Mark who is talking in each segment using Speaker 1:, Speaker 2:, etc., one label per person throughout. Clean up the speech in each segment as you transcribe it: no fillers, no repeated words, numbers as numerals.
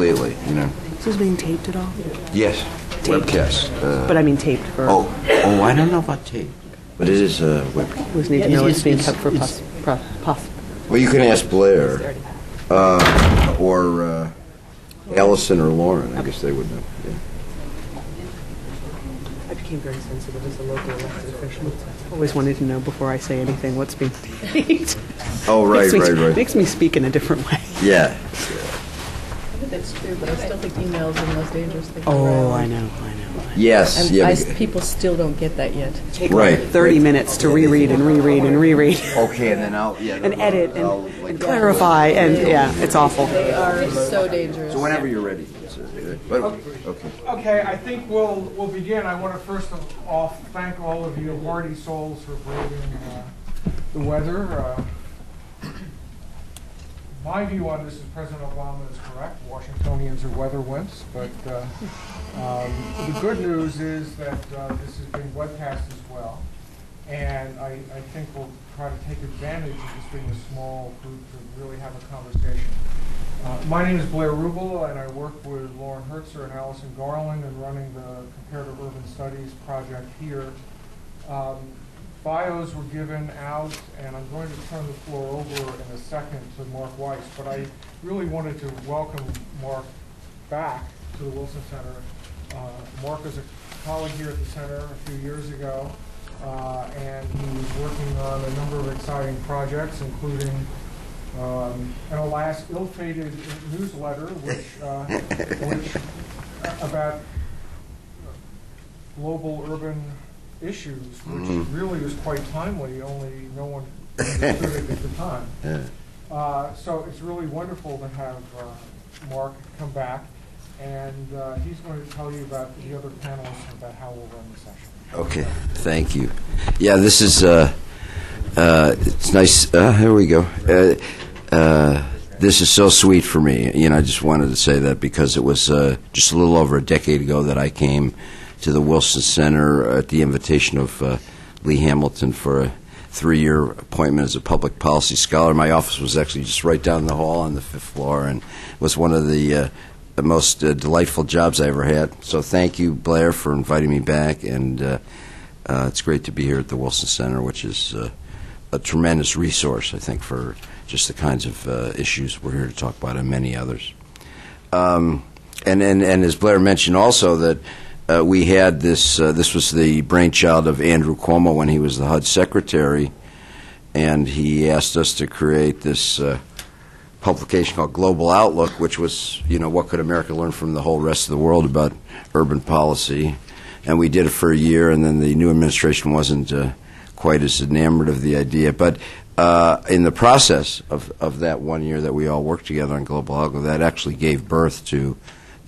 Speaker 1: lately, you know.
Speaker 2: Is this being taped at all?
Speaker 1: Yes,
Speaker 2: Taped.
Speaker 1: webcast.
Speaker 2: But I mean taped for...
Speaker 1: Oh, I don't know about tape, but it is a webcast.
Speaker 2: We need to know it's being kept for
Speaker 1: Well, you can ask Blair, or Allison or Lauren. I guess they would know. Yeah.
Speaker 2: I became very sensitive as a local elected official. I always wanted to know before I say anything what's being taped.
Speaker 1: Oh, right.
Speaker 2: Makes me speak in a different way.
Speaker 1: Yeah.
Speaker 3: I think that's true, but I still think emails are the most dangerous thing.
Speaker 2: Oh, I know.
Speaker 1: Yes.
Speaker 3: And people still don't get that yet.
Speaker 2: Take like 30 minutes to reread and reread and reread.
Speaker 1: Okay, and then
Speaker 2: and edit and clarify, and it's awful.
Speaker 3: They are so dangerous.
Speaker 1: So whenever you're ready.
Speaker 4: Okay, I think we'll begin. I want to first of all thank all of you hardy souls for braving the weather. My view on this is President Obama is correct. Washingtonians are weather wimps, but the good news is that this is being webcast as well, and I think we'll try to take advantage of this being a small group to really have a conversation. My name is Blair Rubel, and I work with Lauren Hertzer and Allison Garland in running the Comparative Urban Studies Project here. Bios were given out, and I'm going to turn the floor over in a second to Marc Weiss, but I really wanted to welcome Marc back to the Wilson Center. Marc is a colleague here at the center a few years ago, and he was working on a number of exciting projects, including an alas ill-fated newsletter which about global urban issues, which really was quite timely, only no one understood it at the time. So it's really wonderful to have Marc come back, and he's going to tell you about the other panelists and about how we'll run the session.
Speaker 1: Okay, thank you. Yeah, this is, it's nice, here we go. This is so sweet for me. You know, I just wanted to say that because it was just a little over a decade ago that I came to the Wilson Center at the invitation of Lee Hamilton for a 3-year appointment as a public policy scholar. My office was actually just right down the hall on the 5th floor, and was one of the most delightful jobs I ever had. So thank you, Blair, for inviting me back, and it's great to be here at the Wilson Center, which is a tremendous resource, I think, for just the kinds of issues we're here to talk about, and many others. And as Blair mentioned also, that we had this, this was the brainchild of Andrew Cuomo when he was the HUD secretary, and he asked us to create this publication called Global Outlook, which was, you know, what could America learn from the whole rest of the world about urban policy. And we did it for a year, and then the new administration wasn't quite as enamored of the idea. But in the process of that 1 year that we all worked together on Global Outlook, that actually gave birth to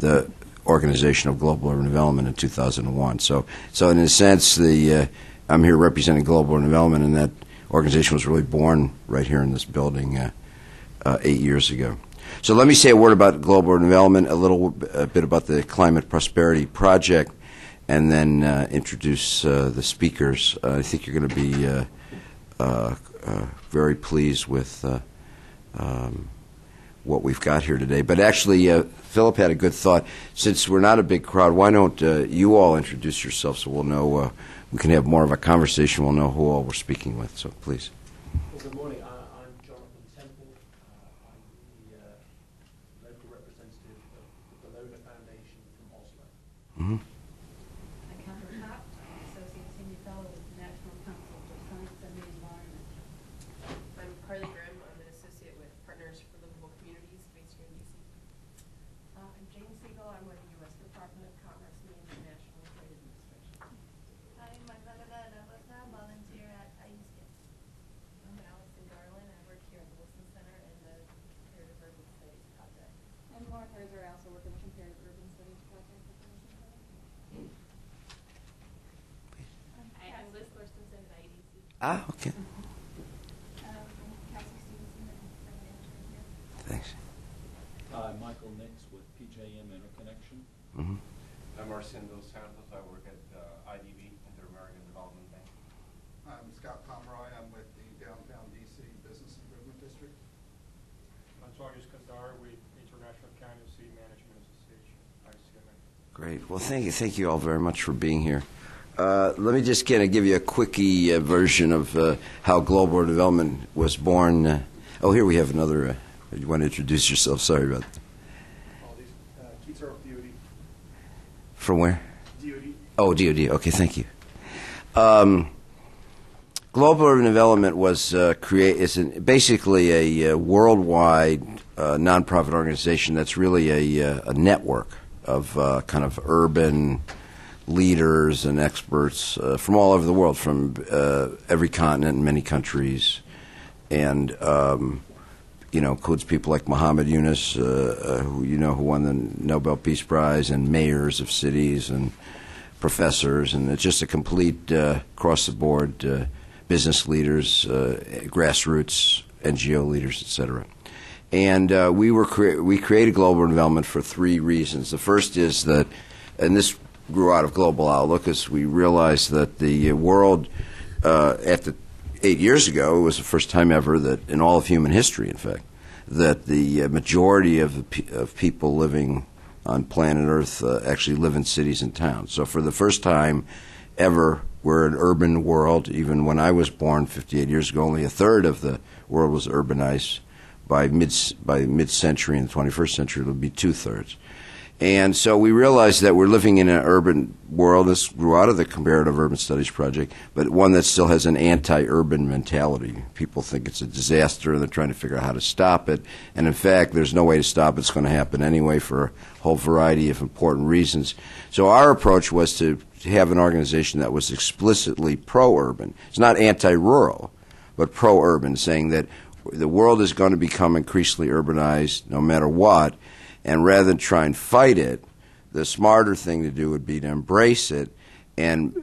Speaker 1: the Organization of Global Urban Development in 2001. So in a sense, I'm here representing Global Urban Development, and that organization was really born right here in this building 8 years ago. So let me say a word about Global Urban Development, a bit about the Climate Prosperity Project, and then introduce the speakers. I think you're going to be very pleased with what we've got here today. But actually, Philip had a good thought. Since we're not a big crowd, why don't you all introduce yourselves so we'll know, we can have more of a conversation, we'll know who all we're speaking with. So please.
Speaker 5: Well, good morning. I'm Jonathan Temple. I'm the local representative of the Bellona Foundation from Oslo.
Speaker 1: Mm-hmm.
Speaker 6: I also work in the Comparative Urban Studies Project at the Wilson Center.
Speaker 7: I'm Liz Thorstensen at IEDC.
Speaker 1: Ah, okay. Thanks.
Speaker 8: Hi, Michael Nix with PJM Interconnection.
Speaker 1: Mm-hmm.
Speaker 9: I'm Marcin Dos Santos. I work at IDB, Inter-American Development Bank.
Speaker 10: I'm Scott Pomeroy. I'm with the Downtown DC Business Improvement District.
Speaker 11: I'm Taurus Kandar with International Candidacy Management
Speaker 1: Great. Well, thank you all very much for being here. Let me just kind of give you a quickie version of how global urban development was born. Here we have another. You want to introduce yourself? Sorry about that.
Speaker 10: All these, Keats are of DOD.
Speaker 1: From where?
Speaker 10: DOD.
Speaker 1: Oh, DOD. Okay, thank you. Global Urban Development was basically a worldwide nonprofit organization that's really a network of kind of urban leaders and experts from all over the world, from every continent and many countries, and includes people like Muhammad Yunus, who won the Nobel Peace Prize, and mayors of cities and professors, and it's just a complete across-the-board business leaders, grassroots, NGO leaders, etc. And we created global development for three reasons. The first is that, and this grew out of Global Outlook, as we realized that the world, 8 years ago, it was the first time ever that, in all of human history, in fact, that the majority of people living on planet Earth actually live in cities and towns. So for the first time ever, we're an urban world. Even when I was born 58 years ago, only a third of the world was urbanized. By mid-century in the 21st century, it'll be 2/3. And so we realized that we're living in an urban world. This grew out of the Comparative Urban Studies Project, but one that still has an anti-urban mentality. People think it's a disaster, and they're trying to figure out how to stop it. And in fact, there's no way to stop it. It's going to happen anyway for a whole variety of important reasons. So our approach was to have an organization that was explicitly pro-urban. It's not anti-rural, but pro-urban, saying that the world is going to become increasingly urbanized no matter what, and rather than try and fight it, the smarter thing to do would be to embrace it and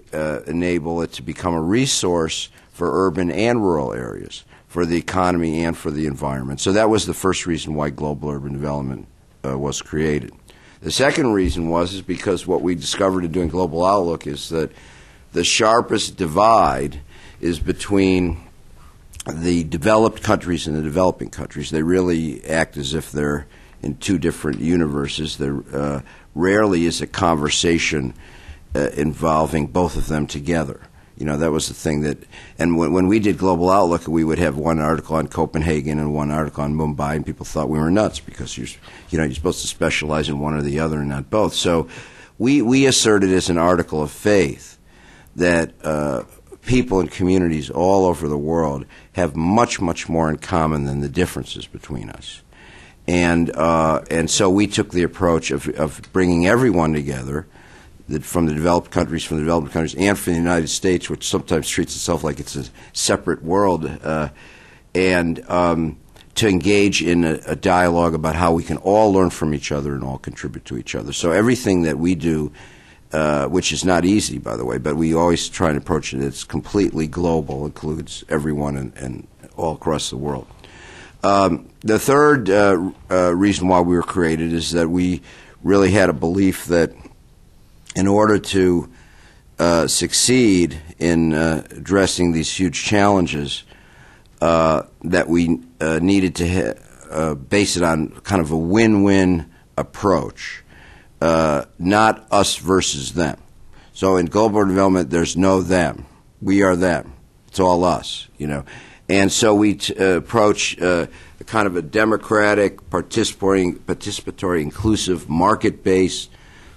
Speaker 1: enable it to become a resource for urban and rural areas, for the economy and for the environment. So that was the first reason why global urban development was created. The second reason is because what we discovered in doing Global Outlook is that the sharpest divide is between the developed countries and the developing countries. They really act as if they're in two different universes. There rarely is a conversation involving both of them together. That was the thing that, and when we did Global Outlook, we would have one article on Copenhagen and one article on Mumbai, and people thought we were nuts because you're supposed to specialize in one or the other and not both. So we asserted as an article of faith that people and communities all over the world have much, much more in common than the differences between us. And so we took the approach of bringing everyone together, from the developed countries, and from the United States, which sometimes treats itself like it's a separate world, and to engage in a dialogue about how we can all learn from each other and all contribute to each other. So everything that we do, which is not easy, by the way, but we always try and approach it. It's completely global, includes everyone and all across the world. The third reason why we were created is that we really had a belief that in order to succeed in addressing these huge challenges, that we needed to base it on kind of a win-win approach, not us versus them. So in global development, there's no them. We are them. It's all us, And so we approach kind of a democratic, participatory, inclusive, market-based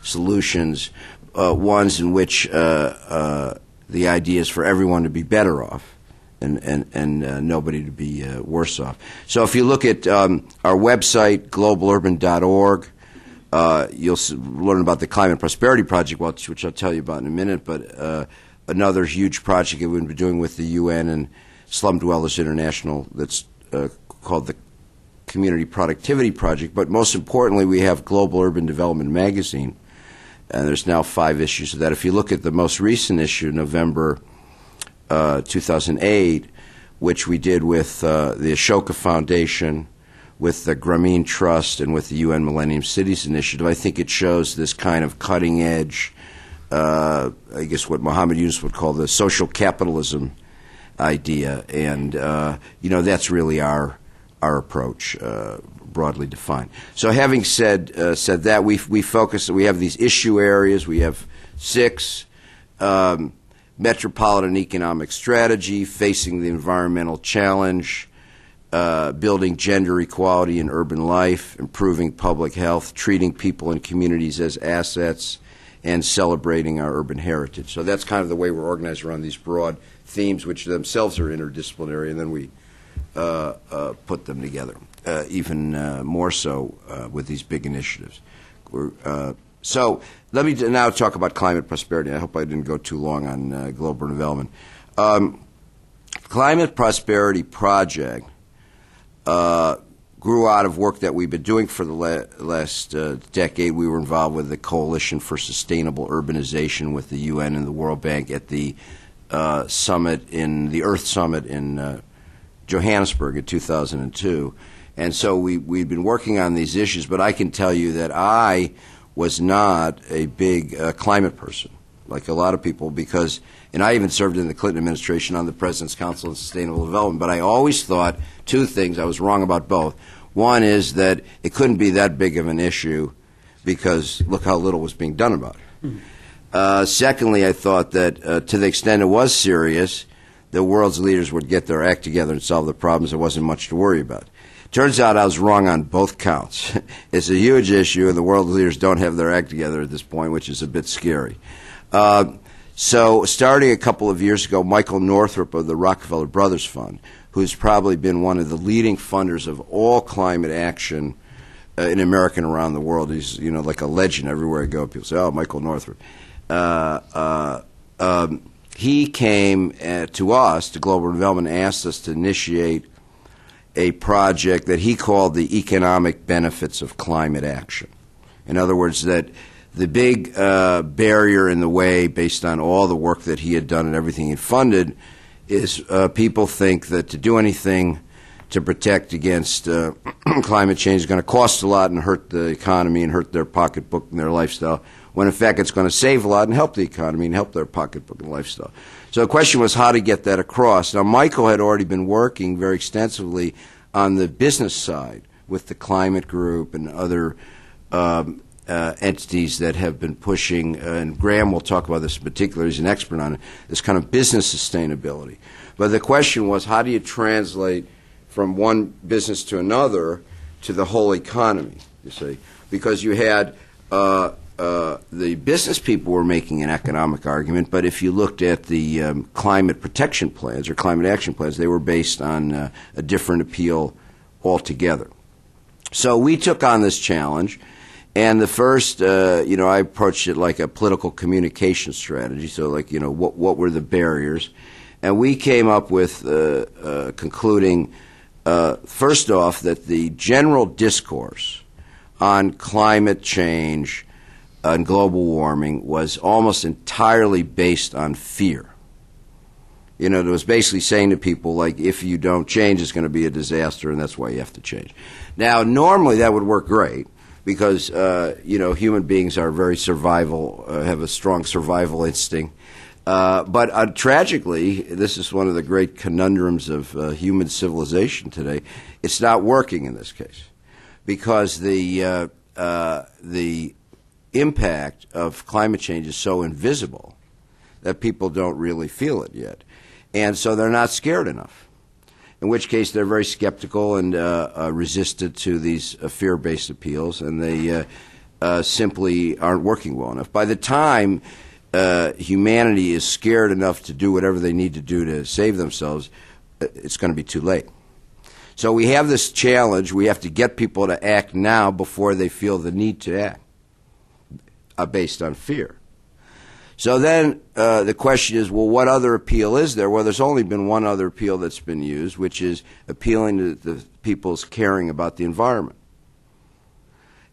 Speaker 1: solutions, ones in which the idea is for everyone to be better off and nobody to be worse off. So if you look at our website, globalurban.org, you'll learn about the Climate Prosperity Project, which I'll tell you about in a minute, but another huge project that we've been doing with the UN and Slum Dwellers International that's called the Community Productivity Project. But most importantly, we have Global Urban Development Magazine, and there's now 5 issues of that. If you look at the most recent issue, November 2008, which we did with the Ashoka Foundation, with the Grameen Trust, and with the UN Millennium Cities Initiative, I think it shows this kind of cutting-edge, I guess what Muhammad Yunus would call the social capitalism idea. And, that's really our approach, broadly defined. So having said that, we focus. We have these issue areas. We have 6: metropolitan economic strategy, facing the environmental challenge, building gender equality in urban life, improving public health, treating people and communities as assets, and celebrating our urban heritage. So that's kind of the way we're organized around these broad themes, which themselves are interdisciplinary, and then we put them together, even more so with these big initiatives. So let me now talk about climate prosperity. I hope I didn't go too long on global development. Climate Prosperity Project grew out of work that we've been doing for the last decade. We were involved with the Coalition for Sustainable Urbanization with the UN and the World Bank at the Earth Summit in Johannesburg in 2002. And so we've been working on these issues, but I can tell you that I was not a big climate person, like a lot of people, and I even served in the Clinton administration on the President's Council on Sustainable Development, but I always thought 2 things. I was wrong about both. One is that it couldn't be that big of an issue because look how little was being done about it. Secondly, I thought that to the extent it was serious, the world's leaders would get their act together and solve the problems. There wasn't much to worry about. Turns out I was wrong on both counts. It's a huge issue, and the world leaders don't have their act together at this point, which is a bit scary. So starting a couple of years ago, Michael Northrop of the Rockefeller Brothers Fund, who's probably been one of the leading funders of all climate action in America and around the world. He's, like a legend everywhere I go. People say, oh, Michael Northrop. He came to us, to Global Development, and asked us to initiate a project that he called the economic benefits of climate action. In other words, that the big barrier in the way, based on all the work that he had done and everything he funded, is people think that to do anything to protect against climate change is going to cost a lot and hurt the economy and hurt their pocketbook and their lifestyle, when in fact it's going to save a lot and help the economy and help their pocketbook and lifestyle. So the question was how to get that across. Now, Michael had already been working very extensively on the business side with the Climate Group and other entities that have been pushing, and Graham will talk about this in particular, he's an expert on it, this kind of business sustainability. But the question was, how do you translate from one business to another to the whole economy, you see? Because you had the business people were making an economic argument, but if you looked at the climate protection plans or climate action plans, they were based on a different appeal altogether. So we took on this challenge, and the first, I approached it like a political communication strategy, so like, what were the barriers? And we came up with concluding, first off, that the general discourse on climate change and global warming was almost entirely based on fear. It was basically saying to people, like, if you don't change, it's going to be a disaster, and that's why you have to change. Now, normally that would work great because, human beings are very have a strong survival instinct. But tragically, this is one of the great conundrums of human civilization today. It's not working in this case because the impact of climate change is so invisible that people don't really feel it yet. And so they're not scared enough, in which case they're very skeptical and resistant to these fear-based appeals, and they simply aren't working well enough. By the time humanity is scared enough to do whatever they need to do to save themselves, it's going to be too late. So we have this challenge. We have to get people to act now before they feel the need to act, based on fear. So then the question is, well, what other appeal is there? Well, there's only been one other appeal that's been used, which is appealing to the people's caring about the environment.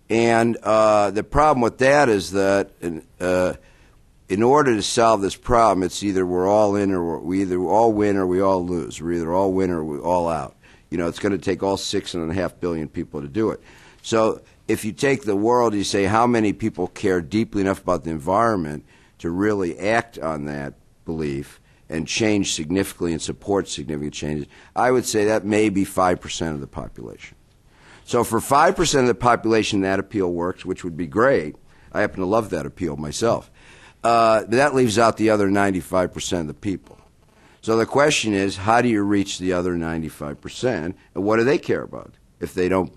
Speaker 1: And the problem with that is that in order to solve this problem, it's either we're all in or we either all win or we all lose. We're either all win or we're all out. It's going to take all 6.5 billion people to do it. So if you take the world, you say how many people care deeply enough about the environment to really act on that belief and change significantly and support significant changes, I would say that may be 5% of the population. So for 5% of the population, that appeal works, which would be great. I happen to love that appeal myself. That leaves out the other 95% of the people. So the question is, how do you reach the other 95%, and what do they care about if they don't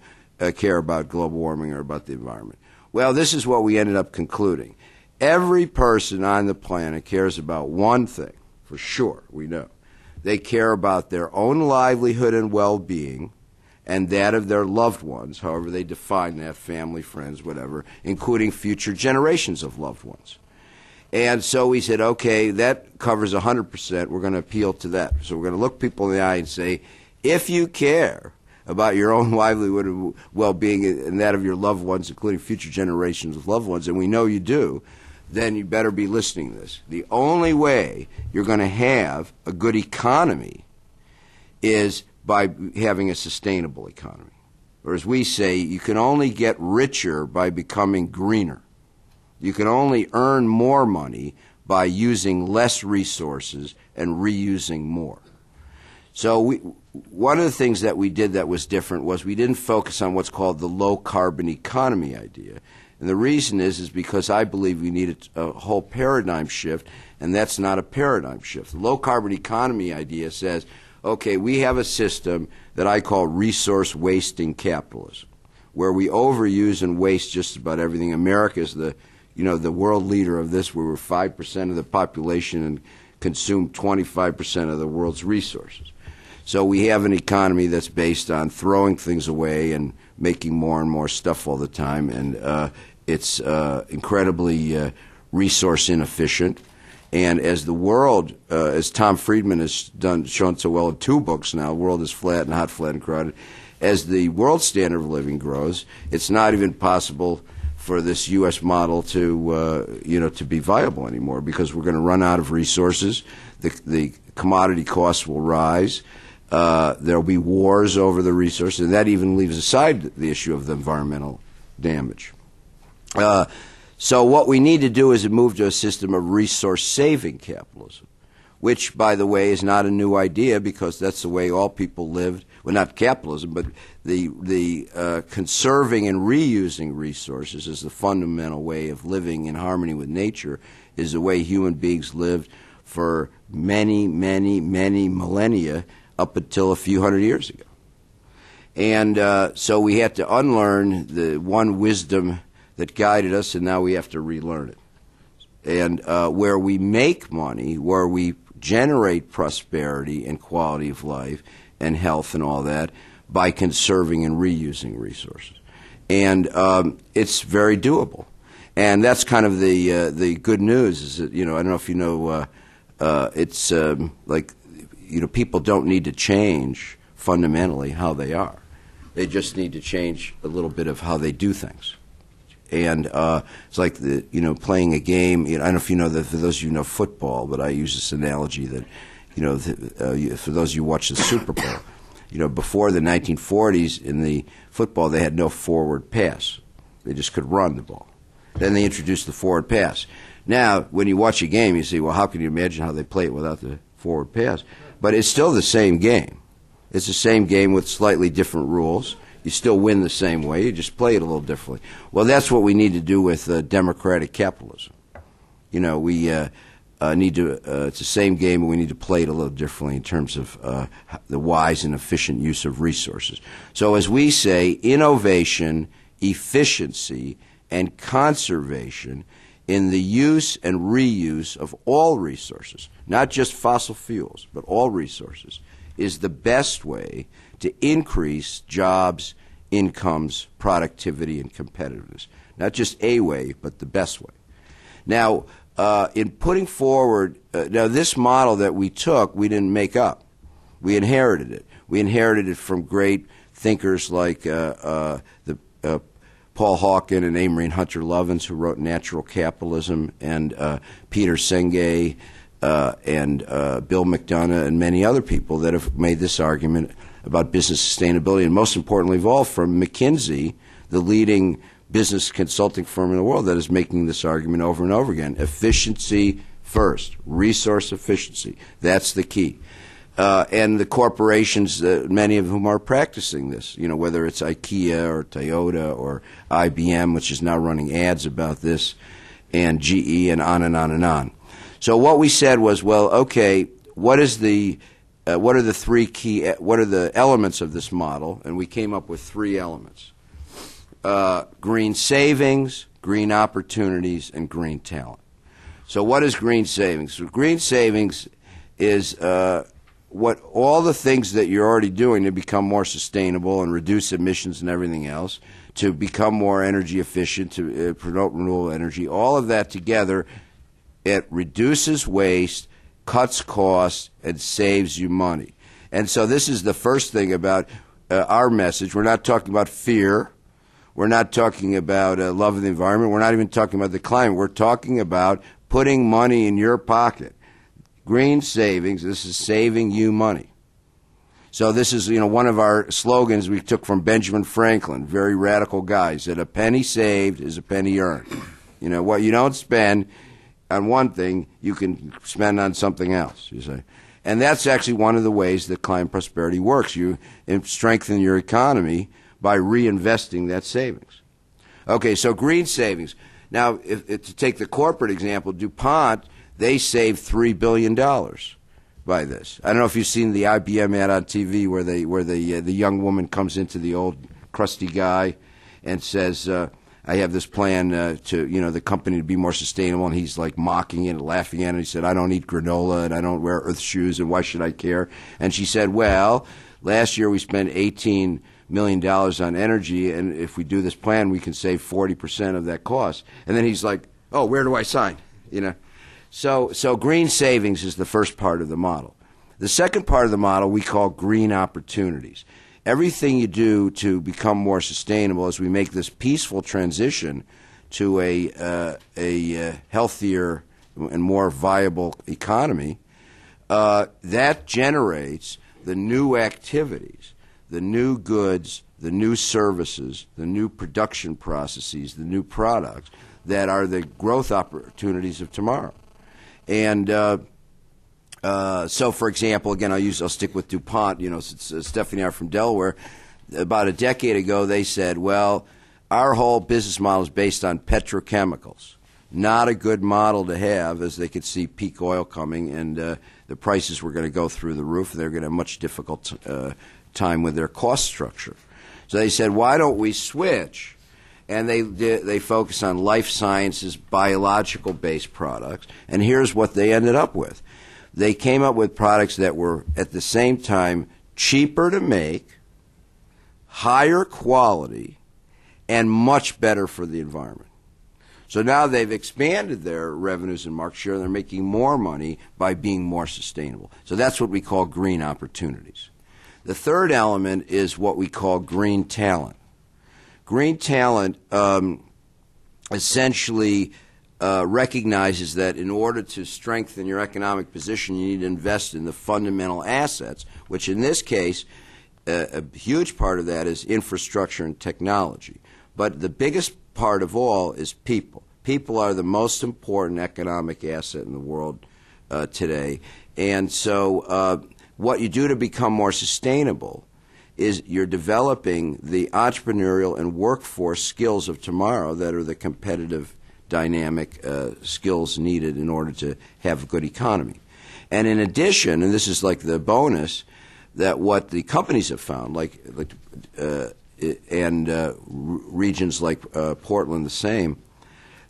Speaker 1: care about global warming or about the environment? Well, this is what we ended up concluding. Every person on the planet cares about one thing, for sure, we know. They care about their own livelihood and well-being and that of their loved ones, however they define that, family, friends, whatever, including future generations of loved ones. And so we said, okay, that covers 100%. We're going to appeal to that. So we're going to look people in the eye and say, if you care about your own livelihood and well-being and that of your loved ones, including future generations of loved ones, and we know you do, then you better be listening to this. The only way you're going to have a good economy is by having a sustainable economy. Or as we say, you can only get richer by becoming greener. You can only earn more money by using less resources and reusing more. So one of the things that we did that was different was we didn't focus on what's called the low-carbon economy idea. And the reason is because I believe we need a whole paradigm shift, and that's not a paradigm shift. The low-carbon economy idea says, okay, we have a system that I call resource-wasting capitalism, where we overuse and waste just about everything. America is the world leader of this, where we're 5% of the population and consume 25% of the world's resources. So we have an economy that's based on throwing things away and making more and more stuff all the time, and it's incredibly resource inefficient. And as the world, as Tom Friedman has shown so well in 2 books now, the world is flat, not flat and crowded. As the world standard of living grows, it's not even possible for this U.S. model to be viable anymore, because we're going to run out of resources. The commodity costs will rise. There'll be wars over the resources, and that even leaves aside the issue of the environmental damage. So what we need to do is move to a system of resource-saving capitalism, which, by the way, is not a new idea, because that's the way all people lived. Well, not capitalism, but the conserving and reusing resources is the fundamental way of living in harmony with nature, is the way human beings lived for many, many, many millennia up until a few hundred years ago. And so we had to unlearn the one wisdom that guided us, and now we have to relearn it. And where we make money, where we generate prosperity and quality of life and health and all that, by conserving and reusing resources. And it's very doable. And that's kind of the good news, is that, I don't know if you know, it's people don't need to change fundamentally how they are. They just need to change a little bit of how they do things. And it's like playing a game. I don't know if you know that, for those of you who know football, but I use this analogy that for those of you who watch the Super Bowl, before the 1940s in the football they had no forward pass. They just could run the ball. Then they introduced the forward pass. Now, when you watch a game, you say, well, how can you imagine how they play it without the forward pass? But it's still the same game. It's the same game with slightly different rules. You still win the same way. You just play it a little differently. Well, that's what we need to do with democratic capitalism. We need to. It's the same game, but we need to play it a little differently in terms of the wise and efficient use of resources. So, as we say, innovation, efficiency, and conservation in the use and reuse of all resources, not just fossil fuels, but all resources, is the best way to increase jobs, incomes, productivity, and competitiveness. Not just a way, but the best way. Now, in putting forward, this model that we took, we didn't make up. We inherited it. We inherited it from great thinkers like Paul Hawken and Amory and Hunter Lovins, who wrote Natural Capitalism, and Peter Senge, and Bill McDonough, and many other people that have made this argument about business sustainability, and most importantly of all, from McKinsey, the leading business consulting firm in the world, that is making this argument over and over again. Efficiency first, resource efficiency. That's the key. and the corporations, many of whom are practicing this, whether it's IKEA or Toyota or IBM, which is now running ads about this, and GE, and on and on and on. So what we said was, well, okay, what are the elements of this model? And we came up with 3 elements: green savings, green opportunities, and green talent. So what is green savings? So green savings is what all the things that you're already doing to become more sustainable and reduce emissions and everything else, to become more energy efficient, to promote renewable energy, all of that together, it reduces waste, cuts costs, and saves you money. And so this is the first thing about our message. We're not talking about fear. We're not talking about love of the environment. We're not even talking about the climate. We're talking about putting money in your pocket. Green savings, this is saving you money. So this is, one of our slogans we took from Benjamin Franklin, very radical guy. He said, a penny saved is a penny earned. What you don't spend on one thing, you can spend on something else, you say. And that's actually one of the ways that climate prosperity works. You strengthen your economy by reinvesting that savings. Okay, so green savings. Now, to take the corporate example, DuPont, they saved $3 billion by this. I don't know if you've seen the IBM ad on TV where the young woman comes into the old crusty guy and says, I have this plan to the company to be more sustainable, and he's like mocking it, laughing at it. He said, I don't eat granola and I don't wear Earth shoes, and why should I care? And she said, well, last year we spent $18 million on energy, and if we do this plan, we can save 40% of that cost. And then he's like, oh, where do I sign? So green savings is the first part of the model. The second part of the model we call green opportunities. Everything you do to become more sustainable as we make this peaceful transition to a healthier and more viable economy, that generates the new activities, the new goods, the new services, the new production processes, the new products that are the growth opportunities of tomorrow. And so, for example, again, I'll stick with DuPont. Since Stephanie and I are from Delaware, about a decade ago, they said, well, our whole business model is based on petrochemicals. Not a good model to have, as they could see peak oil coming, and the prices were going to go through the roof. They're going to have a much difficult time with their cost structure. So they said, why don't we switch? And they focus on life sciences, biological-based products. And here's what they ended up with. They came up with products that were, at the same time, cheaper to make, higher quality, and much better for the environment. So now they've expanded their revenues and market share, and they're making more money by being more sustainable. So that's what we call green opportunities. The third element is what we call green talent. Green talent essentially recognizes that in order to strengthen your economic position, you need to invest in the fundamental assets, which in this case, a huge part of that is infrastructure and technology. But the biggest part of all is people. People are the most important economic asset in the world today. And so what you do to become more sustainable is you're developing the entrepreneurial and workforce skills of tomorrow that are the competitive, dynamic skills needed in order to have a good economy. And in addition, and this is like the bonus, that what the companies have found, regions like Portland the same,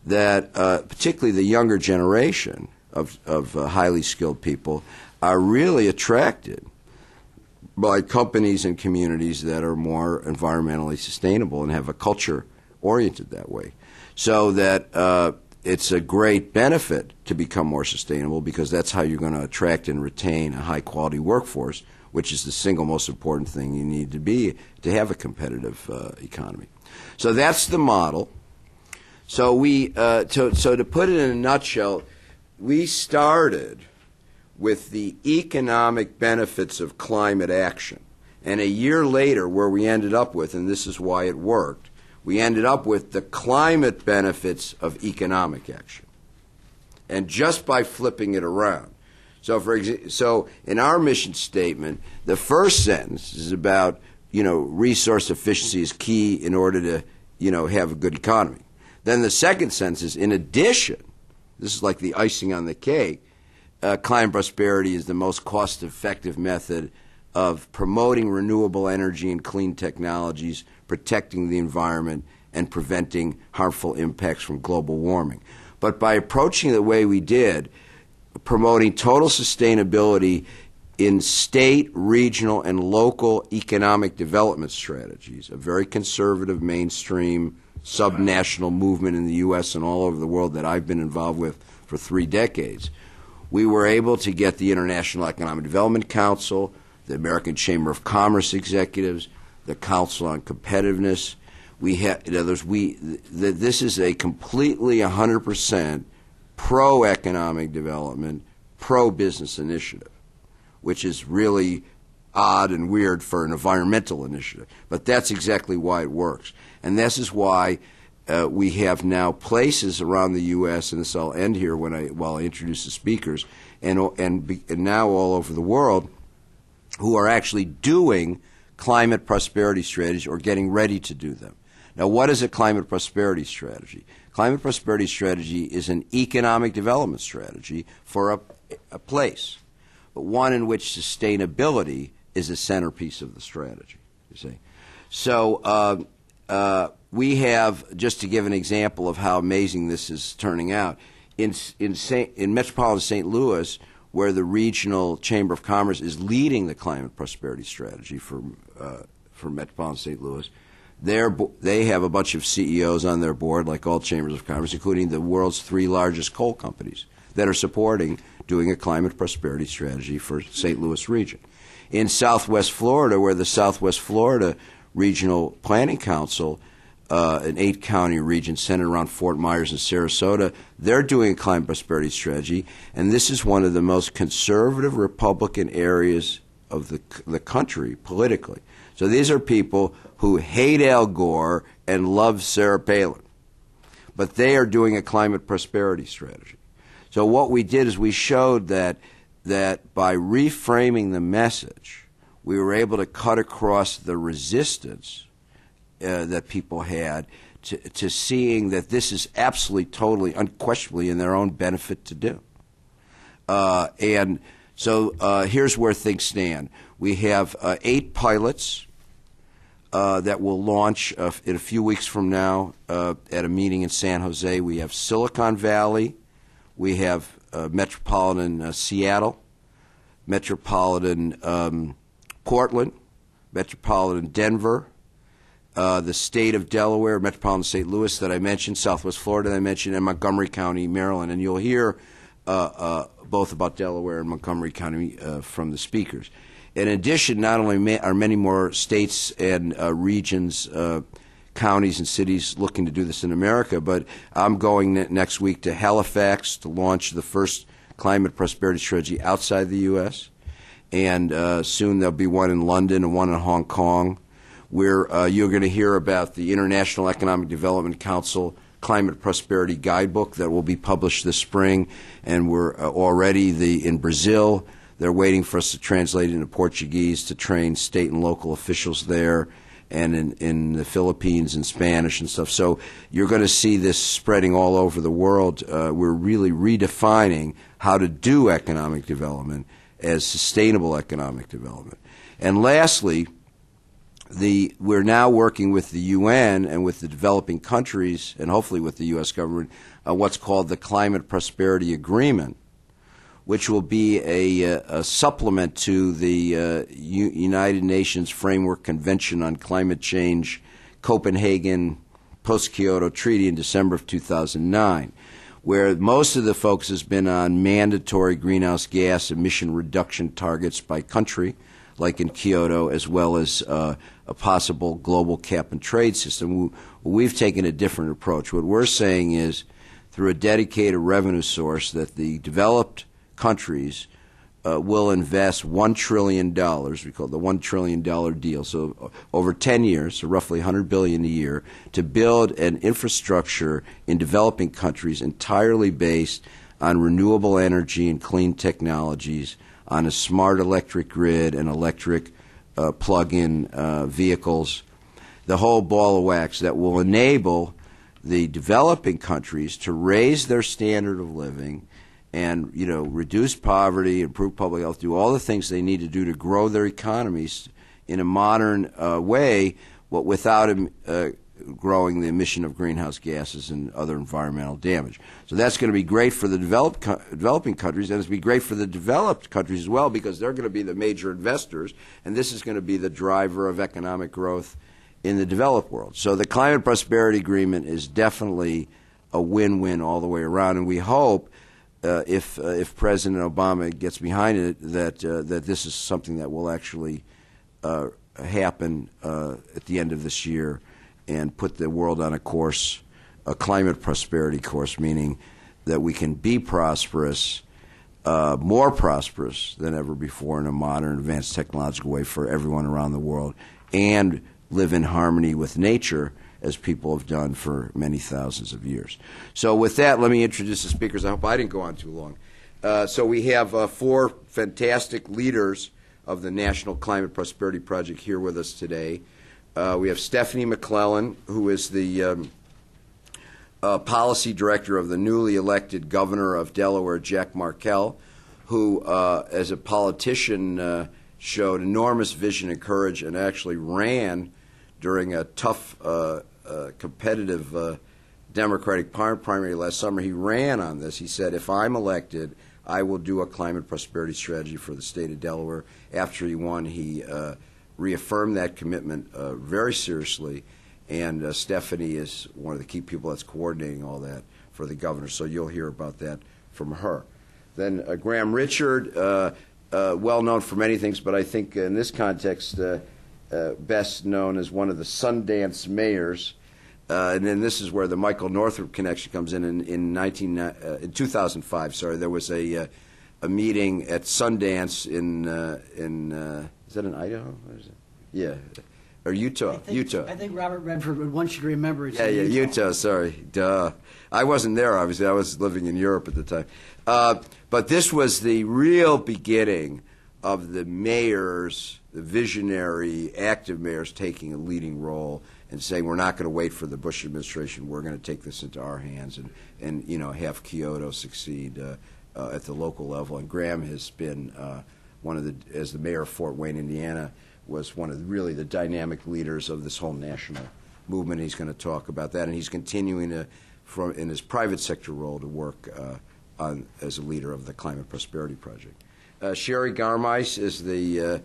Speaker 1: that particularly the younger generation of highly skilled people are really attracted by companies and communities that are more environmentally sustainable and have a culture oriented that way. So that it's a great benefit to become more sustainable, because that's how you're going to attract and retain a high-quality workforce, which is the single most important thing you need to be to have a competitive economy. So that's the model. So to put it in a nutshell, we started with the economic benefits of climate action. And a year later, where we ended up with, and this is why it worked, we ended up with the climate benefits of economic action. And just by flipping it around. So in our mission statement, the first sentence is about, resource efficiency is key in order to, have a good economy. Then the second sentence is, in addition, this is like the icing on the cake, climate prosperity is the most cost-effective method of promoting renewable energy and clean technologies, protecting the environment, and preventing harmful impacts from global warming. But by approaching it the way we did, promoting total sustainability in state, regional, and local economic development strategies, a very conservative, mainstream, subnational movement in the U.S. and all over the world that I've been involved with for 3 decades, we were able to get the International Economic Development Council, the American Chamber of Commerce executives, the Council on Competitiveness. This is a completely 100% pro-economic development, pro-business initiative, which is really odd and weird for an environmental initiative. But that's exactly why it works. And this is why we have now places around the U.S., and this I'll end here while I introduce the speakers, and now all over the world, who are actually doing climate prosperity strategies or getting ready to do them. Now, what is a climate prosperity strategy? Climate prosperity strategy is an economic development strategy for a place, but one in which sustainability is a centerpiece of the strategy, you see. So we have, just to give an example of how amazing this is turning out, in metropolitan St. Louis, where the Regional Chamber of Commerce is leading the climate prosperity strategy for metropolitan St. Louis, they have a bunch of CEOs on their board, like all chambers of commerce, including the world's 3 largest coal companies that are supporting doing a climate prosperity strategy for St. Louis region. In Southwest Florida, where the Southwest Florida Regional Planning Council, an 8-county region centered around Fort Myers and Sarasota, they're doing a climate prosperity strategy, and this is one of the most conservative Republican areas of the country politically. So these are people who hate Al Gore and love Sarah Palin, but they are doing a climate prosperity strategy. So what we did is we showed that by reframing the message, we were able to cut across the resistance that people had to seeing that this is absolutely, totally, unquestionably in their own benefit to do. And so here's where things stand. We have 8 pilots that will launch in a few weeks from now at a meeting in San Jose. We have Silicon Valley. We have metropolitan Seattle, metropolitan Portland, metropolitan Denver, the state of Delaware, metropolitan St. Louis that I mentioned, Southwest Florida that I mentioned, and Montgomery County, Maryland. And you'll hear both about Delaware and Montgomery County from the speakers. In addition, not only are many more states and regions, counties and cities looking to do this in America, but I'm going next week to Halifax to launch the first climate prosperity strategy outside the U.S., and soon there'll be one in London and one in Hong Kong, where you're going to hear about the International Economic Development Council Climate Prosperity Guidebook that will be published this spring, and we're already in Brazil. They're waiting for us to translate it into Portuguese to train state and local officials there, and in the Philippines in Spanish and stuff. So you're going to see this spreading all over the world. We're really redefining how to do economic development as sustainable economic development. And lastly, we're now working with the UN and with the developing countries, and hopefully with the U.S. government, what's called the Climate Prosperity Agreement, which will be a supplement to the United Nations Framework Convention on Climate Change, Copenhagen Post-Kyoto Treaty in December of 2009, where most of the focus has been on mandatory greenhouse gas emission reduction targets by country, like in Kyoto, as well as a possible global cap-and-trade system. We've taken a different approach. What we're saying is, through a dedicated revenue source, that the developed countries will invest $1 trillion, we call it the $1 trillion deal, so over 10 years, so roughly $100 billion a year, to build an infrastructure in developing countries entirely based on renewable energy and clean technologies, on a smart electric grid and electric plug-in vehicles, the whole ball of wax that will enable the developing countries to raise their standard of living and, you know, reduce poverty, improve public health, do all the things they need to do to grow their economies in a modern way, but without growing the emission of greenhouse gases and other environmental damage. So that's going to be great for the developing countries, and it's going to be great for the developed countries as well, because they're going to be the major investors, and this is going to be the driver of economic growth in the developed world. So the Climate Prosperity Agreement is definitely a win-win all the way around, and we hope if President Obama gets behind it that this is something that will actually happen at the end of this year and put the world on a course, a climate prosperity course, meaning that we can be prosperous, more prosperous than ever before in a modern, advanced technological way for everyone around the world, and live in harmony with nature as people have done for many thousands of years. So with that, let me introduce the speakers. I hope I didn't go on too long. So we have 4 fantastic leaders of the National Climate Prosperity Project here with us today. We have Stephanie McClellan, who is the policy director of the newly elected governor of Delaware, Jack Markell, who, as a politician, showed enormous vision and courage and actually ran during a tough, competitive Democratic primary last summer. He ran on this. He said, if I'm elected, I will do a climate prosperity strategy for the state of Delaware. After he won, he reaffirmed that commitment very seriously, and Stephanie is one of the key people that's coordinating all that for the governor, so you'll hear about that from her. Then Graham Richard, well known for many things, but I think in this context best known as one of the Sundance mayors. And then this is where the Michael Northrup connection comes in. In 2005, there was a meeting at Sundance in is that in Idaho? Or is it? Yeah, or Utah. Utah.
Speaker 11: I think Robert Redford would want you to remember it's in
Speaker 1: Utah. Sorry, duh. I wasn't there. Obviously, I was living in Europe at the time. But this was the real beginning of the mayors, the visionary, active mayors, taking a leading role and saying, we're not going to wait for the Bush administration. We're going to take this into our hands and you know, have Kyoto succeed at the local level. And Graham has been one of the, as the mayor of Fort Wayne, Indiana, was one of really the dynamic leaders of this whole national movement. He's going to talk about that, and he's continuing to, in his private sector role, to work as a leader of the Climate Prosperity Project. Sherry Garmice is the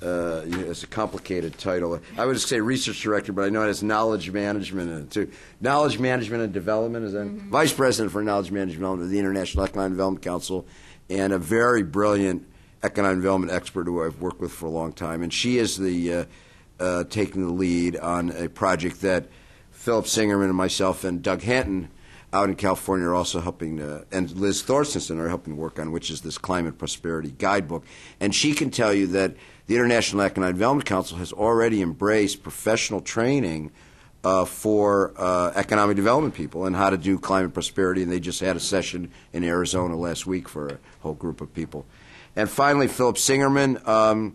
Speaker 1: it's a complicated title. I would say research director, but I know it has knowledge management in it too. Knowledge management and development is that vice president for knowledge management and development of the International Economic Development Council, and a very brilliant economic development expert who I've worked with for a long time. And she is the taking the lead on a project that Philip Singerman and myself and Doug Henton out in California are also helping, and Liz Thorstenson are helping work on, which is this Climate Prosperity Guidebook. And she can tell you that the International Economic Development Council has already embraced professional training for economic development people and how to do climate prosperity, and they just had a session in Arizona last week for a whole group of people. And finally, Philip Singerman,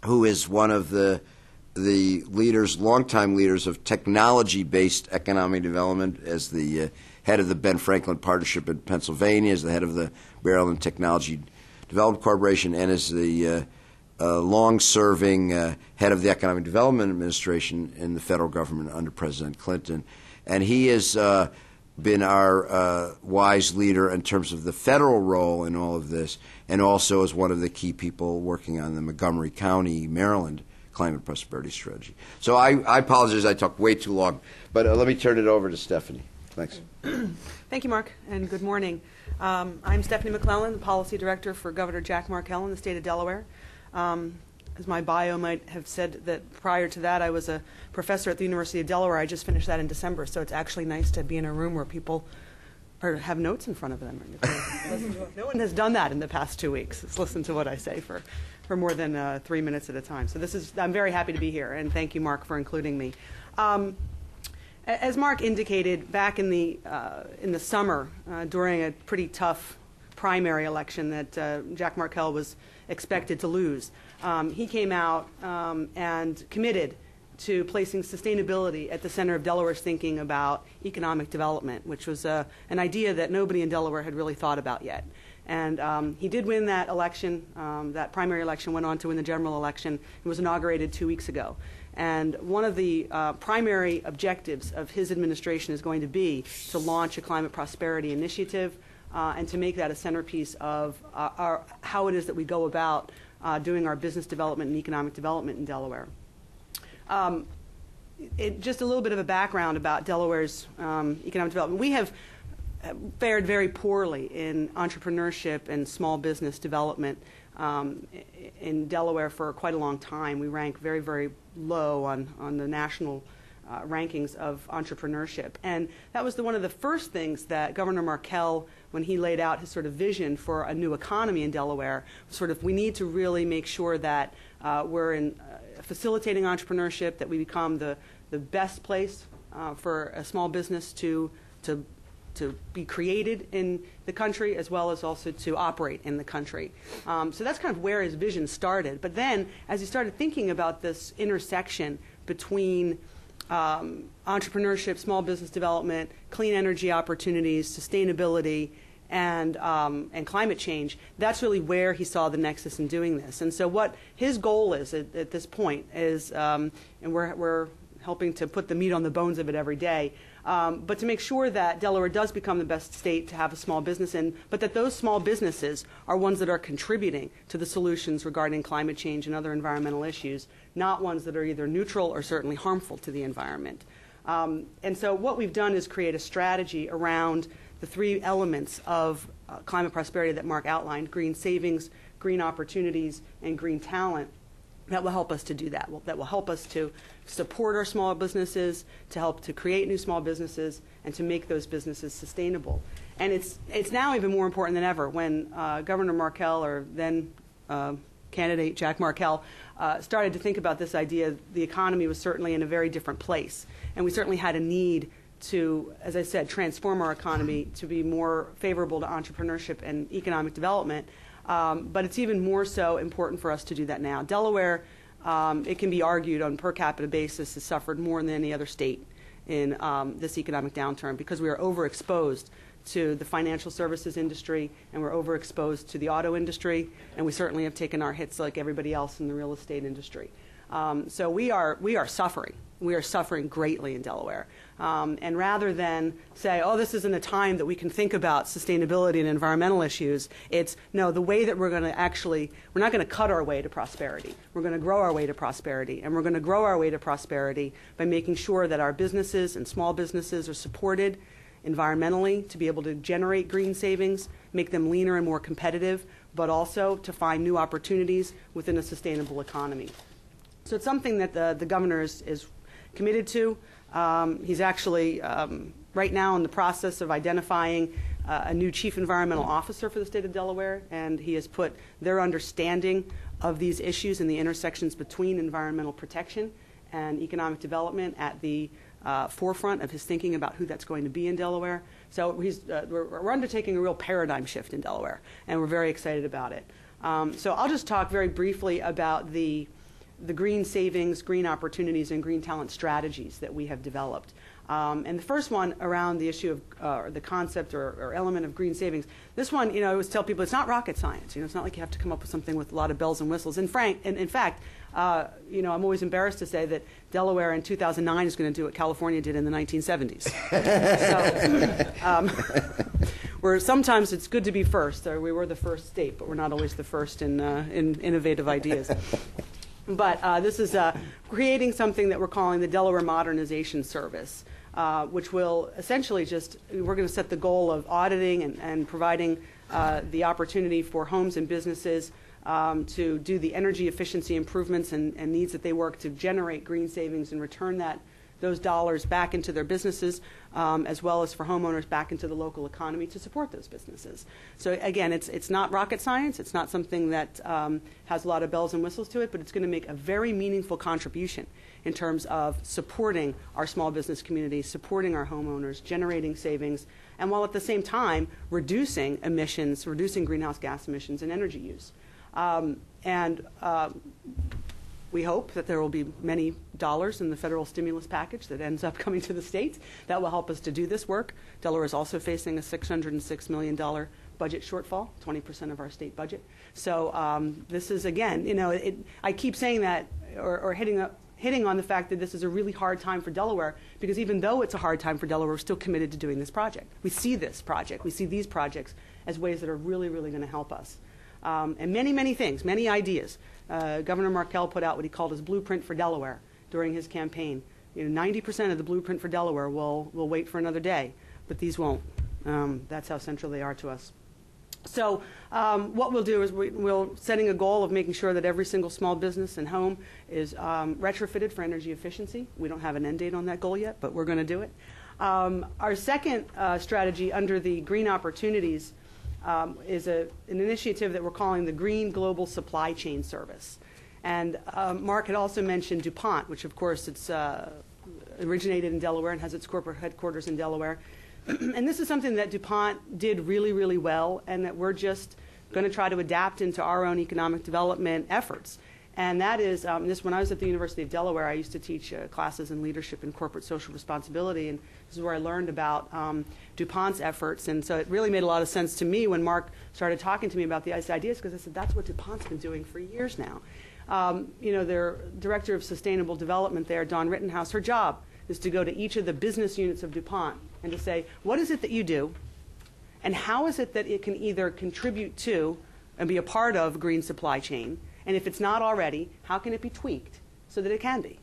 Speaker 1: who is one of the leaders, longtime leaders of technology-based economic development, as the head of the Ben Franklin Partnership in Pennsylvania, as the head of the Maryland Technology Development Corporation, and as the long-serving head of the Economic Development Administration in the federal government under President Clinton. And he has been our wise leader in terms of the federal role in all of this, and also as one of the key people working on the Montgomery County, Maryland, Climate Prosperity Strategy. So I apologize I talked way too long, but let me turn it over to Stephanie. Thanks.
Speaker 2: Thank you, Mark, and good morning. I'm Stephanie McClellan, the Policy Director for Governor Jack Markell in the state of Delaware. As my bio might have said, that prior to that I was a professor at the University of Delaware. I just finished that in December, so it's actually nice to be in a room where people have notes in front of them. No one has done that in the past 2 weeks. Let's listen to what I say for more than 3 minutes at a time. So I'm very happy to be here, and thank you, Mark, for including me. As Mark indicated, back in the summer, during a pretty tough primary election that Jack Markell was expected to lose, he came out and committed to placing sustainability at the center of Delaware's thinking about economic development, which was an idea that nobody in Delaware had really thought about yet. And he did win that election. That primary election went on to win the general election. It was inaugurated 2 weeks ago. And one of the primary objectives of his administration is going to be to launch a climate prosperity initiative and to make that a centerpiece of how it is that we go about doing our business development and economic development in Delaware. Just a little bit of a background about Delaware's economic development. We have fared very poorly in entrepreneurship and small business development in Delaware for quite a long time. We rank very, very low on the national rankings of entrepreneurship. And that was one of the first things that Governor Markell, when he laid out his sort of vision for a new economy in Delaware, we need to really make sure that we're facilitating entrepreneurship, that we become the best place for a small business to be created in the country, as well as also to operate in the country. So that's kind of where his vision started. But then, as he started thinking about this intersection between entrepreneurship, small business development, clean energy opportunities, sustainability, and climate change, that's really where he saw the nexus in doing this. And so what his goal is at this point is, and we're helping to put the meat on the bones of it every day, but to make sure that Delaware does become the best state to have a small business in, but that those small businesses are ones that are contributing to the solutions regarding climate change and other environmental issues, not ones that are either neutral or certainly harmful to the environment. And so what we've done is create a strategy around the three elements of climate prosperity that Mark outlined: green savings, green opportunities, and green talent. That will help us to do that. That will help us to support our small businesses, to help to create new small businesses, and to make those businesses sustainable. And it's now even more important than ever when Governor Markell, or then candidate Jack Markell, started to think about this idea. The economy was certainly in a very different place, and we certainly had a need to, as I said, transform our economy to be more favorable to entrepreneurship and economic development. But it's even more so important for us to do that now. Delaware, it can be argued on per capita basis, has suffered more than any other state in this economic downturn because we are overexposed to the financial services industry, and we're overexposed to the auto industry, and we certainly have taken our hits like everybody else in the real estate industry. So we are suffering. We are suffering greatly in Delaware. And rather than say, oh, this isn't a time that we can think about sustainability and environmental issues, it's, no, the way that we're going to we're not going to cut our way to prosperity. We're going to grow our way to prosperity. And we're going to grow our way to prosperity by making sure that our businesses and small businesses are supported environmentally to be able to generate green savings, make them leaner and more competitive, but also to find new opportunities within a sustainable economy. So it's something that the governor is committed to. He's actually right now in the process of identifying a new chief environmental officer for the state of Delaware, and he has put their understanding of these issues and the intersections between environmental protection and economic development at the forefront of his thinking about who that's going to be in Delaware. So we're undertaking a real paradigm shift in Delaware, and we're very excited about it. So I'll just talk very briefly about the green savings, green opportunities, and green talent strategies that we have developed. And the first one around the issue of the concept or element of green savings. This one, I always tell people it's not rocket science. It's not like you have to come up with something with a lot of bells and whistles. In fact, I'm always embarrassed to say that Delaware in 2009 is going to do what California did in the 1970s. Where sometimes it's good to be first. We were the first state, but we're not always the first in innovative ideas. But this is creating something that we're calling the Delaware Modernization Service, which will essentially we're going to set the goal of auditing and providing the opportunity for homes and businesses to do the energy efficiency improvements and needs that they work to generate green savings and return those dollars back into their businesses, as well as for homeowners back into the local economy to support those businesses. So again, it's not rocket science. It's not something that has a lot of bells and whistles to it, but it's going to make a very meaningful contribution in terms of supporting our small business community, supporting our homeowners, generating savings, and while at the same time reducing emissions, reducing greenhouse gas emissions and energy use. We hope that there will be many dollars in the federal stimulus package that ends up coming to the states that will help us to do this work. Delaware is also facing a $606 million budget shortfall, 20% of our state budget. So this is, again, I keep saying that or hitting on the fact that this is a really hard time for Delaware, because even though it's a hard time for Delaware, we're still committed to doing this project. We see this project, we see these projects as ways that are really, really going to help us. And many, many things, many ideas. Governor Markell put out what he called his blueprint for Delaware during his campaign. 90% of the blueprint for Delaware will wait for another day, but these won't. That's how central they are to us. So what we'll do is we're setting a goal of making sure that every single small business and home is retrofitted for energy efficiency. We don't have an end date on that goal yet, but we're going to do it. Our second strategy under the Green Opportunities is an initiative that we're calling the Green Global Supply Chain Service. And Mark had also mentioned DuPont, which of course it's originated in Delaware and has its corporate headquarters in Delaware. And this is something that DuPont did really, really well, and that we're just going to try to adapt into our own economic development efforts. And that is, when I was at the University of Delaware, I used to teach classes in leadership and corporate social responsibility, and this is where I learned about DuPont's efforts. And so it really made a lot of sense to me when Mark started talking to me about these ideas, because I said, that's what DuPont's been doing for years now. Their director of sustainable development there, Dawn Rittenhouse, her job is to go to each of the business units of DuPont and to say, what is it that you do, and how is it that it can either contribute to and be a part of green supply chain, and if it's not already, how can it be tweaked so that it can be?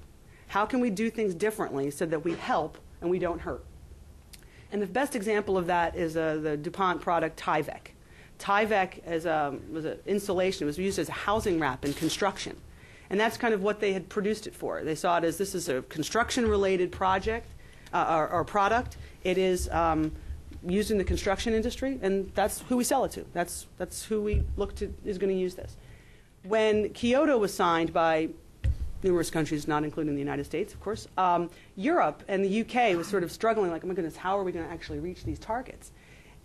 Speaker 2: How can we do things differently so that we help and we don't hurt? And the best example of that is the DuPont product Tyvek. Tyvek was an insulation. It was used as a housing wrap in construction. And that's kind of what they had produced it for. They saw it as this is a construction-related project or product. It is used in the construction industry, and that's who we sell it to. That's who we look to is going to use this. When Kyoto was signed by numerous countries, not including the United States, of course, Europe and the UK was sort of struggling, like, oh my goodness, how are we going to actually reach these targets?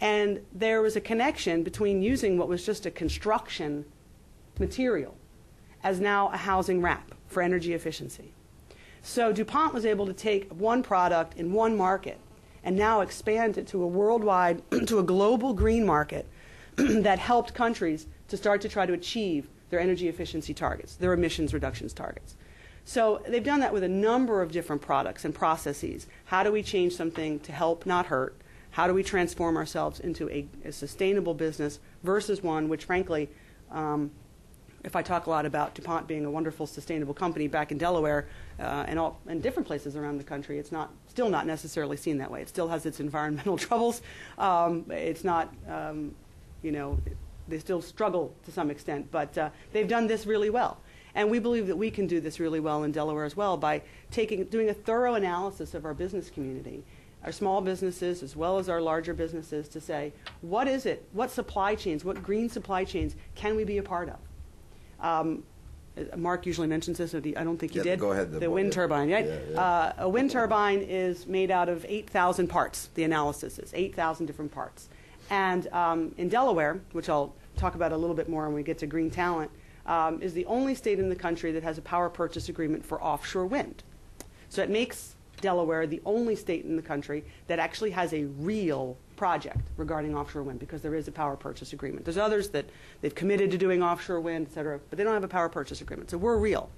Speaker 2: And there was a connection between using what was just a construction material as now a housing wrap for energy efficiency. So DuPont was able to take one product in one market and now expand it to a worldwide, to a global green market that helped countries to start to try to achieve their energy efficiency targets, their emissions reductions targets. So they've done that with a number of different products and processes. How do we change something to help, not hurt? How do we transform ourselves into a sustainable business versus one which, frankly, if I talk a lot about DuPont being a wonderful, sustainable company back in Delaware and different places around the country, it's still not necessarily seen that way. It still has its environmental troubles. It's not, they still struggle to some extent, but they've done this really well. And we believe that we can do this really well in Delaware as well by doing a thorough analysis of our business community, our small businesses as well as our larger businesses, to say, what is it, what supply chains, what green supply chains can we be a part of? Mark usually mentions this, I don't think he did.
Speaker 1: Go ahead.
Speaker 2: The wind turbine, right?
Speaker 1: Yeah.
Speaker 2: A wind turbine is made out of 8,000 parts. The analysis is 8,000 different parts. And in Delaware, which I'll talk about a little bit more when we get to green talent, is the only state in the country that has a power purchase agreement for offshore wind. So it makes Delaware the only state in the country that actually has a real project regarding offshore wind, because there is a power purchase agreement. There's others that they've committed to doing offshore wind, et cetera, but they don't have a power purchase agreement. So we're real.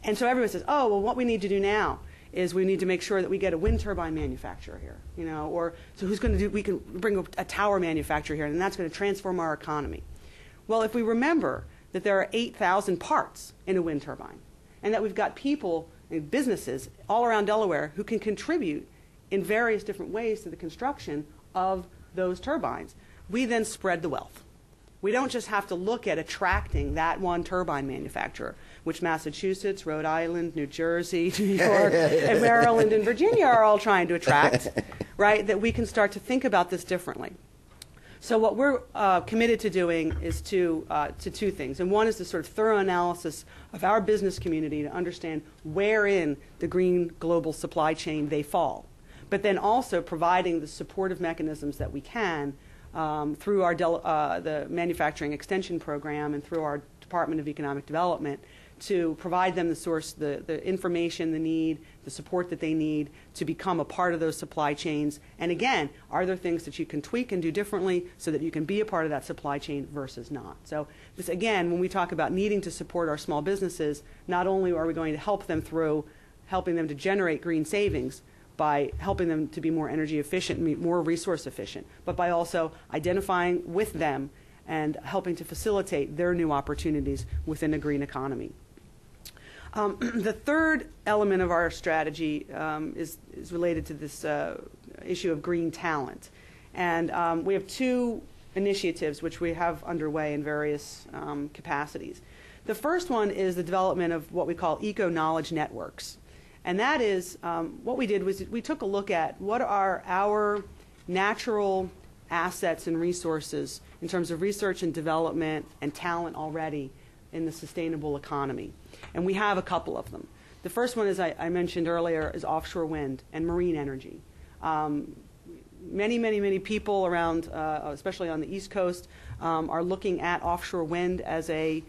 Speaker 2: And so everyone says, oh, well, what we need to do now is we need to make sure that we get a wind turbine manufacturer here, or so who's going to do, we can bring a tower manufacturer here, and that's going to transform our economy. Well, if we remember that there are 8,000 parts in a wind turbine, and that we've got people and businesses all around Delaware who can contribute in various different ways to the construction of those turbines, we then spread the wealth. We don't just have to look at attracting that one turbine manufacturer. which Massachusetts, Rhode Island, New Jersey, New York, and Maryland and Virginia are all trying to attract, right, that we can start to think about this differently. So what we're committed to doing is to two things. And one is the sort of thorough analysis of our business community to understand where in the green global supply chain they fall, but then also providing the supportive mechanisms that we can through our the Manufacturing Extension Program and through our Department of Economic Development to provide them the information, the need, the support that they need to become a part of those supply chains. And again, are there things that you can tweak and do differently so that you can be a part of that supply chain versus not? So this, again, when we talk about needing to support our small businesses, not only are we going to help them through helping them to generate green savings by helping them to be more energy efficient, more resource efficient, but by also identifying with them and helping to facilitate their new opportunities within a green economy. The third element of our strategy is related to this issue of green talent. And we have two initiatives which we have underway in various capacities. The first one is the development of what we call eco-knowledge networks. And that is, what we did was we took a look at what are our natural assets and resources in terms of research and development and talent already in the sustainable economy. And we have a couple of them. The first one, as I mentioned earlier, is offshore wind and marine energy. Many people around, especially on the East Coast, are looking at offshore wind as a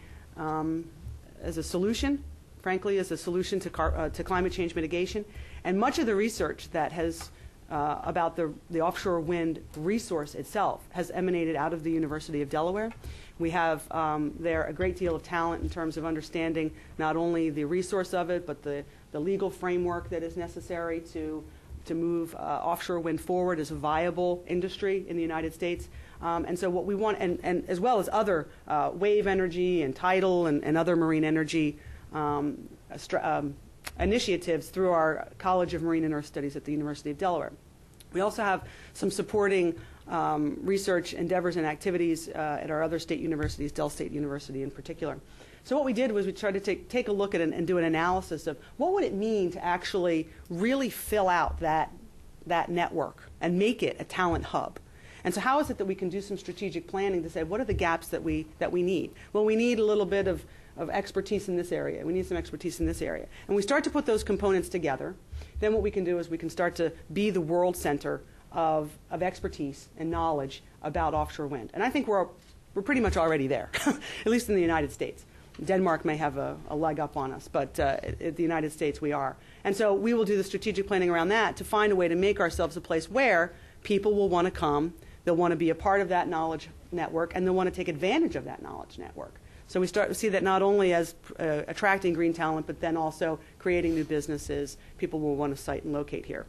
Speaker 2: solution, frankly, as a solution to climate change mitigation. And much of the research that has about the offshore wind resource itself has emanated out of the University of Delaware. We have there a great deal of talent in terms of understanding not only the resource of it, but the legal framework that is necessary to move offshore wind forward as a viable industry in the United States. And so what we want, and as well as other wave energy and tidal and other marine energy initiatives through our College of Marine and Earth Studies at the University of Delaware. We also have some supporting research endeavors and activities at our other state universities, Dell State University in particular. So what we did was we tried to take a look at and do an analysis of what would it mean to actually really fill out that network and make it a talent hub. And so how is it that we can do some strategic planning to say what are the gaps that we need? Well, we need a little bit of expertise in this area. We need some expertise in this area. And we start to put those components together. Then what we can do is we can start to be the world center of expertise and knowledge about offshore wind. And I think we're pretty much already there, at least in the United States. Denmark may have a leg up on us, but in the United States we are. And so we will do the strategic planning around that to find a way to make ourselves a place where people will want to come, they'll want to be a part of that knowledge network, and they'll want to take advantage of that knowledge network. So we start to see that not only as attracting green talent, but then also creating new businesses. People will want to site and locate here.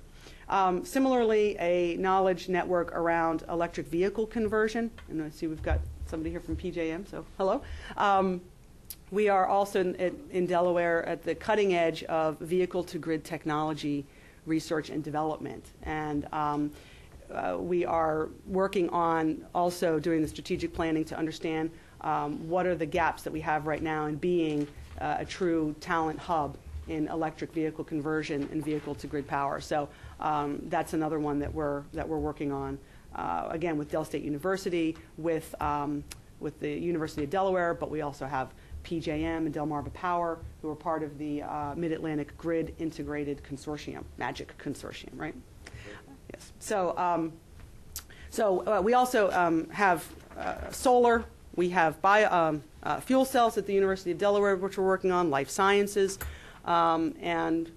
Speaker 2: Similarly, a knowledge network around electric vehicle conversion. And I see we've got somebody here from PJM, so hello. We are also in Delaware at the cutting edge of vehicle-to-grid technology research and development. And we are working on also doing the strategic planning to understand what are the gaps that we have right now in being a true talent hub in electric vehicle conversion and vehicle-to-grid power. So that's another one that we're working on, again, with Dell State University, with the University of Delaware, but we also have PJM and Delmarva Power, who are part of the Mid-Atlantic Grid Integrated Consortium, MAGIC Consortium, right? Yes. So, we also have solar. We have fuel cells at the University of Delaware, which we're working on, life sciences, and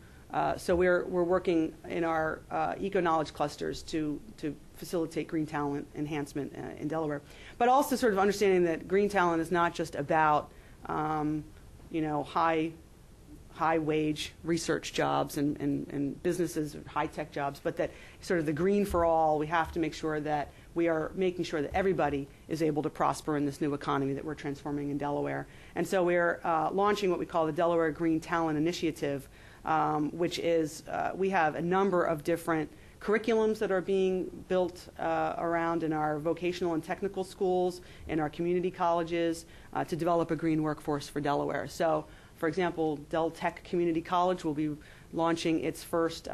Speaker 2: so we're working in our eco-knowledge clusters to facilitate green talent enhancement in Delaware, but also sort of understanding that green talent is not just about high wage research jobs and businesses, high tech jobs, but that sort of the green for all, we have to make sure that we are making sure that everybody is able to prosper in this new economy that we're transforming in Delaware. And so we're launching what we call the Delaware Green Talent Initiative, which is we have a number of different curriculums that are being built around in our vocational and technical schools, in our community colleges, to develop a green workforce for Delaware. So For example, Dell Tech Community College will be launching its first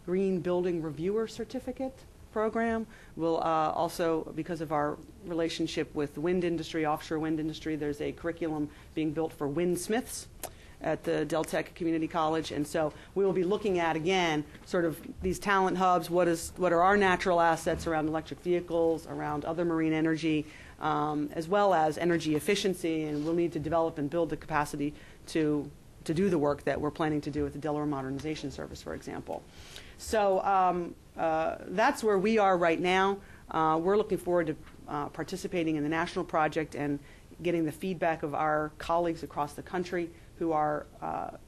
Speaker 2: Green Building Reviewer Certificate program. We'll also, because of our relationship with the wind industry, offshore wind industry, there's a curriculum being built for windsmiths at the Dell Tech Community College, and so we will be looking at, again, sort of these talent hubs, what are our natural assets around electric vehicles, around other marine energy, as well as energy efficiency, and we'll need to develop and build the capacity to do the work that we're planning to do with the Delaware Modernization Service, for example. So that's where we are right now. We're looking forward to participating in the national project and getting the feedback of our colleagues across the country who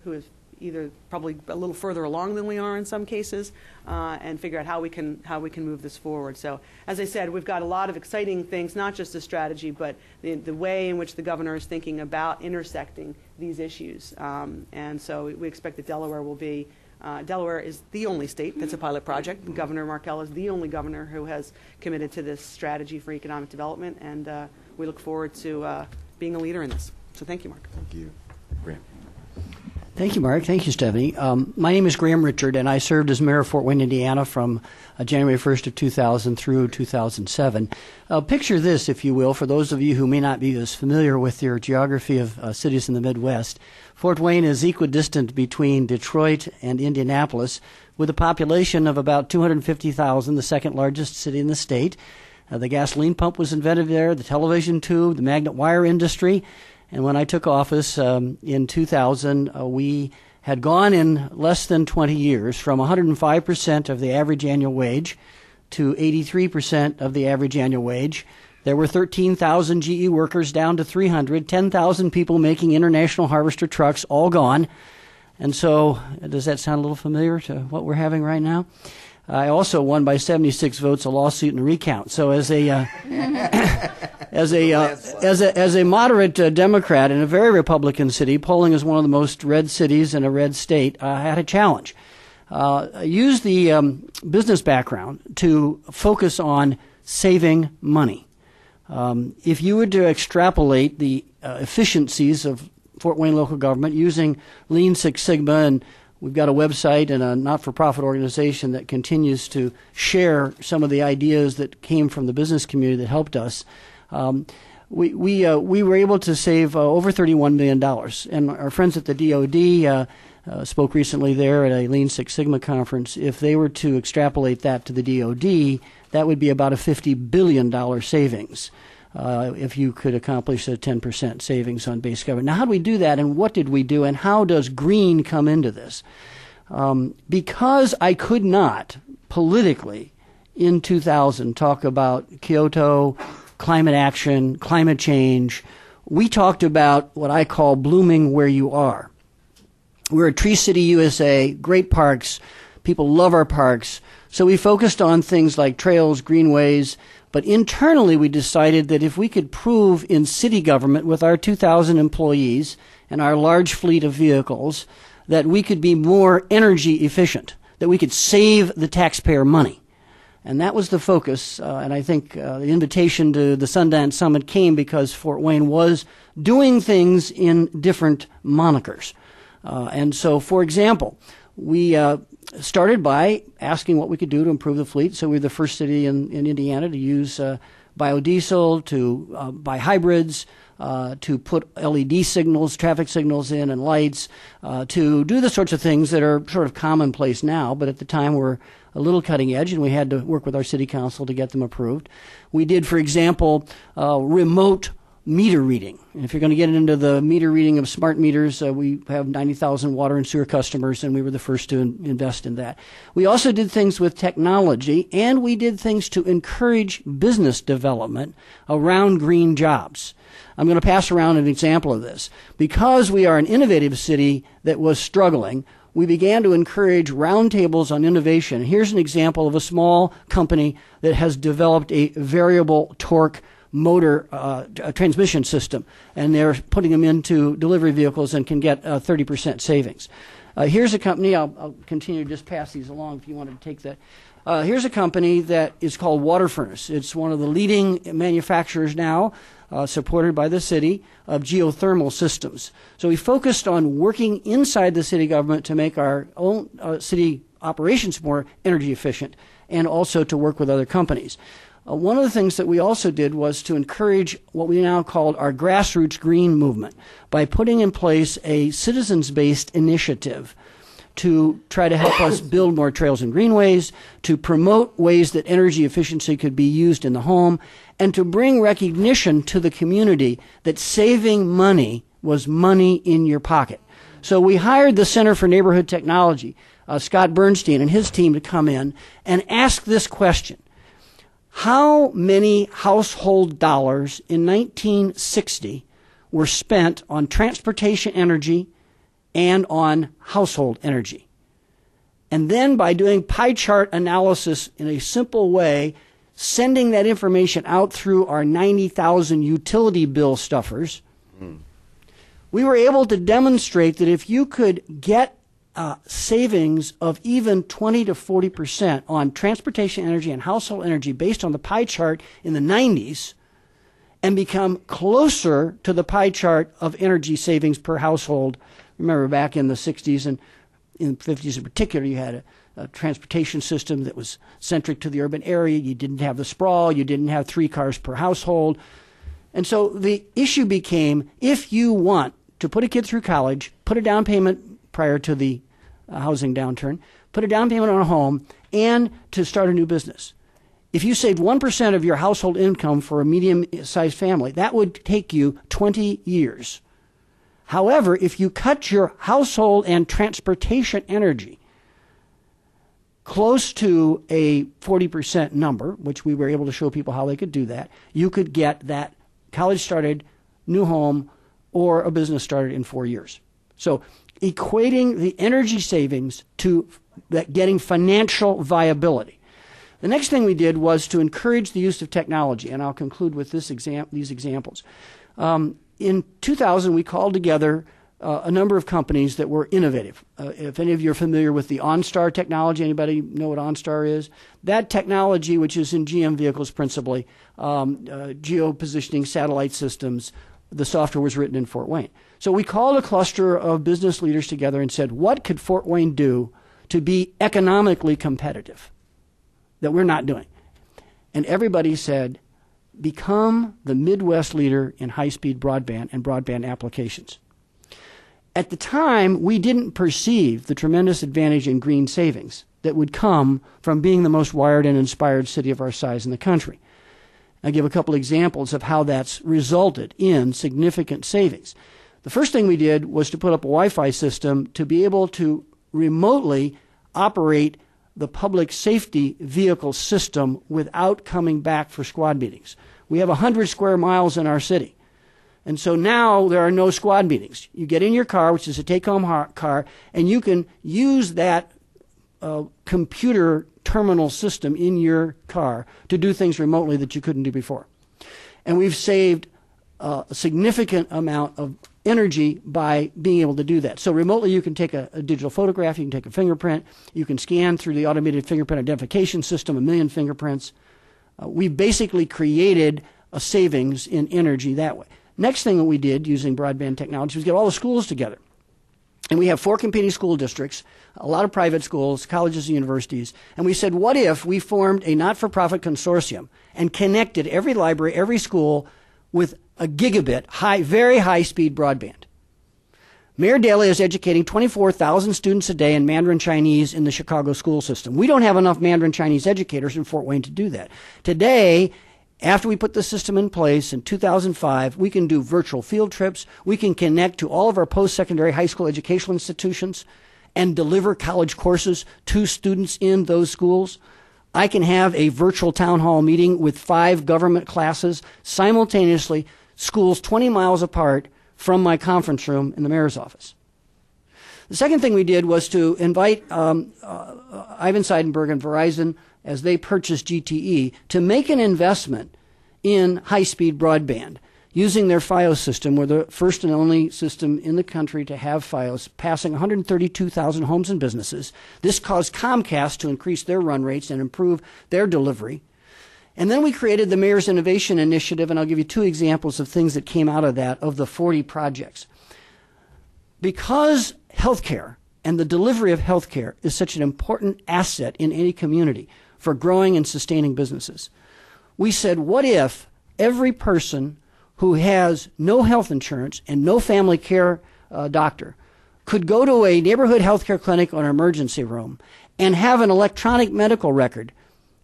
Speaker 2: is either probably a little further along than we are in some cases, and figure out how we can move this forward. So, as I said, we've got a lot of exciting things, not just the strategy, but the way in which the governor is thinking about intersecting these issues. And so we expect that Delaware will be. Delaware is the only state that's a pilot project. Governor Markell is the only governor who has committed to this strategy for economic development, and we look forward to being a leader in this. So thank you, Mark.
Speaker 1: Thank you. Graham.
Speaker 11: Thank you, Mark. Thank you, Stephanie. My name is Graham Richard, and I served as mayor of Fort Wayne, Indiana from January 1st of 2000 through 2007. Picture this, if you will, for those of you who may not be as familiar with your geography of cities in the Midwest. Fort Wayne is equidistant between Detroit and Indianapolis, with a population of about 250,000, the second largest city in the state. The gasoline pump was invented there, the television tube, the magnet wire industry. And when I took office in 2000, we had gone in less than 20 years from 105% of the average annual wage to 83% of the average annual wage. There were 13,000 GE workers down to 300, 10,000 people making international harvester trucks, all gone. And so, does that sound a little familiar to what we're having right now? I also won by 76 votes a lawsuit and a recount. So as a as a moderate Democrat in a very Republican city, polling is one of the most red cities in a red state, I had a challenge. I used the business background to focus on saving money. If you were to extrapolate the efficiencies of Fort Wayne local government using Lean Six Sigma, and we've got a website and a not-for-profit organization that continues to share some of the ideas that came from the business community that helped us. We were able to save over $31 million. And our friends at the DOD spoke recently there at a Lean Six Sigma conference. If they were to extrapolate that to the DOD, that would be about a $50 billion savings. If you could accomplish a 10% savings on base government. Now, how do we do that, and what did we do, and how does green come into this? Because I could not politically in 2000 talk about Kyoto, climate action, climate change, we talked about what I call blooming where you are. We're a Tree City, USA, great parks. People love our parks. So we focused on things like trails, greenways. But internally, we decided that if we could prove in city government with our 2,000 employees and our large fleet of vehicles that we could be more energy efficient, that we could save the taxpayer money. And that was the focus. And I think the invitation to the Sundance Summit came because Fort Wayne was doing things in different monikers. And so, for example, we started by asking what we could do to improve the fleet. So we were the first city in Indiana to use biodiesel, to buy hybrids, to put LED signals, traffic signals in and lights, to do the sorts of things that are sort of commonplace now, but at the time were a little cutting edge, and we had to work with our city council to get them approved. We did, for example, remote meter reading. And if you're going to get into the meter reading of smart meters, we have 90,000 water and sewer customers, and we were the first to invest in that. We also did things with technology, and we did things to encourage business development around green jobs. I'm going to pass around an example of this. Because we are an innovative city that was struggling, we began to encourage roundtables on innovation. Here's an example of a small company that has developed a variable torque motor transmission system, and they're putting them into delivery vehicles and can get 30% savings. Here's a company, I'll continue to just pass these along if you want to take that. Here's a company that is called Water Furnace. It's one of the leading manufacturers now supported by the city, of geothermal systems. So we focused on working inside the city government to make our own city operations more energy efficient, and also to work with other companies. One of the things that we also did was to encourage what we now called our grassroots green movement by putting in place a citizens-based initiative to try to help us build more trails and greenways, to promote ways that energy efficiency could be used in the home, and to bring recognition to the community that saving money was money in your pocket. So we hired the Center for Neighborhood Technology, Scott Bernstein and his team, to come in and ask this question. How many household dollars in 1960 were spent on transportation energy and on household energy? And then by doing pie chart analysis in a simple way, sending that information out through our 90,000 utility bill stuffers, we were able to demonstrate that if you could get savings of even 20 to 40% on transportation energy and household energy based on the pie chart in the 90s, and become closer to the pie chart of energy savings per household. Remember back in the 60s and in the 50s in particular, you had a transportation system that was centric to the urban area. You didn't have the sprawl. You didn't have 3 cars per household. And so the issue became, if you want to put a kid through college, put a down payment prior to the housing downturn, put a down payment on a home, and to start a new business. If you saved 1% of your household income for a medium-sized family, that would take you 20 years. However, if you cut your household and transportation energy close to a 40% number, which we were able to show people how they could do that, you could get that college-started new home or a business started in 4 years. So equating the energy savings to that getting financial viability. The next thing we did was to encourage the use of technology, and I'll conclude with these examples. In 2000, we called together a number of companies that were innovative. If any of you are familiar with the OnStar technology, anybody know what OnStar is? That technology, which is in GM vehicles principally, geo-positioning satellite systems, the software was written in Fort Wayne. So we called a cluster of business leaders together and said, what could Fort Wayne do to be economically competitive that we're not doing? And everybody said, become the Midwest leader in high-speed broadband and broadband applications. At the time, we didn't perceive the tremendous advantage in green savings that would come from being the most wired and inspired city of our size in the country. I'll give a couple examples of how that's resulted in significant savings. The first thing we did was to put up a Wi-Fi system to be able to remotely operate the public safety vehicle system without coming back for squad meetings. We have 100 square miles in our city. And so now there are no squad meetings. You get in your car, which is a take-home car, and you can use that computer terminal system in your car to do things remotely that you couldn't do before. And we've saved a significant amount of energy by being able to do that. So remotely you can take a digital photograph, you can take a fingerprint, you can scan through the automated fingerprint identification system 1 million fingerprints. We've basically created a savings in energy that way. Next thing that we did using broadband technology was get all the schools together. And we have 4 competing school districts, a lot of private schools, colleges and universities. And we said, what if we formed a not-for-profit consortium and connected every library, every school with a gigabit, very high-speed broadband? Mayor Daley is educating 24,000 students a day in Mandarin Chinese in the Chicago school system. We don't have enough Mandarin Chinese educators in Fort Wayne to do that. Today, after we put the system in place in 2005, we can do virtual field trips. We can connect to all of our post-secondary high school educational institutions and deliver college courses to students in those schools. I can have a virtual town hall meeting with 5 government classes simultaneously, schools 20 miles apart from my conference room in the mayor's office. The second thing we did was to invite Ivan Seidenberg and Verizon, as they purchased GTE, to make an investment in high-speed broadband using their FiOS system. We're the first and only system in the country to have FiOS, passing 132,000 homes and businesses. This caused Comcast to increase their run rates and improve their delivery. And then we created the Mayor's Innovation Initiative, and I'll give you 2 examples of things that came out of that, of the 40 projects. Because healthcare and the delivery of healthcare is such an important asset in any community for growing and sustaining businesses, we said, what if every person who has no health insurance and no family care doctor could go to a neighborhood healthcare clinic or an emergency room and have an electronic medical record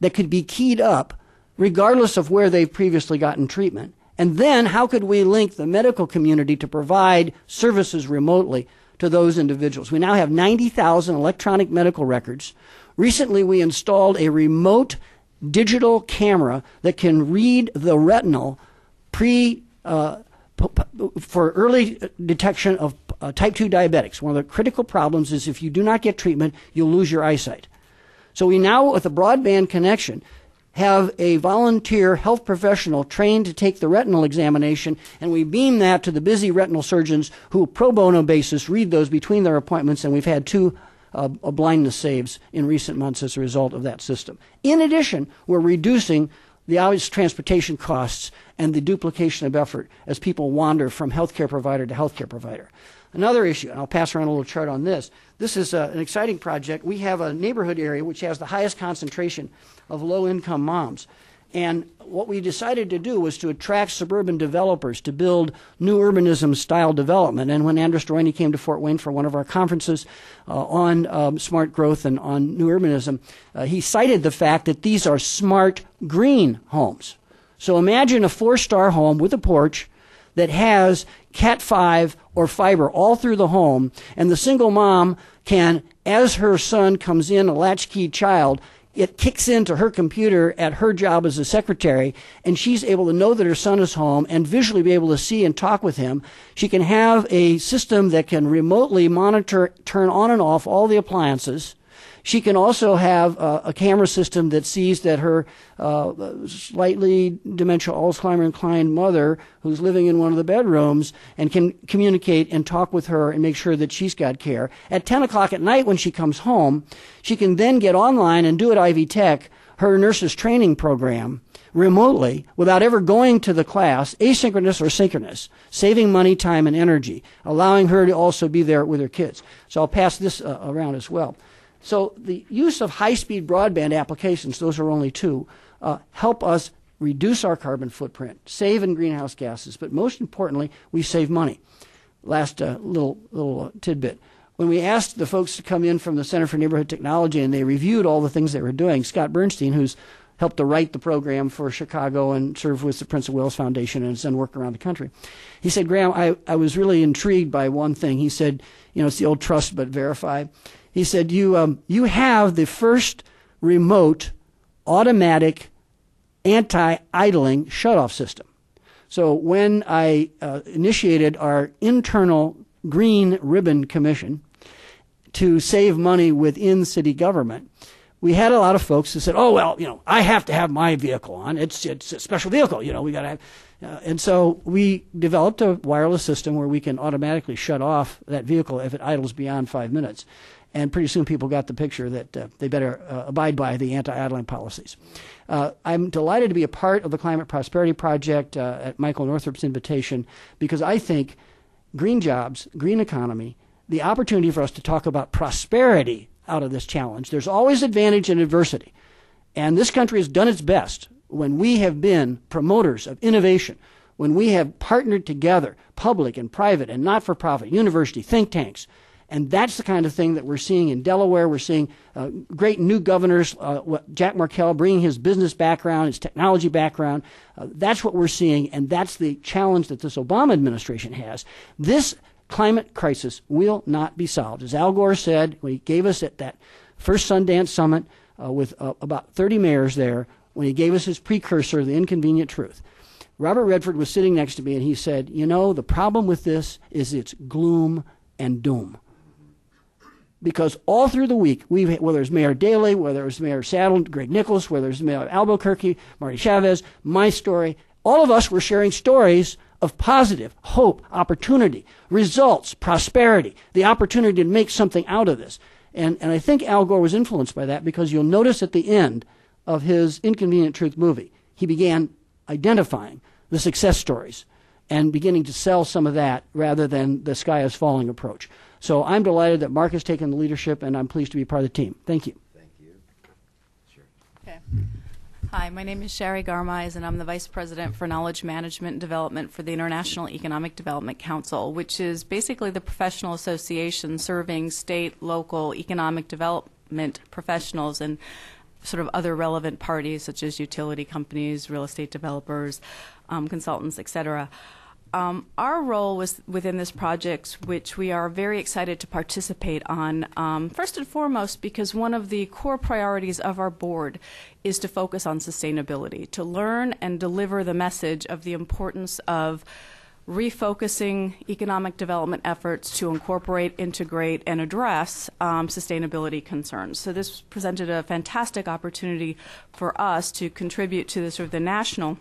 Speaker 11: that could be keyed up regardless of where they've previously gotten treatment? And then how could we link the medical community to provide services remotely to those individuals? We now have 90,000 electronic medical records. Recently, we installed a remote digital camera that can read the retinal for early detection of type 2 diabetics. One of the critical problems is if you do not get treatment, you'll lose your eyesight. So we now, with a broadband connection, have a volunteer health professional trained to take the retinal examination, and we beam that to the busy retinal surgeons who, pro bono basis, read those between their appointments, and we've had 2 blindness saves in recent months as a result of that system. In addition, we're reducing the obvious transportation costs and the duplication of effort as people wander from healthcare provider to healthcare provider. Another issue, and I'll pass around a little chart on this. This is an exciting project. We have a neighborhood area which has the highest concentration of low-income moms. And what we decided to do was to attract suburban developers to build new urbanism-style development. And when Andres Dorani came to Fort Wayne for one of our conferences on smart growth and on new urbanism, he cited the fact that these are smart green homes. So imagine a 4-star home with a porch that has Cat 5 or fiber all through the home, and the single mom can, as her son comes in, a latchkey child, it kicks into her computer at her job as a secretary, and she's able to know that her son is home and visually be able to see and talk with him. She can have a system that can remotely monitor, turn on and off all the appliances. She can also have a camera system that sees that her slightly dementia Alzheimer inclined mother, who's living in one of the bedrooms, and can communicate and talk with her and make sure that she's got care. At 10 o'clock at night when she comes home, she can then get online and do at Ivy Tech her nurse's training program remotely without ever going to the class, asynchronous or synchronous, saving money, time, and energy, allowing her to also be there with her kids. So I'll pass this around as well. So the use of high-speed broadband applications, those are only 2, help us reduce our carbon footprint, save in greenhouse gases, but most importantly, we save money. Last little tidbit. When we asked the folks to come in from the Center for Neighborhood Technology and they reviewed all the things they were doing, Scott Bernstein, who's helped to write the program for Chicago and served with the Prince of Wales Foundation and has done work around the country, he said, Graham, I was really intrigued by one thing. He said, it's the old trust but verify. He said, you have the first remote automatic anti-idling shutoff system. So when I initiated our internal Green Ribbon Commission to save money within city government, we had a lot of folks who said, oh, well, I have to have my vehicle on. It's a special vehicle, we got to have. And so we developed a wireless system where we can automatically shut off that vehicle if it idles beyond 5 minutes. And pretty soon people got the picture that they better abide by the anti-idling policies. I'm delighted to be a part of the Climate Prosperity Project at Michael Northrup's invitation, because I think green jobs, green economy, the opportunity for us to talk about prosperity out of this challenge. There's always advantage and adversity. And this country has done its best when we have been promoters of innovation, when we have partnered together, public and private and not-for-profit, university, think tanks. And that's the kind of thing that we're seeing in Delaware. We're seeing great new governors, Jack Markell bringing his business background, his technology background. That's what we're seeing, and that's the challenge that this Obama administration has. This climate crisis will not be solved. As Al Gore said when he gave us at that first Sundance Summit with about 30 mayors there, when he gave us his precursor, The Inconvenient Truth. Robert Redford was sitting next to me, and he said, the problem with this is it's gloom and doom. Because all through the week, whether it's Mayor Daley, whether it's Mayor Saddle, Greg Nichols, whether it's Mayor Albuquerque, Marty Chavez, my story, all of us were sharing stories of positive, hope, opportunity, results, prosperity, the opportunity to make something out of this. And I think Al Gore was influenced by that, because you'll notice at the end of his Inconvenient Truth movie, he began identifying the success stories and beginning to sell some of that rather than the sky is falling approach. So I'm delighted that Marc has taken the leadership, and I'm pleased to be part of the team. Thank you.
Speaker 1: Thank you. Sure.
Speaker 12: Okay. Hi, my name is Sherry Garmise, and I'm the Vice President for Knowledge Management and Development for the International Economic Development Council, which is basically the professional association serving state, local economic development professionals and sort of other relevant parties such as utility companies, real estate developers, consultants, etc. Our role was within this project, which we are very excited to participate on, first and foremost because one of the core priorities of our board is to focus on sustainability, to learn and deliver the message of the importance of refocusing economic development efforts to incorporate, integrate, and address sustainability concerns. So this presented a fantastic opportunity for us to contribute to the sort of the national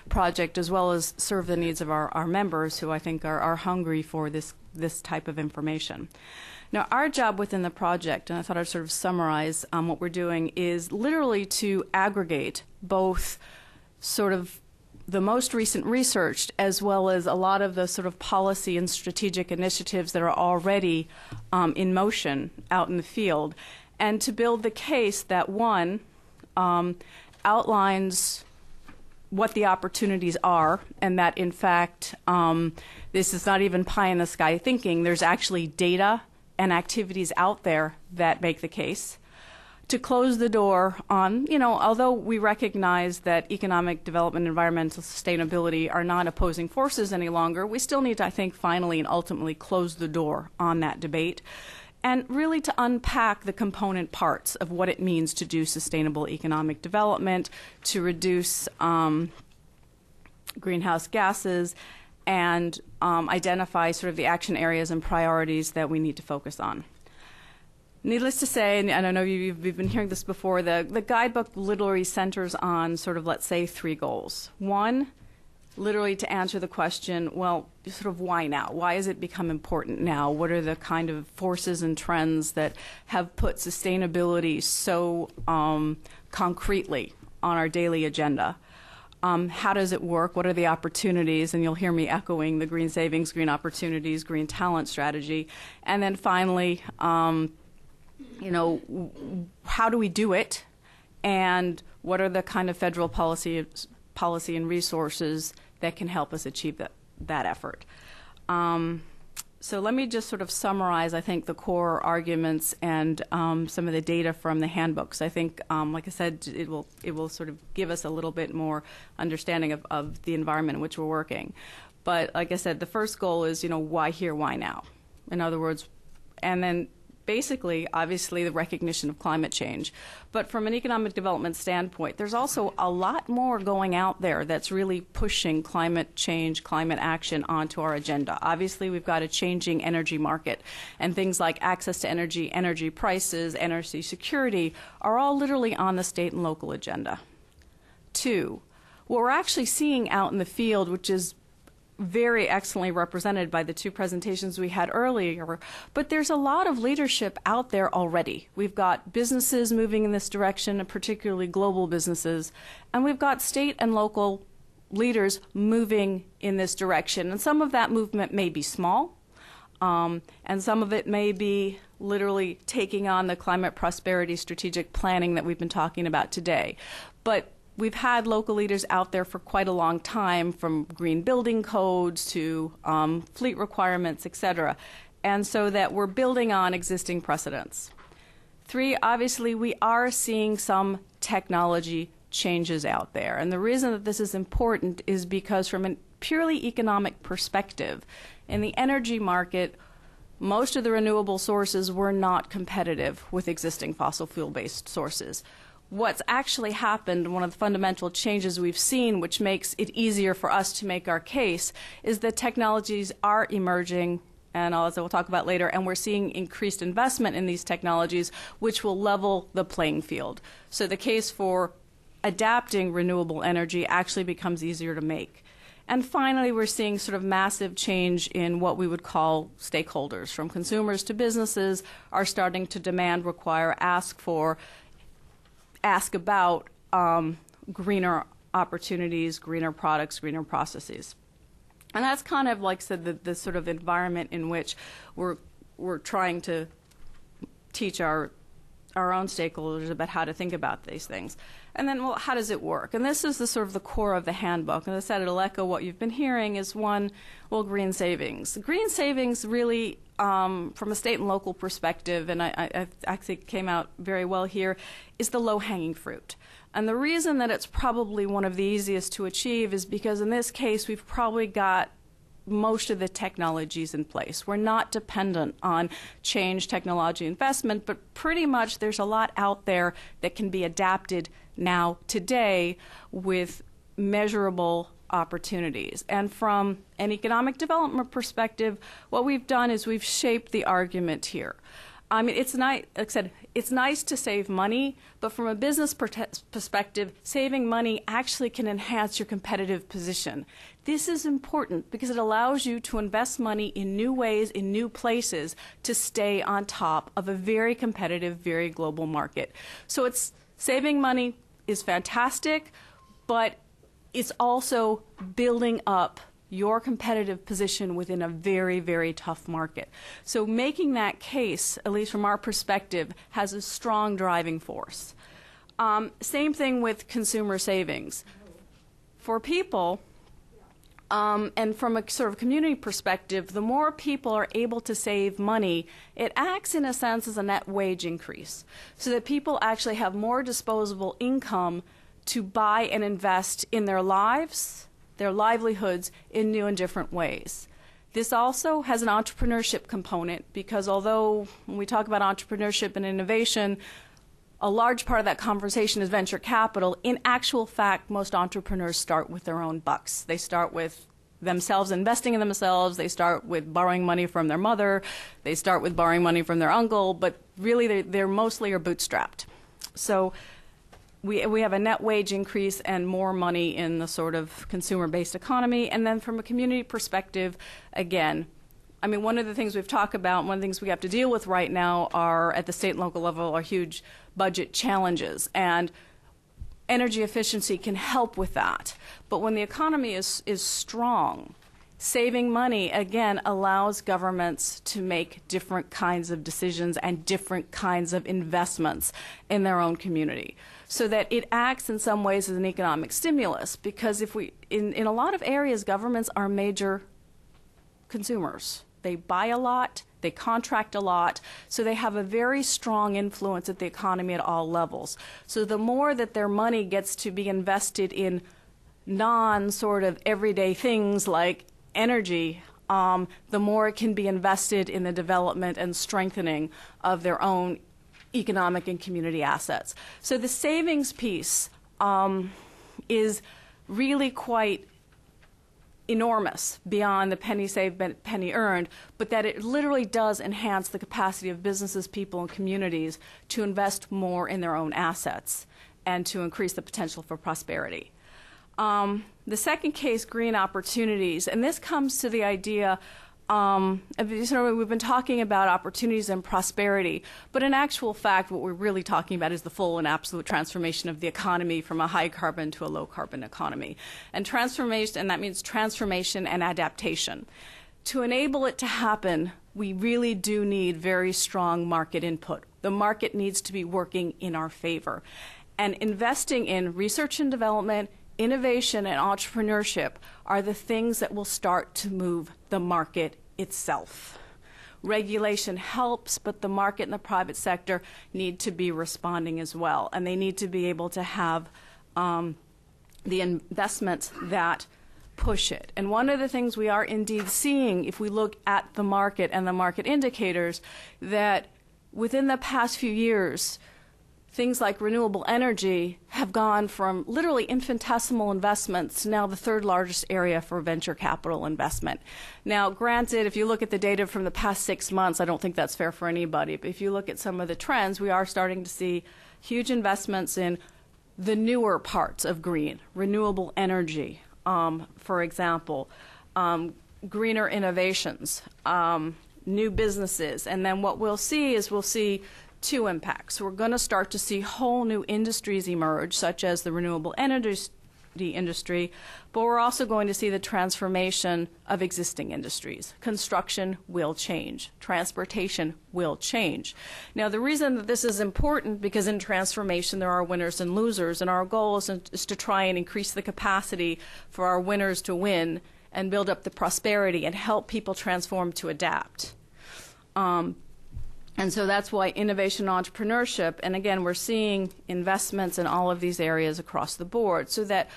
Speaker 12: project, as well as serve the needs of our members, who I think are hungry for this type of information. Now, our job within the project, and I thought I'd sort of summarize what we're doing, is literally to aggregate both sort of the most recent research as well as a lot of the sort of policy and strategic initiatives that are already in motion out in the field, and to build the case that, one, outlines what the opportunities are, and that, in fact, this is not even pie-in-the-sky thinking. There's actually data and activities out there that make the case. To close the door on, although we recognize that economic development and environmental sustainability are not opposing forces any longer, we still need to, I think, finally and ultimately close the door on that debate, and really to unpack the component parts of what it means to do sustainable economic development, to reduce greenhouse gases, and identify sort of the action areas and priorities that we need to focus on. Needless to say, and I know you've been hearing this before, the guidebook literally centers on sort of, let's say, 3 goals. One, literally to answer the question, well, sort of why now? Why has it become important now? What are the kind of forces and trends that have put sustainability so concretely on our daily agenda? How does it work? What are the opportunities? And you'll hear me echoing the green savings, green opportunities, green talent strategy. And then finally, how do we do it, and what are the kind of federal policy and resources that can help us achieve that effort? So let me just sort of summarize, I think, the core arguments and some of the data from the handbooks. I think, like I said, it will sort of give us a little bit more understanding of the environment in which we're working. But like I said, the first goal is, why here, why now? In other words, and then basically, obviously, the recognition of climate change. But from an economic development standpoint, there's also a lot more going out there that's really pushing climate change, climate action onto our agenda. Obviously, we've got a changing energy market, and things like access to energy, energy prices, energy security are all literally on the state and local agenda. 2, what we're actually seeing out in the field, which is very excellently represented by the 2 presentations we had earlier, but there's a lot of leadership out there already. We've got businesses moving in this direction, and particularly global businesses, and we've got state and local leaders moving in this direction. And some of that movement may be small, and some of it may be literally taking on the climate prosperity strategic planning that we've been talking about today. But we've had local leaders out there for quite a long time, from green building codes to fleet requirements, et cetera, and so that we're building on existing precedents. 3, obviously, we are seeing some technology changes out there, and the reason that this is important is because from a purely economic perspective, in the energy market, most of the renewable sources were not competitive with existing fossil fuel-based sources. What's actually happened, one of the fundamental changes we've seen, which makes it easier for us to make our case, is that technologies are emerging, and as we'll talk about later, and we're seeing increased investment in these technologies, which will level the playing field. So the case for adapting renewable energy actually becomes easier to make. And finally, we're seeing sort of massive change in what we would call stakeholders, from consumers to businesses, are starting to demand, require, ask about greener opportunities, greener products, greener processes. And that's kind of, like I said, the sort of environment in which we're trying to teach our own stakeholders about how to think about these things. And then, well, how does it work? And this is the sort of the core of the handbook. And as I said, it'll echo what you've been hearing is one, well, green savings. Green savings really, from a state and local perspective, and I actually came out very well here, is the low-hanging fruit. And the reason that it's probably one of the easiest to achieve is because in this case, we've probably got most of the technologies in place. We're not dependent on change technology investment, but pretty much there's a lot out there that can be adapted now today with measurable opportunities. And from an economic development perspective, what we've done is we've shaped the argument here. I mean, it's nice, like I said, it's nice to save money, but from a business perspective, saving money actually can enhance your competitive position. This is important because it allows you to invest money in new ways, in new places, to stay on top of a very competitive, very global market. So it's saving money is fantastic, but it's also building up your competitive position within a very, very tough market. So making that case, at least from our perspective, has a strong driving force. Same thing with consumer savings. For people, and from a sort of community perspective, the more people are able to save money, it acts in a sense as a net wage increase, so that people actually have more disposable income to buy and invest in their lives, their livelihoods, in new and different ways. This also has an entrepreneurship component because although when we talk about entrepreneurship and innovation, a large part of that conversation is venture capital, in actual fact, most entrepreneurs start with their own bucks. They start with themselves investing in themselves. They start with borrowing money from their mother. They start with borrowing money from their uncle, but really they're mostly are bootstrapped. So we have a net wage increase and more money in the sort of consumer-based economy. And then from a community perspective, again, I mean, one of the things we've talked about, one of the things we have to deal with right now are, at the state and local level, are huge budget challenges. And energy efficiency can help with that. But when the economy is strong, saving money, again, allows governments to make different kinds of decisions and different kinds of investments in their own community. So that it acts in some ways as an economic stimulus. Because if we, in a lot of areas, governments are major consumers. They buy a lot, they contract a lot, so they have a very strong influence at the economy at all levels. So the more that their money gets to be invested in non-sort of everyday things like energy, the more it can be invested in the development and strengthening of their own economic and community assets. So the savings piece is really quite enormous beyond the penny saved, penny earned, but that it literally does enhance the capacity of businesses, people, and communities to invest more in their own assets and to increase the potential for prosperity. The second case, green opportunities, and this comes to the idea we've been talking about opportunities and prosperity, but in actual fact, what we're really talking about is the full and absolute transformation of the economy from a high carbon to a low carbon economy. And transformation, and that means transformation and adaptation. To enable it to happen, we really do need very strong market input. The market needs to be working in our favor. And investing in research and development, innovation, and entrepreneurship are the things that will start to move the market itself. Regulation helps, but the market and the private sector need to be responding as well, and they need to be able to have the investments that push it. And one of the things we are indeed seeing, if we look at the market and the market indicators, that within the past few years, things like renewable energy have gone from literally infinitesimal investments to now the third largest area for venture capital investment. Now, granted, if you look at the data from the past 6 months, I don't think that's fair for anybody, but if you look at some of the trends, we are starting to see huge investments in the newer parts of green, renewable energy, for example, greener innovations, new businesses. And then what we'll see is two impacts. We're going to start to see whole new industries emerge, such as the renewable energy industry, but we're also going to see the transformation of existing industries. Construction will change. Transportation will change. Now, the reason that this is important, because in transformation there are winners and losers, and our goal is to try and increase the capacity for our winners to win and build up the prosperity and help people transform to adapt. And so that's why innovation and entrepreneurship, and again, we're seeing investments in all of these areas across the board, so that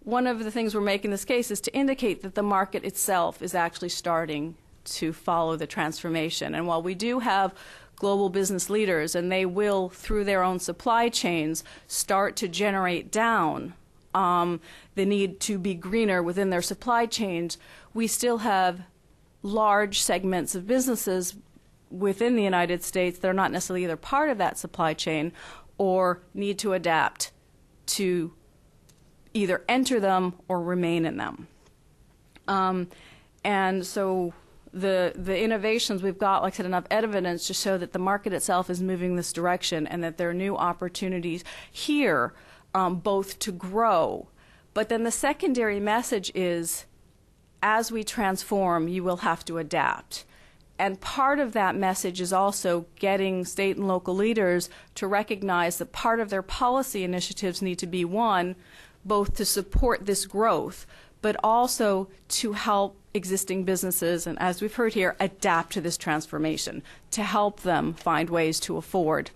Speaker 12: one of the things we're making this case is to indicate that the market itself is actually starting to follow the transformation. And while we do have global business leaders, and they will, through their own supply chains, start to generate down the need to be greener within their supply chains, we still have large segments of businesses within the United States that are not necessarily either part of that supply chain or need to adapt to either enter them or remain in them. And so the innovations we've got, like I said, enough evidence to show that the market itself is moving this direction and that there are new opportunities here, both to grow. But then the secondary message is, as we transform, you will have to adapt. And part of that message is also getting state and local leaders to recognize that part of their policy initiatives need to be, one, both to support this growth, but also to help existing businesses, and as we've heard here, adapt to this transformation, to help them find ways to afford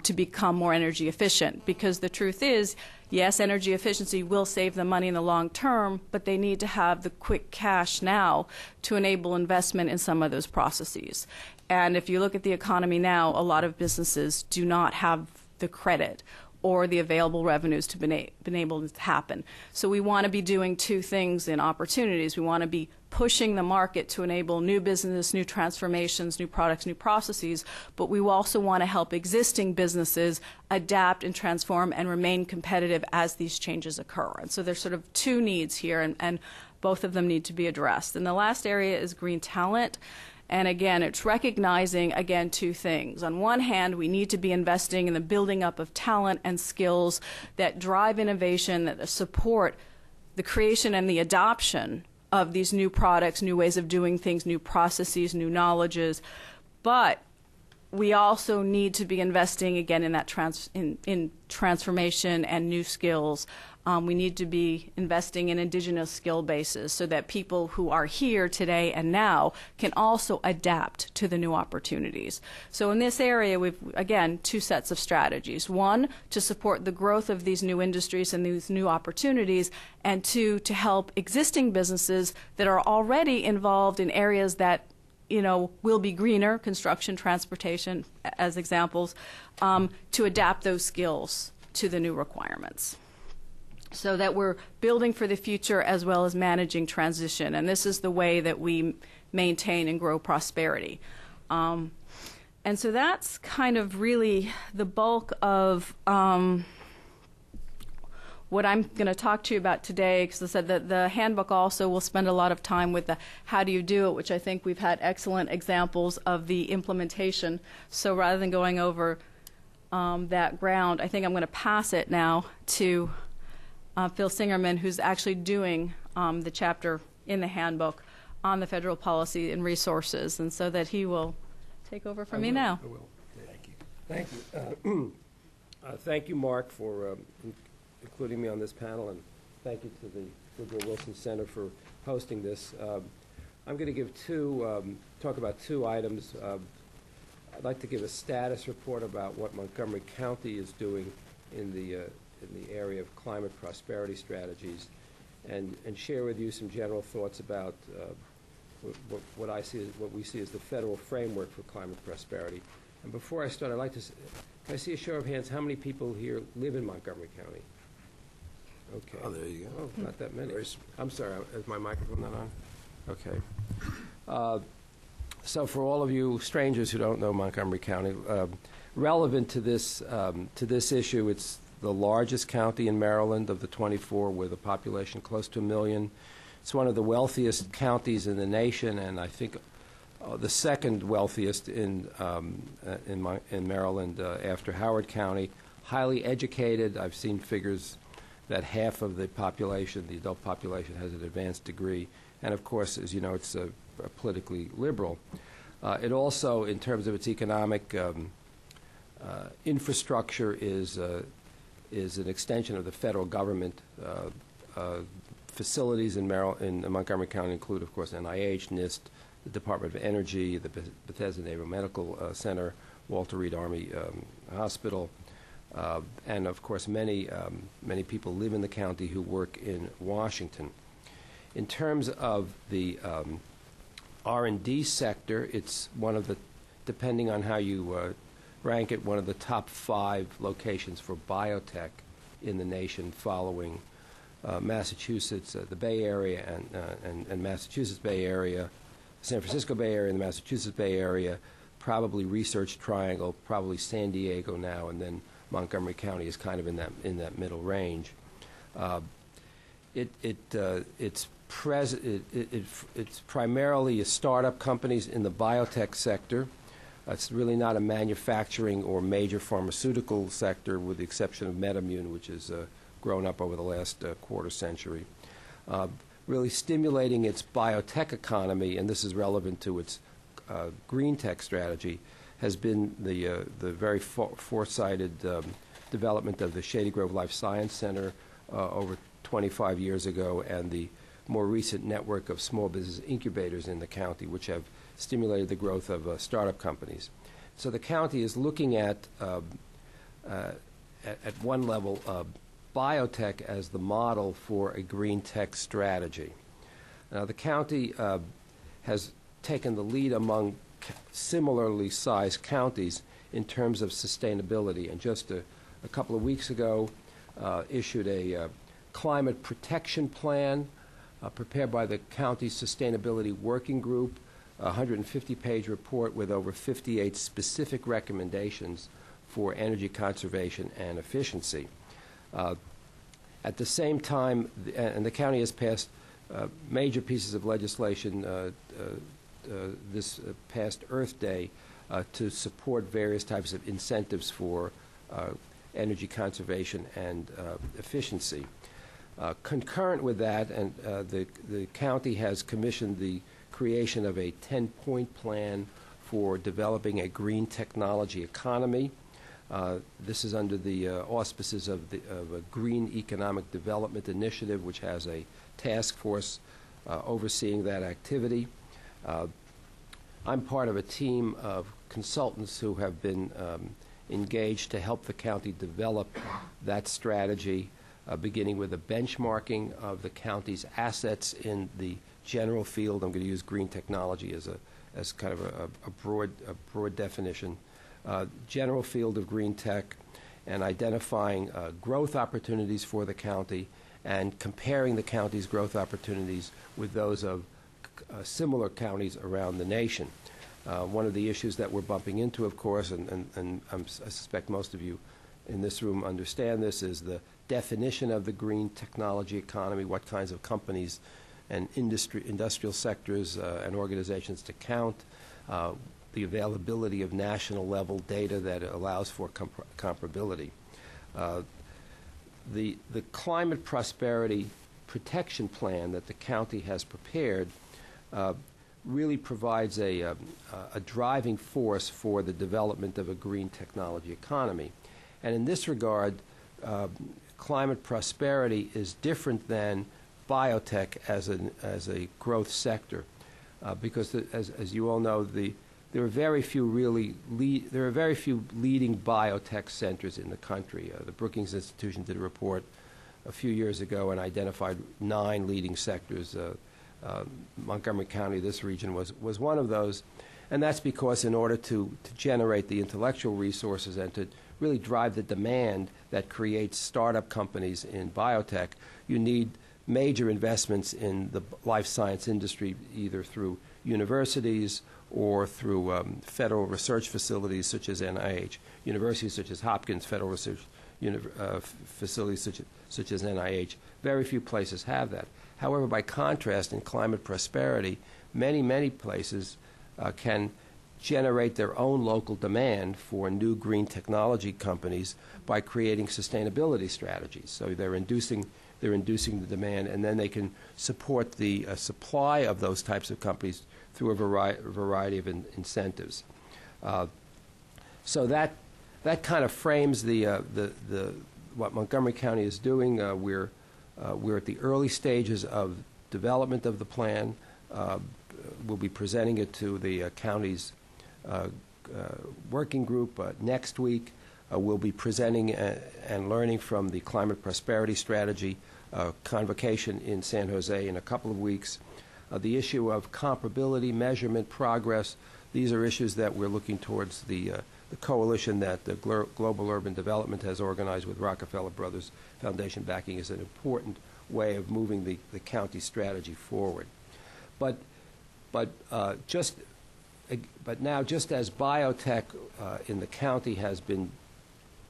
Speaker 12: to become more energy efficient. Because the truth is, yes, energy efficiency will save them money in the long term, but they need to have the quick cash now to enable investment in some of those processes. And if you look at the economy now, a lot of businesses do not have the credit or the available revenues to been able to happen. So we want to be doing two things in opportunities. We want to be pushing the market to enable new business, new transformations, new products, new processes, but we also want to help existing businesses adapt and transform and remain competitive as these changes occur. And so there's sort of two needs here, and both of them need to be addressed. And the last area is green talent. And again, it's recognizing, again, two things. On one hand, we need to be investing in the building up of talent and skills that drive innovation, that support the creation and the adoption of these new products, new ways of doing things, new processes, new knowledges. But we also need to be investing, again, in that in transformation and new skills. We need to be investing in indigenous skill bases so that people who are here today and now can also adapt to the new opportunities. So in this area, we've, again, two sets of strategies. One, to support the growth of these new industries and these new opportunities, and two, to help existing businesses that are already involved in areas that will be greener, construction, transportation, as examples, to adapt those skills to the new requirements, so that we're building for the future as well as managing transition. And this is the way that we maintain and grow prosperity. And so that's kind of really the bulk of what I'm going to talk to you about today, because I said that the handbook also will spend a lot of time with the how do you do it, which I think we've had excellent examples of the implementation. So rather than going over that ground, I think I'm going to pass it now to Phil Singerman, who's actually doing the chapter in the handbook on the federal policy and resources, and so that he will take over from me now.
Speaker 13: I will. Thank you. Thank you. Thank you, Mark, for including me on this panel, and thank you to the Woodrow Wilson Center for hosting this. I'm going to give talk about two items. I'd like to give a status report about what Montgomery County is doing in the area of climate prosperity strategies, and share with you some general thoughts about what we see as the federal framework for climate prosperity. And before I start, I'd like to can I see a show of hands? How many people here live in Montgomery County? Okay.
Speaker 1: Oh, there you go.
Speaker 13: Oh, not that many. I'm sorry. Is my microphone not on? Okay. So for all of you strangers who don't know Montgomery County, relevant to this issue, it's the largest county in Maryland of the 24, with a population close to 1 million. It's one of the wealthiest counties in the nation, and I think the second wealthiest in Maryland after Howard County. Highly educated. I've seen figures that half of the population, the adult population, has an advanced degree. And of course, as you know, it's politically liberal. It also, in terms of its economic infrastructure, is an extension of the federal government. Facilities in Montgomery County include, of course, NIH, NIST, the Department of Energy, the Bethesda Naval Medical Center, Walter Reed Army Hospital, and of course many people live in the county who work in Washington. In terms of the R&D sector, it's one of the, depending on how you rank it, one of the top 5 locations for biotech in the nation, following Massachusetts, the Bay Area, and Massachusetts Bay Area, San Francisco Bay Area, and the Massachusetts Bay Area, probably Research Triangle, probably San Diego now, and then Montgomery County is kind of in that middle range. It's primarily startup companies in the biotech sector. It's really not a manufacturing or major pharmaceutical sector, with the exception of MedImmune, which has grown up over the last quarter century. Really stimulating its biotech economy, and this is relevant to its green tech strategy, has been the very foresighted development of the Shady Grove Life Science Center over 25 years ago, and the more recent network of small business incubators in the county, which have stimulated the growth of startup companies. So the county is looking at one level, biotech as the model for a green tech strategy. Now, the county has taken the lead among similarly sized counties in terms of sustainability, and just a couple of weeks ago issued a climate protection plan prepared by the county sustainability working group, a 150-page report with over 58 specific recommendations for energy conservation and efficiency. At the same time, and the county has passed major pieces of legislation this past Earth Day to support various types of incentives for energy conservation and efficiency. Concurrent with that, and the county has commissioned the creation of a 10-point plan for developing a green technology economy. This is under the auspices of a Green Economic Development Initiative, which has a task force overseeing that activity. I'm part of a team of consultants who have been engaged to help the county develop that strategy, beginning with a benchmarking of the county's assets in the general field. I'm going to use green technology as kind of a broad definition. General field of green tech, and identifying growth opportunities for the county, and comparing the county's growth opportunities with those of similar counties around the nation. One of the issues that we're bumping into, of course, and I suspect most of you in this room understand this, is the definition of the green technology economy, what kinds of companies and industrial sectors and organizations to count, the availability of national level data that allows for comparability. The climate prosperity protection plan that the county has prepared really provides a driving force for the development of a green technology economy. And in this regard, climate prosperity is different than biotech as a growth sector, because as you all know, there are very few leading biotech centers in the country. The Brookings Institution did a report a few years ago and identified 9 leading sectors. Montgomery County, this region, was one of those, and that's because in order to generate the intellectual resources and to really drive the demand that creates startup companies in biotech, you need major investments in the life science industry, either through universities or through federal research facilities such as NIH, universities such as Hopkins, federal research facilities such as NIH. Very few places have that. However, by contrast, in climate prosperity, many places can generate their own local demand for new green technology companies by creating sustainability strategies. So they're inducing the demand, and then they can support the supply of those types of companies through a variety of incentives. So that kind of frames what Montgomery County is doing. We're at the early stages of development of the plan. We'll be presenting it to the county's working group next week. We'll be presenting and learning from the Climate Prosperity Strategy convocation in San Jose in a couple of weeks. The issue of comparability, measurement, progress, these are issues that we're looking towards the coalition that the Global Urban Development has organized with Rockefeller Brothers Foundation backing as an important way of moving the county strategy forward. But now, just as biotech in the county has been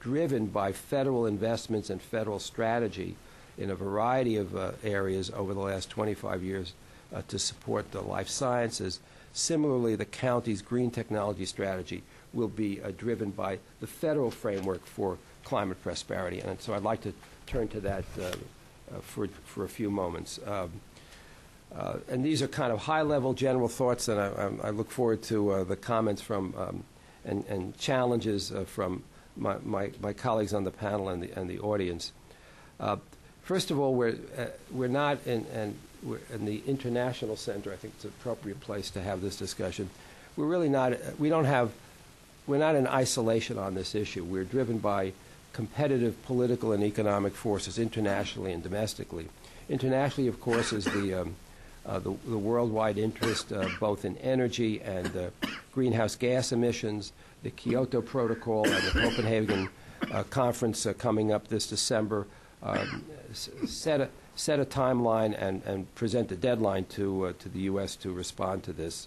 Speaker 13: driven by federal investments and federal strategy in a variety of areas over the last 25 years to support the life sciences, similarly, the county's green technology strategy will be driven by the federal framework for climate prosperity. And so I'd like to turn to that for a few moments. And these are kind of high-level general thoughts, and I look forward to the comments from and challenges from my colleagues on the panel and the audience. First of all, we're not we're in the International Center. I think it's an appropriate place to have this discussion. We're really not. We're not in isolation on this issue. We're driven by competitive political and economic forces internationally and domestically. Internationally, of course, is the worldwide interest both in energy and greenhouse gas emissions, the Kyoto Protocol and the Copenhagen conference coming up this December set a timeline and present a deadline to the U.S. to respond to this.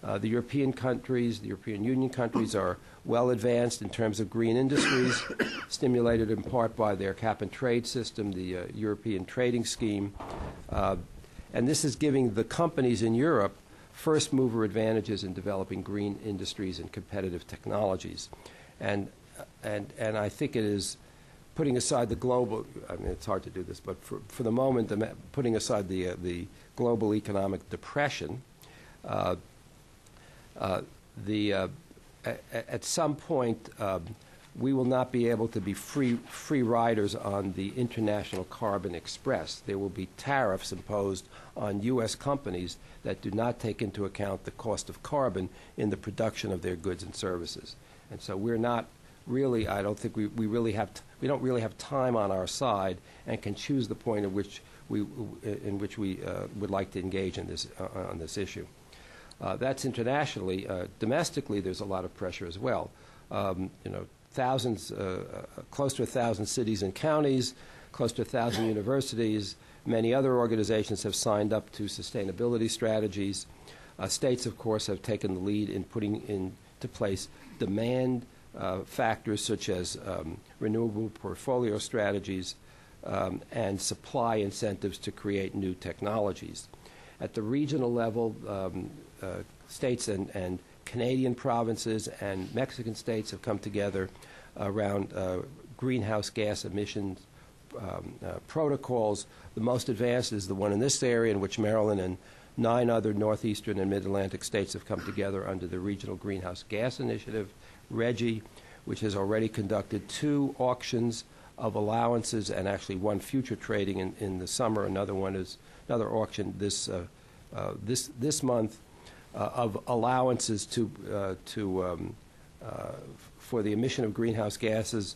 Speaker 13: The European countries, the European Union countries, are well advanced in terms of green industries, stimulated in part by their cap-and-trade system, the European trading scheme. And this is giving the companies in Europe first-mover advantages in developing green industries and competitive technologies. And I think it is putting aside the global, I mean, it's hard to do this, but for the moment, putting aside the global economic depression, at some point, we will not be able to be free riders on the International Carbon Express. There will be tariffs imposed on U.S. companies that do not take into account the cost of carbon in the production of their goods and services. And so we're not really, I don't think we don't really have time on our side and can choose the point at which we would like to engage in this on this issue. That's internationally. Domestically, there's a lot of pressure as well. Thousands, close to 1,000 cities and counties, close to 1,000 universities. Many other organizations have signed up to sustainability strategies. States, of course, have taken the lead in putting into place demand factors such as renewable portfolio strategies and supply incentives to create new technologies. At the regional level, states and Canadian provinces and Mexican states have come together around greenhouse gas emissions protocols. The most advanced is the one in this area, in which Maryland and 9 other northeastern and mid-Atlantic states have come together under the Regional Greenhouse Gas Initiative, RGGI, which has already conducted 2 auctions of allowances and actually 1 future trading in the summer. Another auction this month of allowances for the emission of greenhouse gases,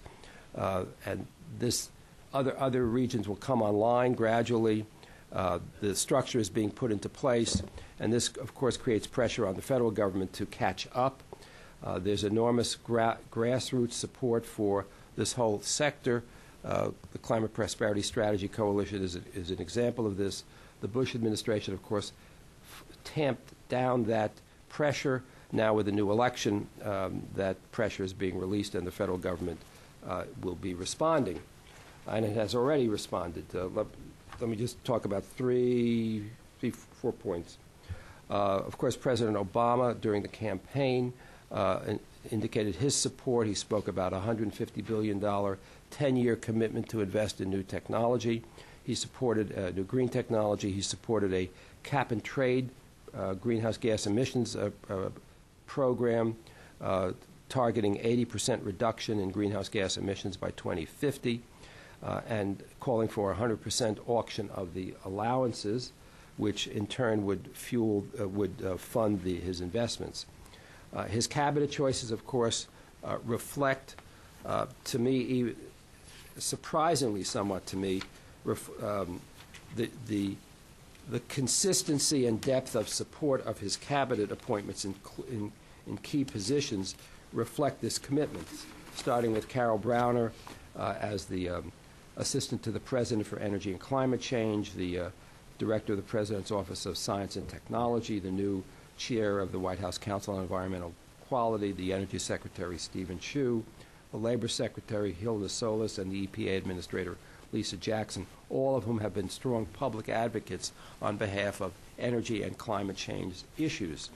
Speaker 13: and this other regions will come online gradually. The structure is being put into place, and this, of course, creates pressure on the federal government to catch up. There's enormous grassroots support for this whole sector. The Climate Prosperity Strategy Coalition is an example of this. The Bush administration, of course, tamped down that pressure. Now with the new election, that pressure is being released, and the federal government will be responding. And it has already responded. Let me just talk about 4 points. Of course, President Obama, during the campaign, indicated his support. He spoke about a $150 billion 10-year commitment to invest in new technology. He supported new green technology. He supported a cap-and-trade greenhouse gas emissions program targeting 80% reduction in greenhouse gas emissions by 2050 and calling for a 100% auction of the allowances, which in turn would fund his investments. His cabinet choices, of course, reflect, to me, surprisingly somewhat to me, the consistency and depth of support of his cabinet appointments in key positions reflect this commitment, starting with Carol Browner as the Assistant to the President for Energy and Climate Change, the Director of the President's Office of Science and Technology, the new Chair of the White House Council on Environmental Quality, the Energy Secretary Stephen Chu, the Labor Secretary Hilda Solis, and the EPA Administrator Lisa Jackson, all of whom have been strong public advocates on behalf of energy and climate change issues.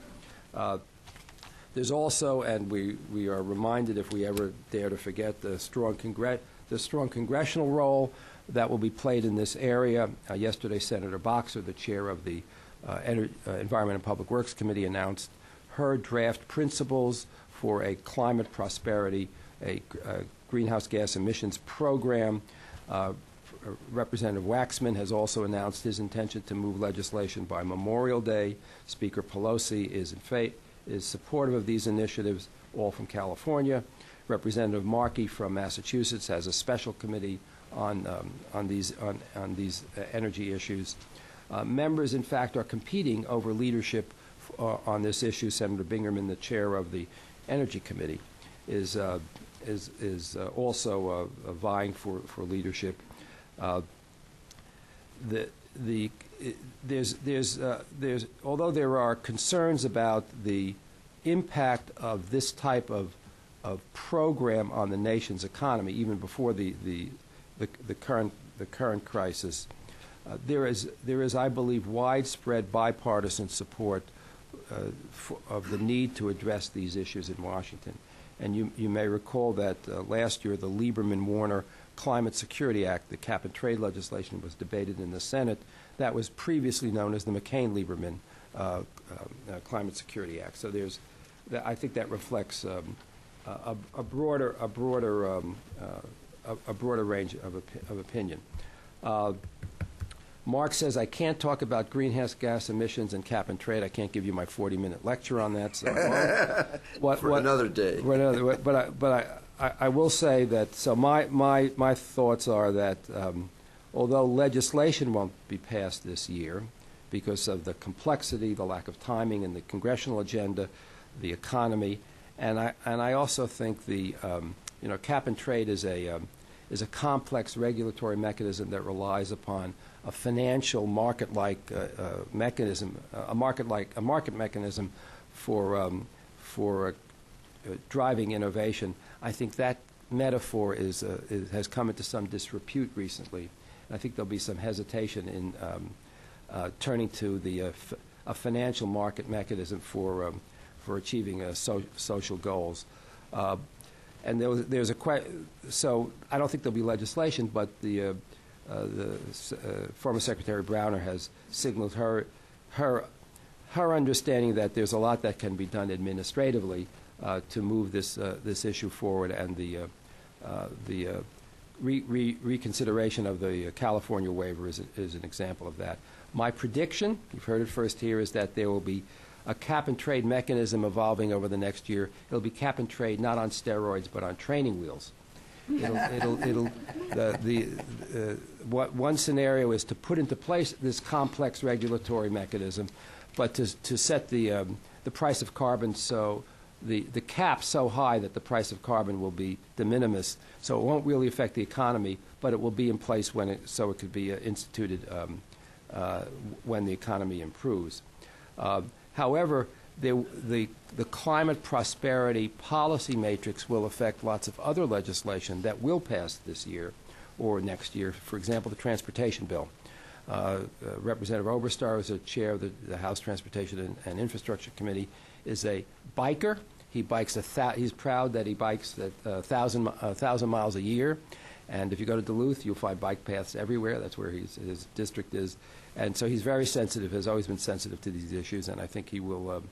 Speaker 13: There's also, and we are reminded if we ever dare to forget, the strong congressional role that will be played in this area. Yesterday, Senator Boxer, the chair of the Environment and Public Works Committee, announced her draft principles for a climate prosperity, a greenhouse gas emissions program. Representative Waxman has also announced his intention to move legislation by Memorial Day. Speaker Pelosi is supportive of these initiatives, all from California. Representative Markey from Massachusetts has a special committee on these energy issues. Members, in fact, are competing over leadership on this issue. Senator Bingaman, the chair of the Energy Committee, is also vying for leadership. Although there are concerns about the impact of this type of program on the nation's economy, even before the current crisis, there is, I believe, widespread bipartisan support of the need to address these issues in Washington. And you may recall that last year the Lieberman-Warner Climate Security Act, the cap-and-trade legislation, was debated in the Senate. That was previously known as the McCain-Lieberman Climate Security Act. So I think that reflects a broader range of opinion. Mark says, I can't talk about greenhouse gas emissions and cap and trade. I can't give you my 40-minute lecture on that. So
Speaker 1: for another day.
Speaker 13: But I will say that, so my thoughts are that although legislation won't be passed this year because of the complexity, the lack of timing in the congressional agenda, the economy, and I also think the cap and trade is a complex regulatory mechanism that relies upon a financial market-like mechanism, a market mechanism for driving innovation. I think that metaphor has come into some disrepute recently. I think there'll be some hesitation in turning to a financial market mechanism for achieving social goals. And there's so I don't think there'll be legislation, but the former Secretary Browner has signaled her understanding that there's a lot that can be done administratively to move this issue forward, and the reconsideration of the California waiver is an example of that. My prediction, you've heard it first here, is that there will be a cap-and-trade mechanism evolving over the next year. It'll be cap-and-trade not on steroids but on training wheels. One scenario is to put into place this complex regulatory mechanism, but to set the price of carbon so the cap so high that the price of carbon will be de minimis, so it won't really affect the economy, but it will be in place so it could be instituted when the economy improves. However, the climate prosperity policy matrix will affect lots of other legislation that will pass this year or next year. For example, the transportation bill. Representative Oberstar, who's the chair of the House Transportation and Infrastructure Committee, is a biker. He bikes he's proud that he bikes 1,000 miles a year. And if you go to Duluth, you'll find bike paths everywhere. That's where his district is. And so he's very sensitive, has always been sensitive to these issues, and I think he will,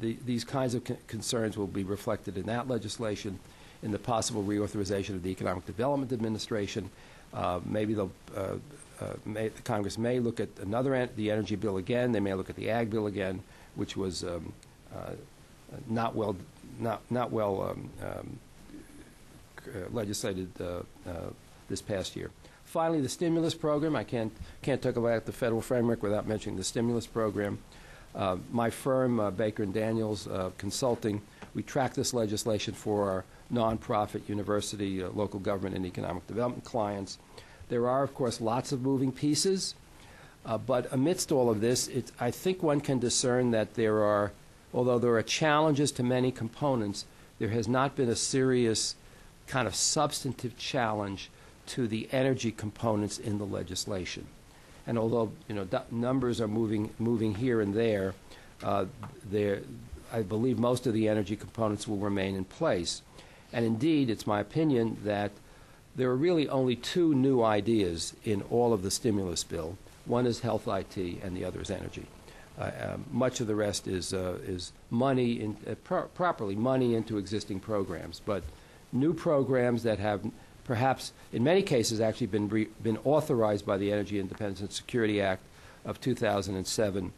Speaker 13: these kinds of concerns will be reflected in that legislation, in the possible reauthorization of the Economic Development Administration. Maybe Congress may look at the energy bill again. They may look at the ag bill again, which was not well legislated this past year. Finally, the stimulus program. I can't talk about the federal framework without mentioning the stimulus program. My firm, Baker & Daniels Consulting, we track this legislation for our nonprofit, university, local government, and economic development clients. There are, of course, lots of moving pieces, but amidst all of this, I think one can discern that although there are challenges to many components, there has not been a serious kind of substantive challenge to the energy components in the legislation. And although numbers are moving here and there, I believe most of the energy components will remain in place. And indeed, it's my opinion that there are really only two new ideas in all of the stimulus bill. One is health IT, and the other is energy. Much of the rest is money, properly money into existing programs, but new programs that have perhaps, in many cases, actually been authorized by the Energy Independence and Security Act of 2007,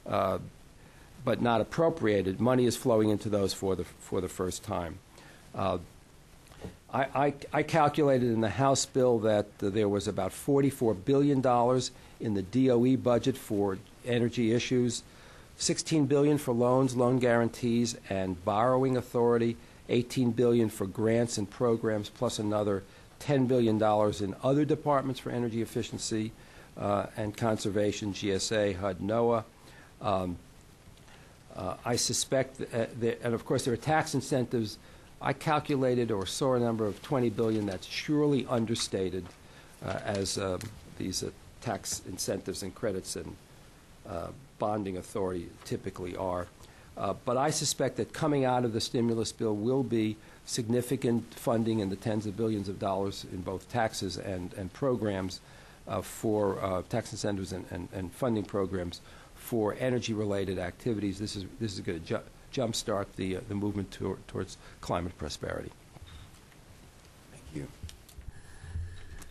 Speaker 13: but not appropriated. Money is flowing into those for the first time. I calculated in the House bill that there was about $44 billion in the DOE budget for energy issues, $16 billion for loans, loan guarantees, and borrowing authority, $18 billion for grants and programs, plus another $10 billion in other departments for energy efficiency and conservation, GSA, HUD, NOAA. I suspect and of course there are tax incentives. I calculated or saw a number of $20 billion that's surely understated as these tax incentives and credits and bonding authority typically are. But I suspect that coming out of the stimulus bill will be significant funding in the tens of billions of dollars in both taxes and programs for tax incentives and funding programs for energy-related activities. This is going to jumpstart the movement towards climate prosperity.
Speaker 1: Thank you.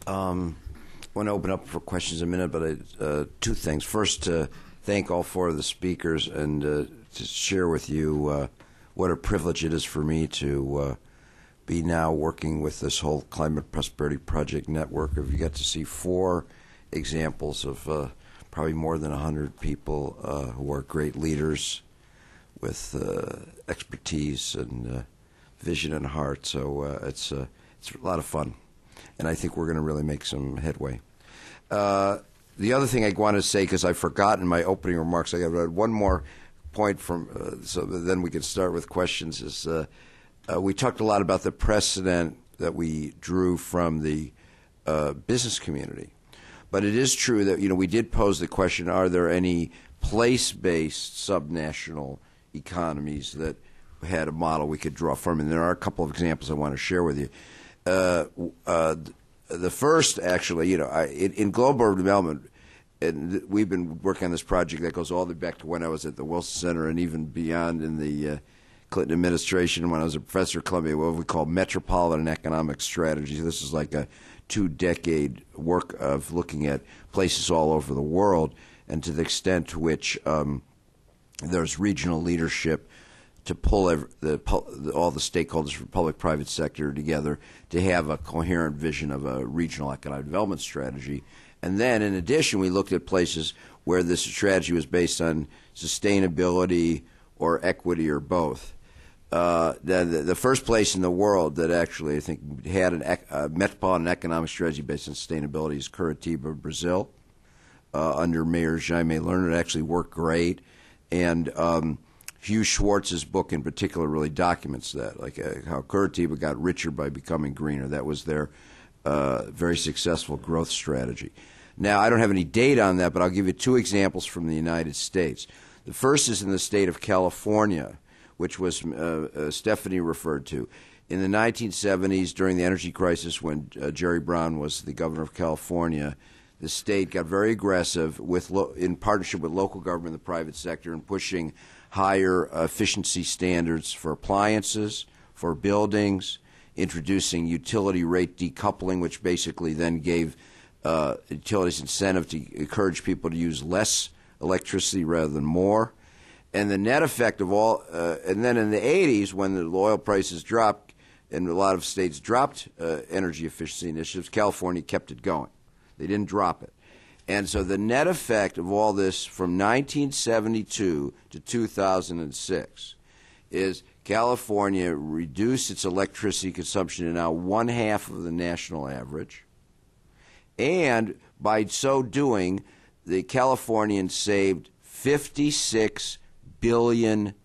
Speaker 1: I want to open up for questions in a minute, but two things. First, thank all four of the speakers and to share with you what a privilege it is for me to be now working with this whole Climate Prosperity Project network. You get to see four examples of probably more than 100 people who are great leaders with expertise and vision and heart. So it's a lot of fun, and I think we're going to really make some headway. The other thing I want to say, because I forgot in my opening remarks, I got one more point from, so then we can start with questions, is we talked a lot about the precedent that we drew from the business community. But it is true that, we did pose the question, are there any place-based subnational economies that had a model we could draw from? And there are a couple of examples I want to share with you. The first, actually, in global urban development, and we've been working on this project that goes all the way back to when I was at the Wilson Center and even beyond in the Clinton administration when I was a professor at Columbia, what we call metropolitan economic strategy. This is like a 2-decade work of looking at places all over the world, and to the extent to which there's regional leadership to pull all the stakeholders from public-private sector together to have a coherent vision of a regional economic development strategy. And then, in addition, we looked at places where this strategy was based on sustainability or equity or both. The first place in the world that actually, I think, had a metropolitan economic strategy based on sustainability is Curitiba, Brazil, under Mayor Jaime Lerner. It actually worked great. And Hugh Schwartz's book in particular really documents that, like how Curitiba got richer by becoming greener. That was their very successful growth strategy. Now, I don't have any data on that, but I'll give you two examples from the United States. The first is in the state of California, which was Stephanie referred to. In the 1970s, during the energy crisis, when Jerry Brown was the governor of California, the state got very aggressive in partnership with local government and the private sector in pushing higher efficiency standards for appliances, for buildings, introducing utility rate decoupling, which basically then gave utilities incentive to encourage people to use less electricity rather than more. And the net effect of all, and then in the 80s, when the oil prices dropped and a lot of states dropped energy efficiency initiatives, California kept it going. They didn't drop it. And so the net effect of all this from 1972 to 2006 is California reduced its electricity consumption to now 1/2 of the national average. And by so doing, the Californians saved $56 billion.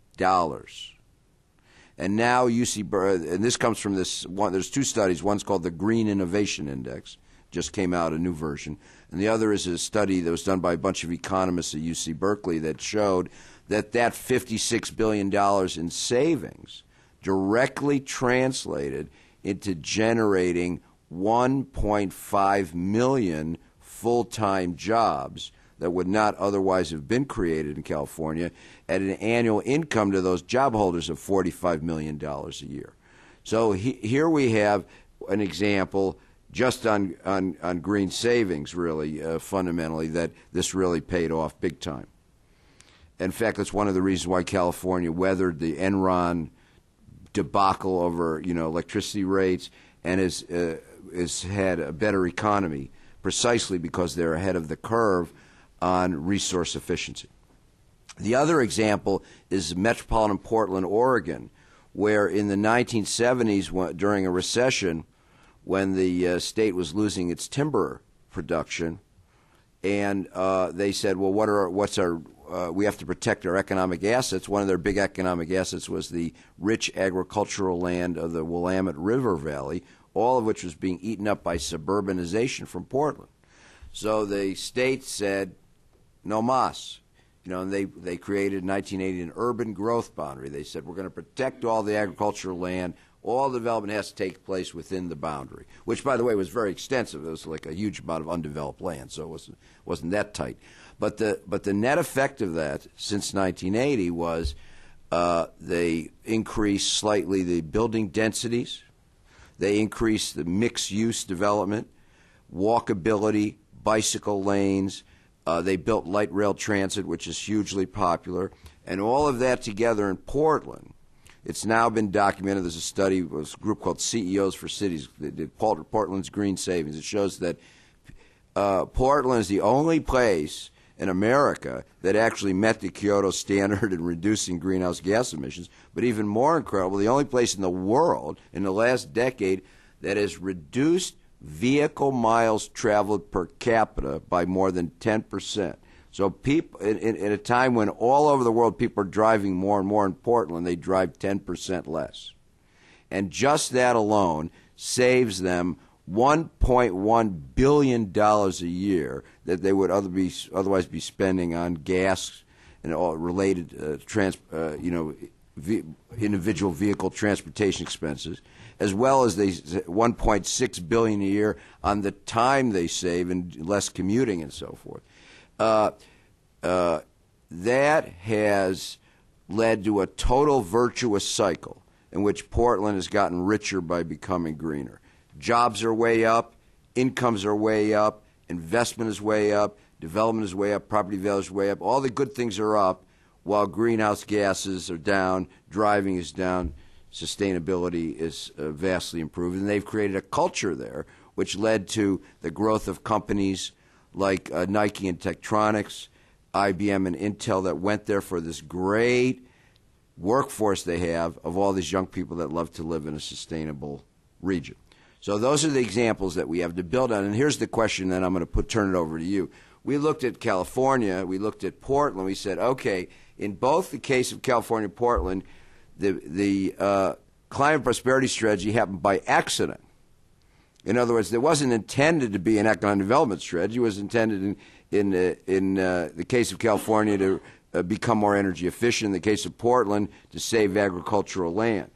Speaker 1: And now and this comes from this one, there's two studies. One's called the Green Innovation Index, just came out, a new version. And the other is a study that was done by a bunch of economists at UC Berkeley that showed that $56 billion in savings directly translated into generating 1.5 million full-time jobs that would not otherwise have been created in California at an annual income to those job holders of $45 million a year. So here we have an example just on green savings, really, fundamentally, that this really paid off big time. In fact, that's one of the reasons why California weathered the Enron debacle over, electricity rates and has had a better economy, precisely because they're ahead of the curve on resource efficiency. The other example is metropolitan Portland, Oregon, where in the 1970s, during a recession, when the state was losing its timber production, and they said, well, we have to protect our economic assets. One of their big economic assets was the rich agricultural land of the Willamette River Valley, all of which was being eaten up by suburbanization from Portland. So the state said, no mas. And they created in 1980 an urban growth boundary. They said, we're going to protect all the agricultural land. All the development has to take place within the boundary, which, by the way, was very extensive. It was like a huge amount of undeveloped land, so it wasn't that tight. But the net effect of that since 1980 was they increased slightly the building densities. They increased the mixed-use development, walkability, bicycle lanes. They built light rail transit, which is hugely popular. And all of that together in Portland, it's now been documented. There's a study, it was a group called CEOs for Cities, that did Portland's Green Savings. It shows that Portland is the only place in America that actually met the Kyoto standard in reducing greenhouse gas emissions. But even more incredible, the only place in the world in the last decade that has reduced vehicle miles traveled per capita by more than 10%. So people, in a time when all over the world people are driving more and more in Portland, they drive 10% less. And just that alone saves them $1.1 billion a year that they would otherwise be spending on gas and all related individual vehicle transportation expenses, as well as they $1.6 billion a year on the time they save and less commuting and so forth. That has led to a total virtuous cycle in which Portland has gotten richer by becoming greener. Jobs are way up, incomes are way up, investment is way up, development is way up, property values are way up. All the good things are up while greenhouse gases are down, driving is down, sustainability is vastly improved. And they've created a culture there which led to the growth of companies like Nike and Tektronix, IBM and Intel that went there for this great workforce they have of all these young people that love to live in a sustainable region. So those are the examples that we have to build on. And here's the question that I'm going to turn it over to you. We looked at California. We looked at Portland. We said, okay, in both the case of California and Portland, the climate prosperity strategy happened by accident. In other words, it wasn't intended to be an economic development strategy. It was intended, in the case of California, to become more energy efficient. In the case of Portland, to save agricultural land.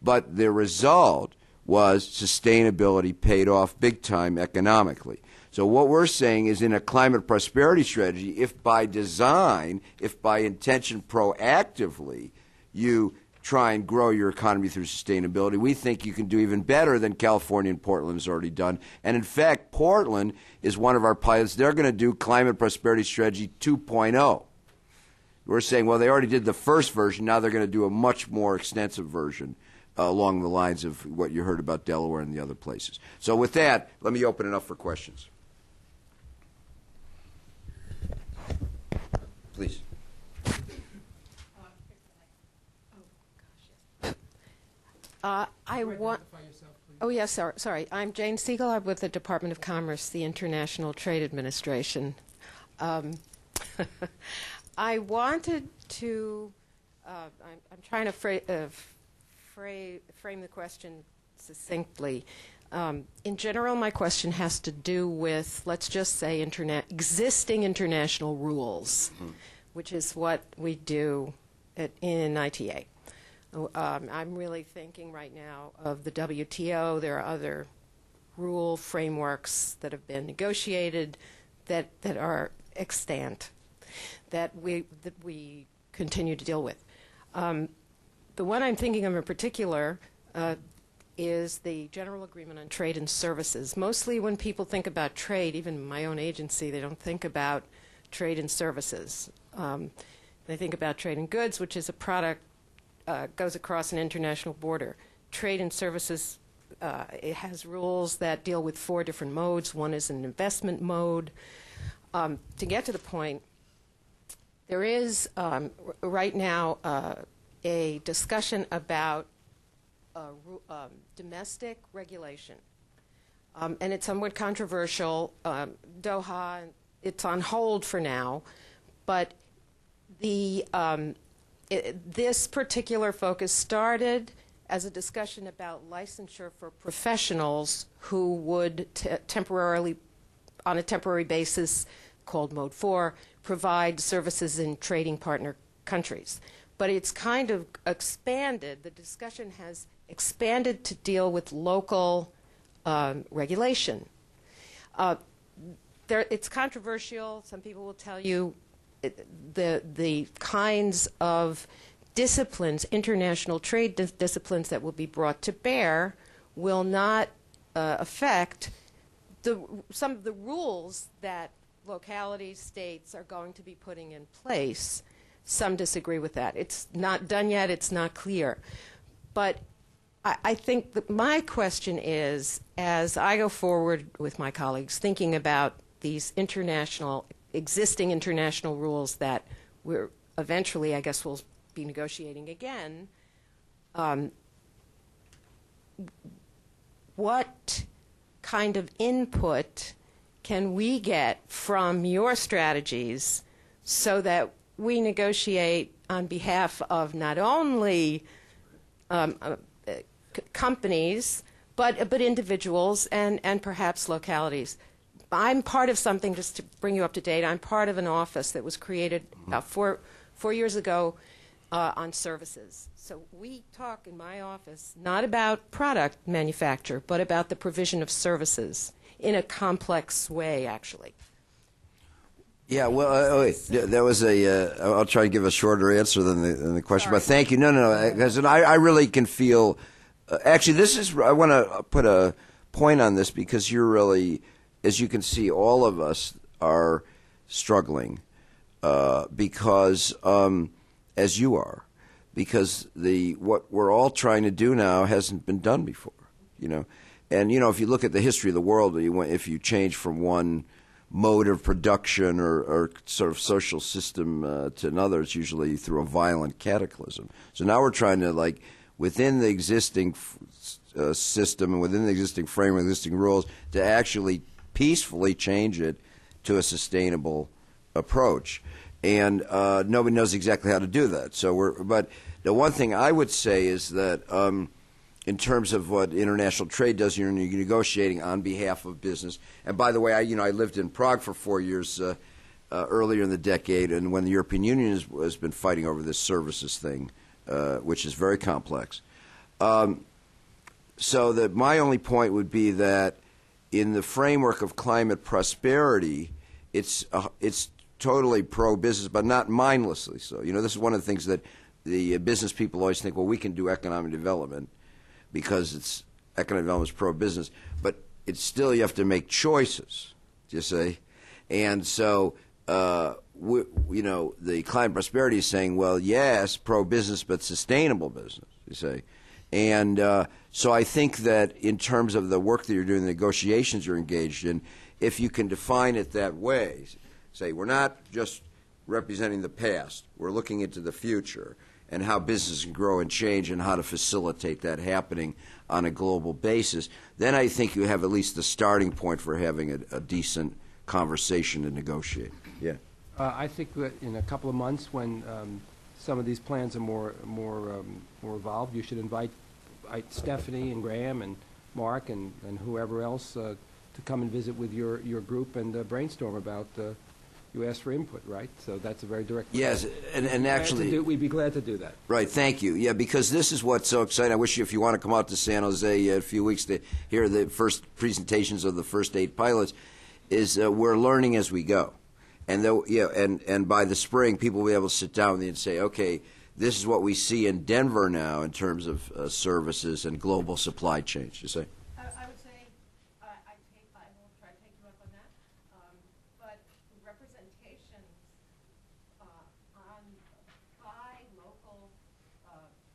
Speaker 1: But the result was sustainability paid off big time economically. So what we're saying is, in a climate prosperity strategy, if by design, if by intention proactively, you try and grow your economy through sustainability, we think you can do even better than California and Portland has already done. And in fact, Portland is one of our pilots. They're going to do Climate Prosperity Strategy 2.0. We're saying, well, they already did the first version. Now they're going to do a much more extensive version along the lines of what you heard about Delaware and the other places. So with that, let me open it up for questions. Please.
Speaker 14: Oh, yes, sorry. I'm Jane Siegel. I'm with the Department of Commerce, the International Trade Administration. I wanted to, I'm trying to frame the question succinctly. In general, my question has to do with, let's just say, existing international rules, which is what we do in ITA. I'm really thinking right now of the WTO. There are other rule frameworks that have been negotiated that are extant, that we continue to deal with. The one I'm thinking of in particular is the General Agreement on Trade and Services. Mostly when people think about trade, even my own agency, they don't think about trade and services. They think about trade and goods, which is a product goes across an international border. Trade and services, it has rules that deal with 4 different modes. One is an investment mode. To get to the point, there is right now a discussion about domestic regulation. And it's somewhat controversial. Doha, it's on hold for now. But this particular focus started as a discussion about licensure for professionals who would temporarily, on a temporary basis, called Mode 4, provide services in trading partner countries. But it's kind of expanded. The discussion has expanded to deal with local regulation. It's controversial. Some people will tell you the kinds of disciplines, international trade disciplines that will be brought to bear will not affect some of the rules that localities, states are going to be putting in place. Some disagree with that. It's not done yet. It's not clear. But I think that my question is, as I go forward with my colleagues thinking about these existing international rules that we're eventually, I guess, we'll be negotiating again, what kind of input can we get from your strategies so that we negotiate on behalf of not only companies, but individuals and perhaps localities? I'm part of something, just to bring you up to date, I'm part of an office that was created about four years ago on services. So we talk in my office not about product manufacture, but about the provision of services in a complex way, actually.
Speaker 1: Yeah, well, that was I'll try to give a shorter answer than the question,
Speaker 14: Sorry.
Speaker 1: but thank you. No, because I really can feel, actually, I want to put a point on this because you're really, as you can see, all of us are struggling because, as you are, because what we're all trying to do now hasn't been done before, And, if you look at the history of the world, if you change from one mode of production or sort of social system to another, it's usually through a violent cataclysm. So now we're trying to, within the existing system and within the existing framework, existing rules, to actually peacefully change it to a sustainable approach. And nobody knows exactly how to do that. But the one thing I would say is that in terms of what international trade does, you're negotiating on behalf of business. And by the way, I lived in Prague for 4 years earlier in the decade, and when the European Union has been fighting over this services thing, which is very complex. So that my only point would be that in the framework of climate prosperity, it's totally pro-business, but not mindlessly so. You know, this is one of the things that the business people always think, well, we can do economic development because economic development is pro-business, but it's still, you have to make choices, you see? And so, you know, the climate prosperity is saying, well, yes, pro-business, but sustainable business, you see? And so I think that in terms of the work that you're doing, the negotiations you're engaged in, if you can define it that way, say we're not just representing the past, we're looking into the future and how business can grow and change and how to facilitate that happening on a global basis, then I think you have at least the starting point for having a decent conversation to negotiate. Yeah.
Speaker 13: I think that in a couple of months, when some of these plans are more evolved, you should invite Stephanie and Graham and Mark and whoever else to come and visit with your group and brainstorm about. You asked for input, right? So that's a very direct.
Speaker 1: Yes, and actually,
Speaker 13: we'd be glad to do that.
Speaker 1: Right. Thank you. Yeah, because this is what's so exciting. I wish you, if you want to come out to San Jose in a few weeks to hear the first presentations of the first 8 pilots, is we're learning as we go. And and by the spring, people will be able to sit down and say, okay, this is what we see in Denver now in terms of services and global supply chains. You say?
Speaker 6: I would say I will try to take you up on that. But representation by local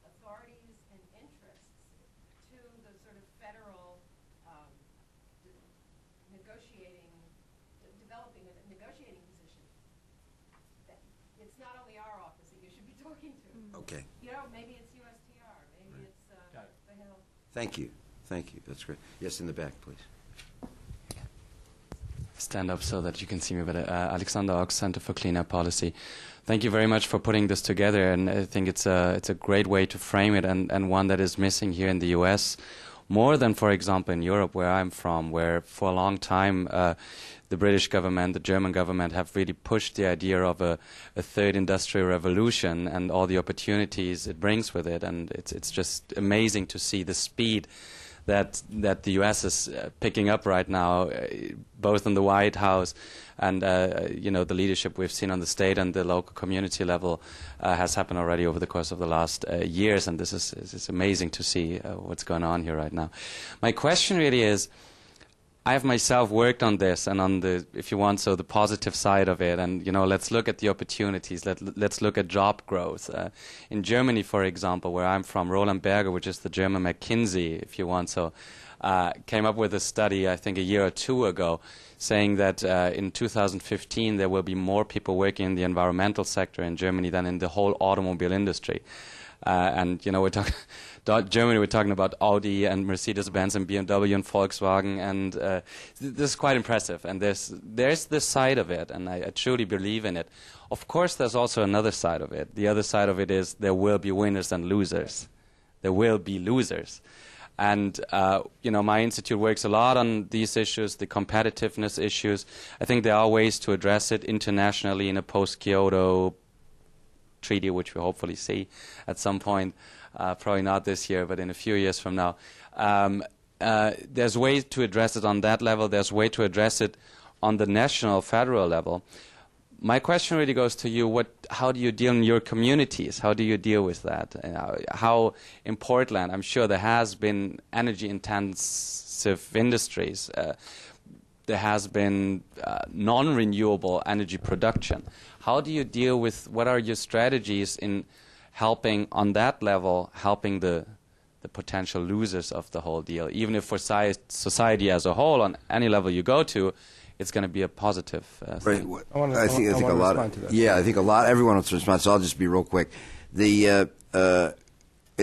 Speaker 6: authorities and interests to the sort of federal developing a negotiating position. It's not only our office that you should be talking to.
Speaker 1: Okay.
Speaker 6: You know, maybe it's USTR, maybe it's the Hill.
Speaker 1: Thank you. Thank you. That's great. Yes, in the back, please.
Speaker 15: Stand up so that you can see me better. Alexander Ochs, Center for Clean Air Policy. Thank you very much for putting this together, and I think it's a great way to frame it, and one that is missing here in the U.S. more than, for example, in Europe, where I'm from, where for a long time the British government, the German government have really pushed the idea of a third industrial revolution and all the opportunities it brings with it, and it's just amazing to see the speed that the U.S. is picking up right now, both in the White House and you know, the leadership we've seen on the state and the local community level has happened already over the course of the last years, and this is amazing to see what's going on here right now. My question really is, I have myself worked on this and on the, if you want, so the positive side of it, and you know, let's look at the opportunities. Let's look at job growth. In Germany, for example, where I'm from, Roland Berger, which is the German McKinsey, if you want, so came up with a study, I think a year or two ago, saying that in 2015 there will be more people working in the environmental sector in Germany than in the whole automobile industry. And you know, Germany, we're talking about Audi and Mercedes-Benz and BMW and Volkswagen, and this is quite impressive. And there's this side of it, and I truly believe in it. Of course, there's also another side of it. The other side of it is there will be winners and losers. There will be losers. And, you know, my institute works a lot on these issues, the competitiveness issues. I think there are ways to address it internationally in a post-Kyoto treaty, which we hopefully see at some point, probably not this year, but in a few years from now. There's ways to address it on that level. There's a way to address it on the national, federal level. My question really goes to you, how do you deal in your communities? How do you deal with that? How in Portland, I'm sure there has been energy-intensive industries. There has been non-renewable energy production. How do you deal with, what are your strategies in helping on that level, helping the potential losers of the whole deal? Even if for society as a whole, on any level you go to, it's going to be a positive thing.
Speaker 1: Right. I think a lot. I think a lot. Everyone wants to respond. So I'll just be real quick. In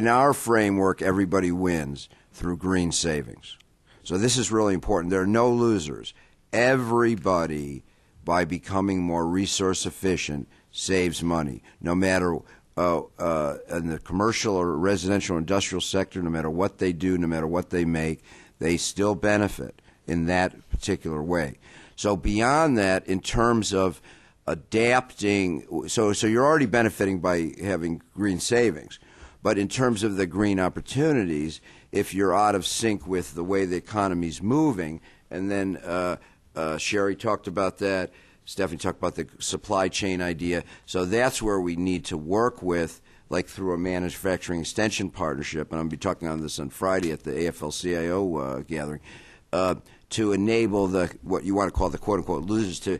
Speaker 1: our framework, everybody wins through green savings. So this is really important. There are no losers. Everybody, by becoming more resource efficient, saves money. No matter in the commercial or residential or industrial sector, no matter what they do, no matter what they make, they still benefit in that particular way. So beyond that, in terms of adapting, so you're already benefiting by having green savings. But in terms of the green opportunities, if you're out of sync with the way the economy's moving, and then Sherry talked about that, Stephanie talked about the supply chain idea, so that's where we need to work with, like through a manufacturing extension partnership, and I'm going to be talking on this on Friday at the AFL-CIO gathering, to enable the what you want to call the quote-unquote losers to,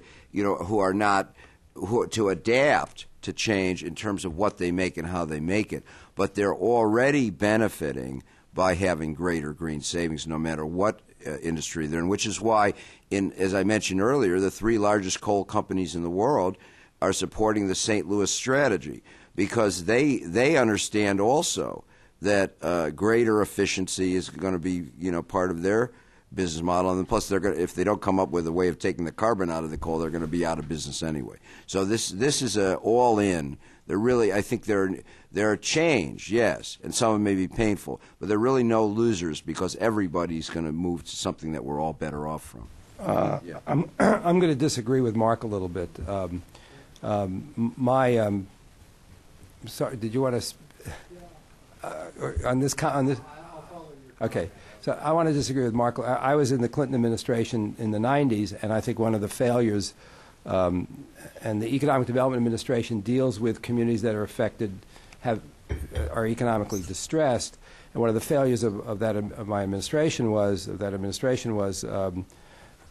Speaker 1: to adapt to change in terms of what they make and how they make it. But they're already benefiting by having greater green savings no matter what industry they're in, which is why, as I mentioned earlier, the 3 largest coal companies in the world are supporting the St. Louis strategy, because they understand also that greater efficiency is going to be part of their business model, and plus if they don't come up with a way of taking the carbon out of the coal, they're going to be out of business anyway. So this is a all in. They're really, I think they're a change, yes, and some of them may be painful, but they're really no losers, because everybody's going to move to something that we're all better off from.
Speaker 13: I'm going to disagree with Mark a little bit. Sorry, did you want to on this? Okay. So I want to disagree with Mark. I was in the Clinton administration in the 90s, and I think one of the failures, and the Economic Development Administration deals with communities that are affected, are economically distressed, and one of the failures of my administration was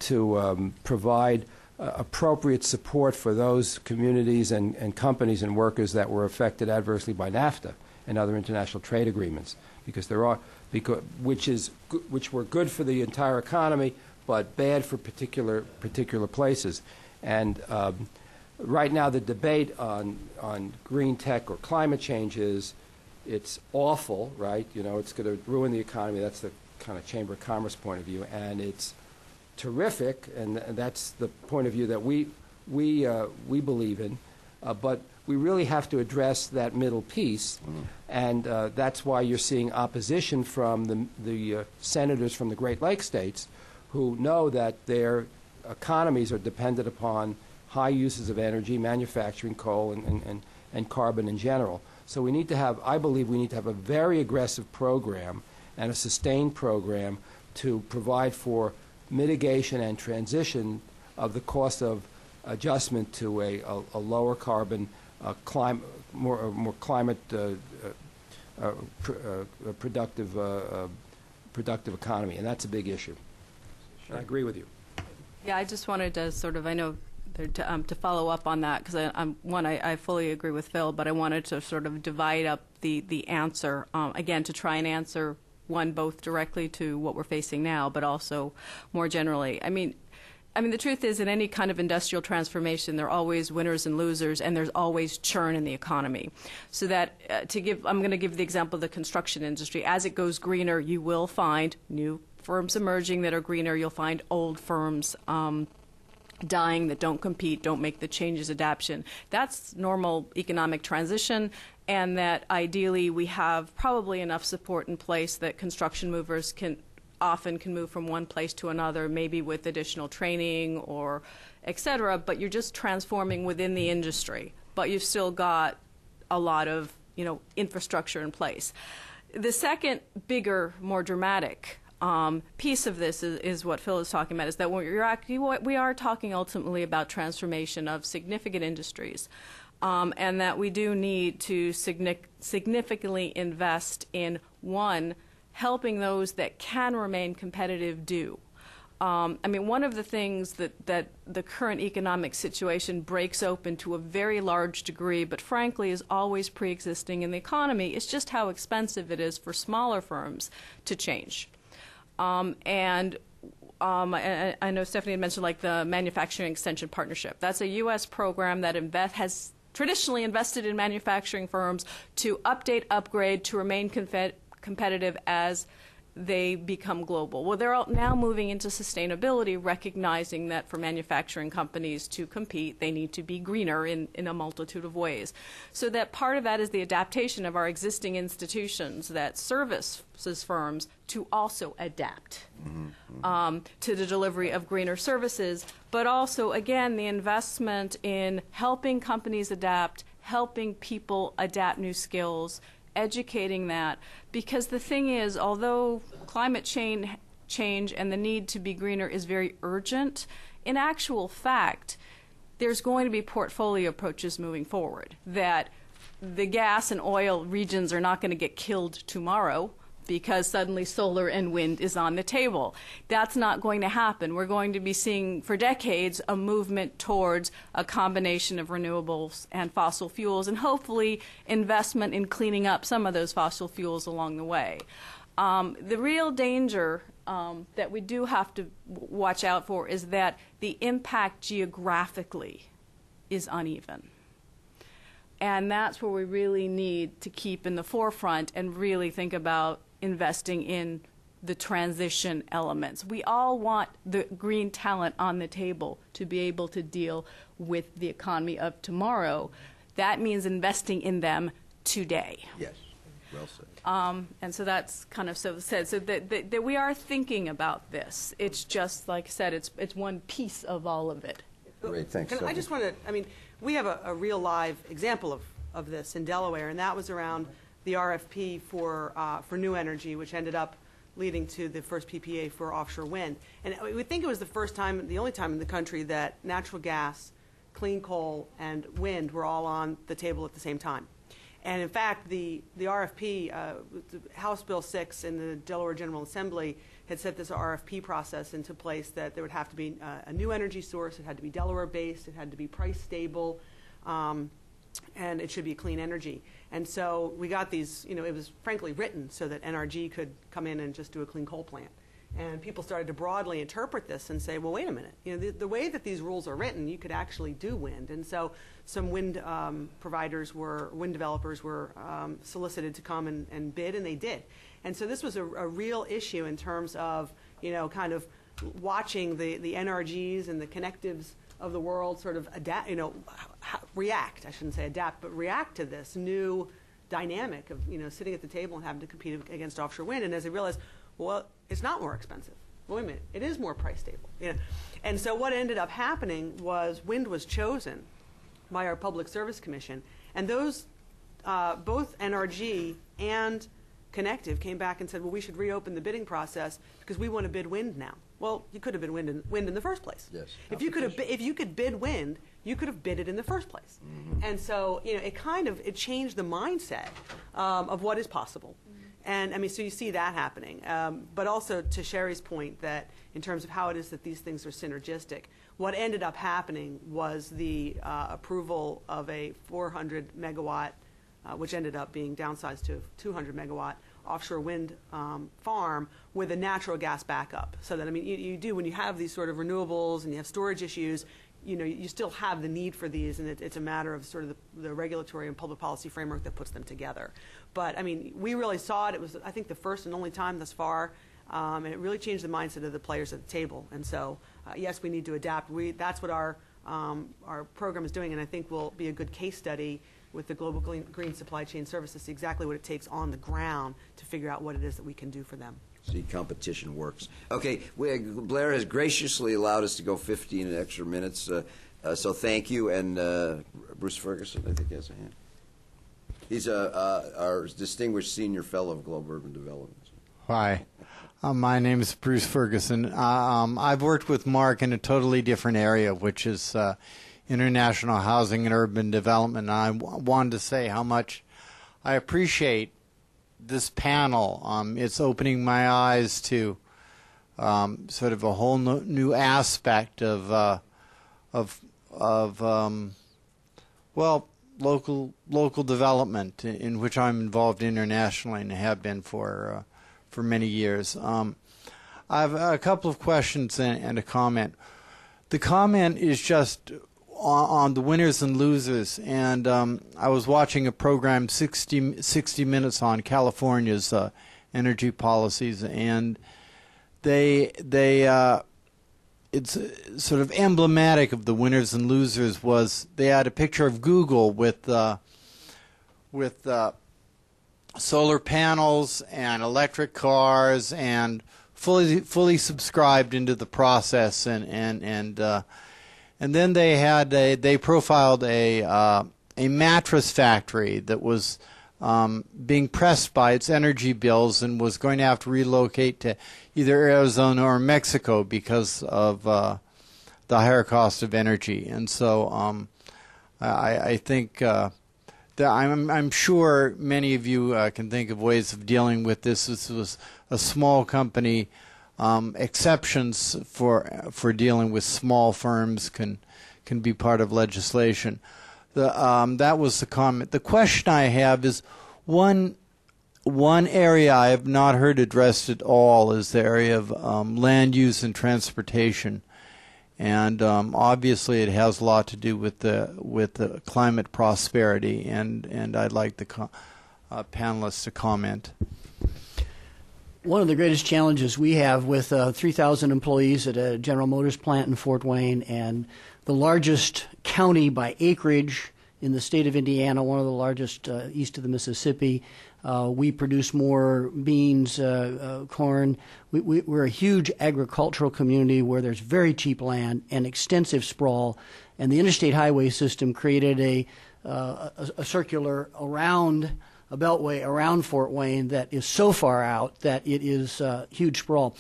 Speaker 13: to provide appropriate support for those communities and companies and workers that were affected adversely by NAFTA and other international trade agreements, which were good for the entire economy, but bad for particular places. And right now, the debate on green tech or climate change it's awful, right? It's going to ruin the economy. That's the kind of Chamber of Commerce point of view, and it's terrific, and that's the point of view that we believe in. But we really have to address that middle piece, and that's why you're seeing opposition from the senators from the Great Lakes states, who know that their economies are dependent upon high uses of energy, manufacturing, coal, and carbon in general. So I believe we need to have a very aggressive program and a sustained program to provide for mitigation and transition of the cost of adjustment to a lower carbon, more climate productive economy, and that's a big issue. Sure. I agree with you.
Speaker 12: Yeah, I just wanted to to follow up on that, because I fully agree with Phil, but I wanted to sort of divide up the answer again to try and answer one both directly to what we're facing now, but also more generally. I mean, the truth is, in any kind of industrial transformation, there are always winners and losers, and there's always churn in the economy. So that, I'm going to give the example of the construction industry. As it goes greener, you will find new firms emerging that are greener. You'll find old firms dying that don't compete, don't make the changes, adaptation. That's normal economic transition, and that ideally we have probably enough support in place that construction movers often can move from one place to another, maybe with additional training or et cetera, but you're just transforming within the industry, but you've still got a lot of infrastructure in place. The second bigger, more dramatic piece of this is what Phil is talking about, is that we are talking ultimately about transformation of significant industries, and that we do need to significantly invest in, one, helping those that can remain competitive do. One of the things that the current economic situation breaks open to a very large degree, but frankly is always pre-existing in the economy, is just how expensive it is for smaller firms to change. I know Stephanie had mentioned the Manufacturing Extension Partnership. That's a U.S. program that has traditionally invested in manufacturing firms to update, upgrade, to remain competitive as they become global. Well, they're now moving into sustainability, recognizing that for manufacturing companies to compete, they need to be greener in a multitude of ways. So that part of that is the adaptation of our existing institutions that services firms to also adapt to the delivery of greener services, but also, again, the investment in helping companies adapt, helping people adapt new skills, educating that, because the thing is, although climate change and the need to be greener is very urgent, in actual fact, there's going to be portfolio approaches moving forward, that the gas and oil regions are not going to get killed tomorrow because suddenly solar and wind is on the table. That's not going to happen. We're going to be seeing for decades a movement towards a combination of renewables and fossil fuels, and hopefully investment in cleaning up some of those fossil fuels along the way. The real danger that we do have to watch out for is that the impact geographically is uneven. And that's where we really need to keep in the forefront and really think about investing in the transition elements. We all want the green talent on the table to be able to deal with the economy of tomorrow. That means investing in them today.
Speaker 1: Yes, well said.
Speaker 12: And so that's kind of said. So that we are thinking about this. It's just, like I said, it's one piece of all of it.
Speaker 1: Great, thanks.
Speaker 2: I just want to, we have a real live example of this in Delaware, and that was around the RFP for new energy, which ended up leading to the first PPA for offshore wind. And we think it was the first time, the only time in the country that natural gas, clean coal, and wind were all on the table at the same time. And in fact, the RFP, House Bill 6 in the Delaware General Assembly had set this RFP process into place that there would have to be a new energy source. It had to be Delaware-based. It had to be price stable. And it should be clean energy. And so we got these, it was frankly written so that NRG could come in and just do a clean coal plant. And people started to broadly interpret this and say, well, wait a minute. The way that these rules are written, you could actually do wind. And so some wind developers were solicited to come and bid, and they did. And so this was a real issue in terms of, kind of watching the NRGs and the connectives of the world sort of react, I shouldn't say adapt, but react to this new dynamic of, sitting at the table and having to compete against offshore wind. And as they realized, well, it's not more expensive. Well, wait a minute, it is more price stable. And so what ended up happening was wind was chosen by our Public Service Commission, and those, both NRG and Connective came back and said, well, we should reopen the bidding process because we want to bid wind now. Well, you could have bid wind in the first place.
Speaker 1: Yes.
Speaker 2: If you could bid wind, you could have bid it in the first place. Mm-hmm. And so, it changed the mindset of what is possible. Mm-hmm. And so you see that happening. But also to Sherry's point that in terms of how it is that these things are synergistic, what ended up happening was the approval of a 400 megawatt, which ended up being downsized to 200 megawatt offshore wind farm with a natural gas backup. So that, you do, when you have these sort of renewables and you have storage issues, you still have the need for these, and it's a matter of sort of the regulatory and public policy framework that puts them together. But, we really saw it. It was, I think, the first and only time thus far, and it really changed the mindset of the players at the table. And so, yes, we need to adapt. That's what our program is doing, and I think will be a good case study with the Global Green Supply Chain Services, exactly what it takes on the ground to figure out what it is that we can do for them.
Speaker 1: See, competition works. Okay, Blair has graciously allowed us to go 15 extra minutes, so thank you. And Bruce Ferguson, I think, has a hand. He's our distinguished senior fellow of Global Urban Development.
Speaker 16: Hi. My name is Bruce Ferguson. I've worked with Marc in a totally different area, which is international housing and urban development. And I wanted to say how much I appreciate this panel. It's opening my eyes to sort of a whole new aspect of local development, in which I'm involved internationally and have been for many years. I have a couple of questions and a comment. The comment is just on the winners and losers, and I was watching a program, 60 Minutes, on California's energy policies, and it's sort of emblematic of the winners and losers. Was they had a picture of Google with solar panels and electric cars and fully subscribed into the process, and then they profiled a mattress factory that was being pressed by its energy bills and was going to have to relocate to either Arizona or Mexico because of the higher cost of energy. And so I think that I'm sure many of you can think of ways of dealing with this. This was a small company. Exceptions for dealing with small firms can be part of legislation. That was the comment. The question I have is one area I have not heard addressed at all is the area of land use and transportation, and obviously it has a lot to do with the climate prosperity, and I'd like the panelists to comment.
Speaker 11: One of the greatest challenges we have with 3,000 employees at a General Motors plant in Fort Wayne and the largest county by acreage in the state of Indiana, one of the largest east of the Mississippi. We produce more beans, corn. We're a huge agricultural community where there's very cheap land and extensive sprawl. And the interstate highway system created a circular around a beltway around Fort Wayne that is so far out that it is huge sprawl.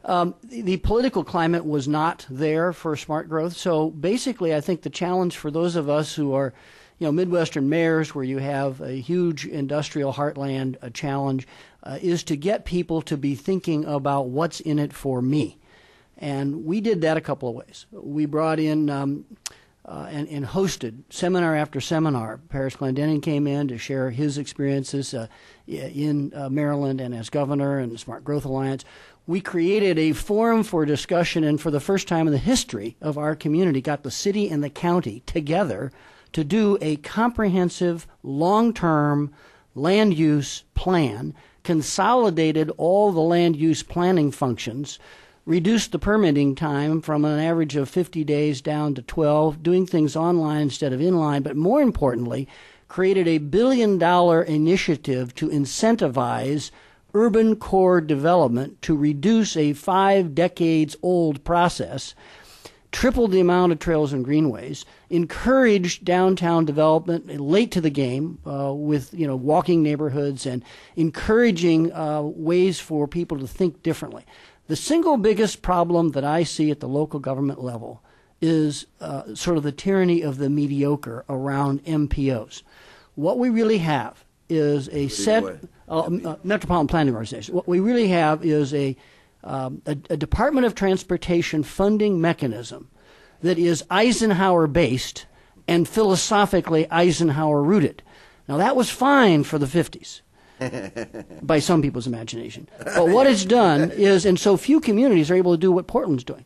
Speaker 11: The political climate was not there for smart growth. So basically, I think the challenge for those of us who are, Midwestern mayors where you have a huge industrial heartland, a challenge is to get people to be thinking about what's in it for me. And we did that a couple of ways. We brought in and hosted seminar after seminar. Paris Clendenin came in to share his experiences in Maryland and as governor and the Smart Growth Alliance. We created a forum for discussion, and for the first time in the history of our community, got the city and the county together to do a comprehensive, long-term land use plan, consolidated all the land use planning functions, reduced the permitting time from an average of 50 days down to 12, doing things online instead of inline, but more importantly, created a $1 billion initiative to incentivize urban core development to reduce a 5 decades old process, tripled the amount of trails and greenways, encouraged downtown development late to the game with walking neighborhoods and encouraging ways for people to think differently. The single biggest problem that I see at the local government level is sort of the tyranny of the mediocre around MPOs. What we really have is a metropolitan planning organization. What we really have is a Department of Transportation funding mechanism that is Eisenhower-based and philosophically Eisenhower-rooted. Now, that was fine for the 50s. By some people's imagination. But what it's done is, and so few communities are able to do what Portland's doing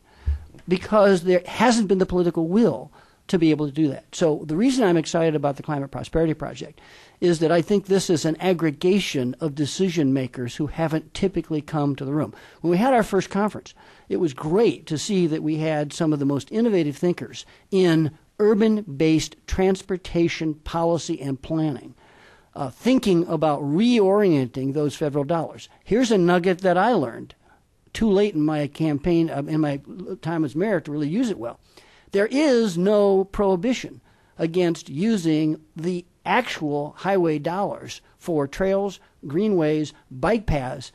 Speaker 11: because there hasn't been the political will to be able to do that. So the reason I'm excited about the Climate Prosperity Project is that I think this is an aggregation of decision makers who haven't typically come to the room. When we had our first conference, it was great to see that we had some of the most innovative thinkers in urban-based transportation policy and planning thinking about reorienting those federal dollars. Here's a nugget that I learned too late in my campaign, in my time as mayor to really use it well. There is no prohibition against using the actual highway dollars for trails, greenways, bike paths.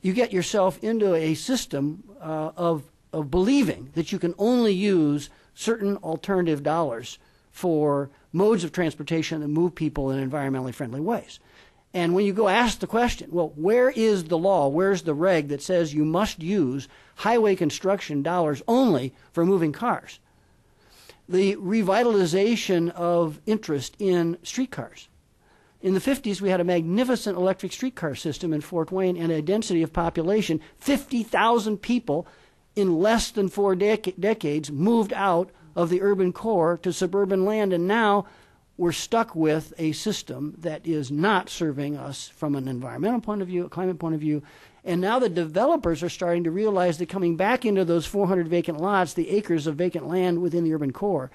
Speaker 11: You get yourself into a system of believing that you can only use certain alternative dollars for modes of transportation that move people in environmentally friendly ways. And when you go ask the question, well, where is the law, where's the reg that says you must use highway construction dollars only for moving cars? The revitalization of interest in streetcars. In the 50s, we had a magnificent electric streetcar system in Fort Wayne and a density of population. 50,000 people in less than 4 decades moved out of the urban core to suburban land, and now we're stuck with a system that is not serving us from an environmental point of view, a climate point of view. And now the developers are starting to realize that coming back into those 400 vacant lots, the acres of vacant land within the urban core,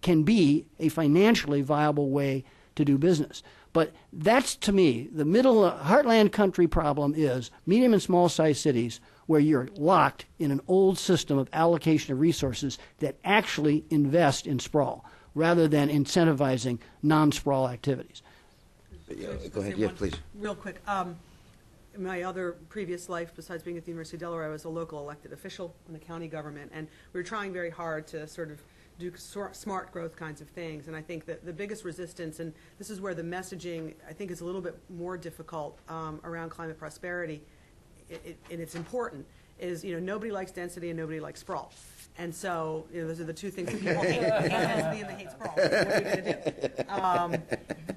Speaker 11: can be a financially viable way to do business. But that's, to me, the middle heartland country problem is medium and small sized cities where you're locked in an old system of allocation of resources that actually invest in sprawl rather than incentivizing non-sprawl activities.
Speaker 1: Go ahead. Yes, please.
Speaker 2: Real quick. In my other previous life, besides being at the University of Delaware, I was a local elected official in the county government, and we were trying very hard to sort of do smart growth kinds of things. And I think that the biggest resistance, and this is where the messaging, I think, is a little bit more difficult around climate prosperity, and it's important, is, nobody likes density and nobody likes sprawl. And so, those are the two things that people hate. They hate density and they hate sprawl. So what are we going to do?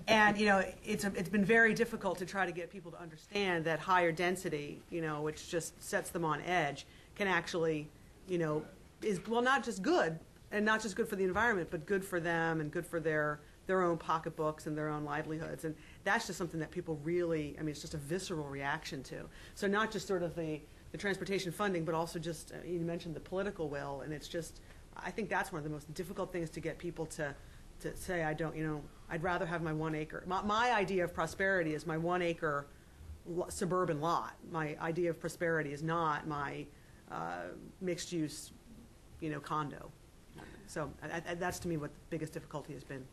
Speaker 2: And, it's been very difficult to try to get people to understand that higher density, which just sets them on edge, can actually, is, well, not just good, and not just good for the environment, but good for them and good for their own pocketbooks and their own livelihoods. And that's just something that people really, it's just a visceral reaction to. So not just sort of the transportation funding, but also just, you mentioned the political will, and it's just, I think that's one of the most difficult things to get people to say, I'd rather have my 1 acre. My idea of prosperity is my 1 acre suburban lot. My idea of prosperity is not my mixed use, condo. So that's to me what the biggest difficulty has been.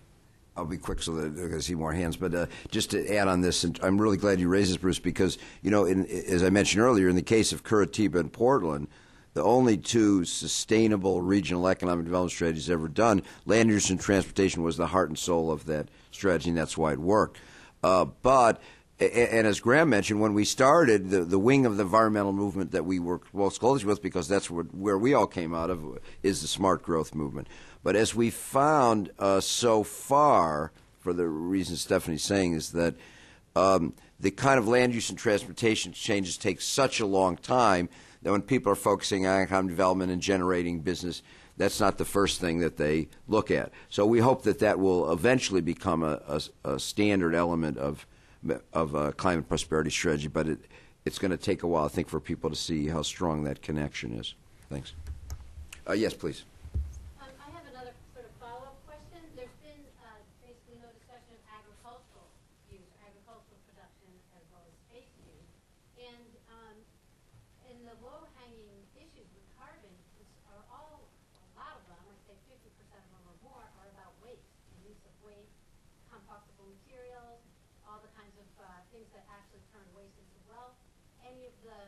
Speaker 1: I'll be quick so that I see more hands. But just to add on this, and I'm really glad you raised this, Bruce, because, as I mentioned earlier, in the case of Curitiba and Portland, the only two sustainable regional economic development strategies ever done, land use and transportation was the heart and soul of that strategy, and that's why it worked. And as Graham mentioned, when we started, the wing of the environmental movement that we worked most closely with, because that's where we all came out of, is the smart growth movement. But as we found so far, for the reasons Stephanie's saying, is that the kind of land use and transportation changes take such a long time that when people are focusing on economic development and generating business, that's not the first thing that they look at. So we hope that will eventually become a standard element of a climate prosperity strategy, but it's going to take a while, I think, for people to see how strong that connection is. Thanks. Yes, please.
Speaker 6: I have another sort of follow-up question. There's been basically no discussion of agricultural use, agricultural production, as well as space use. And in the low-hanging issues with carbon, a lot of them, I'd say 50% of them or more, are about waste, the use of waste, compostable materials, all the kinds of things that actually turn waste into wealth. Any of the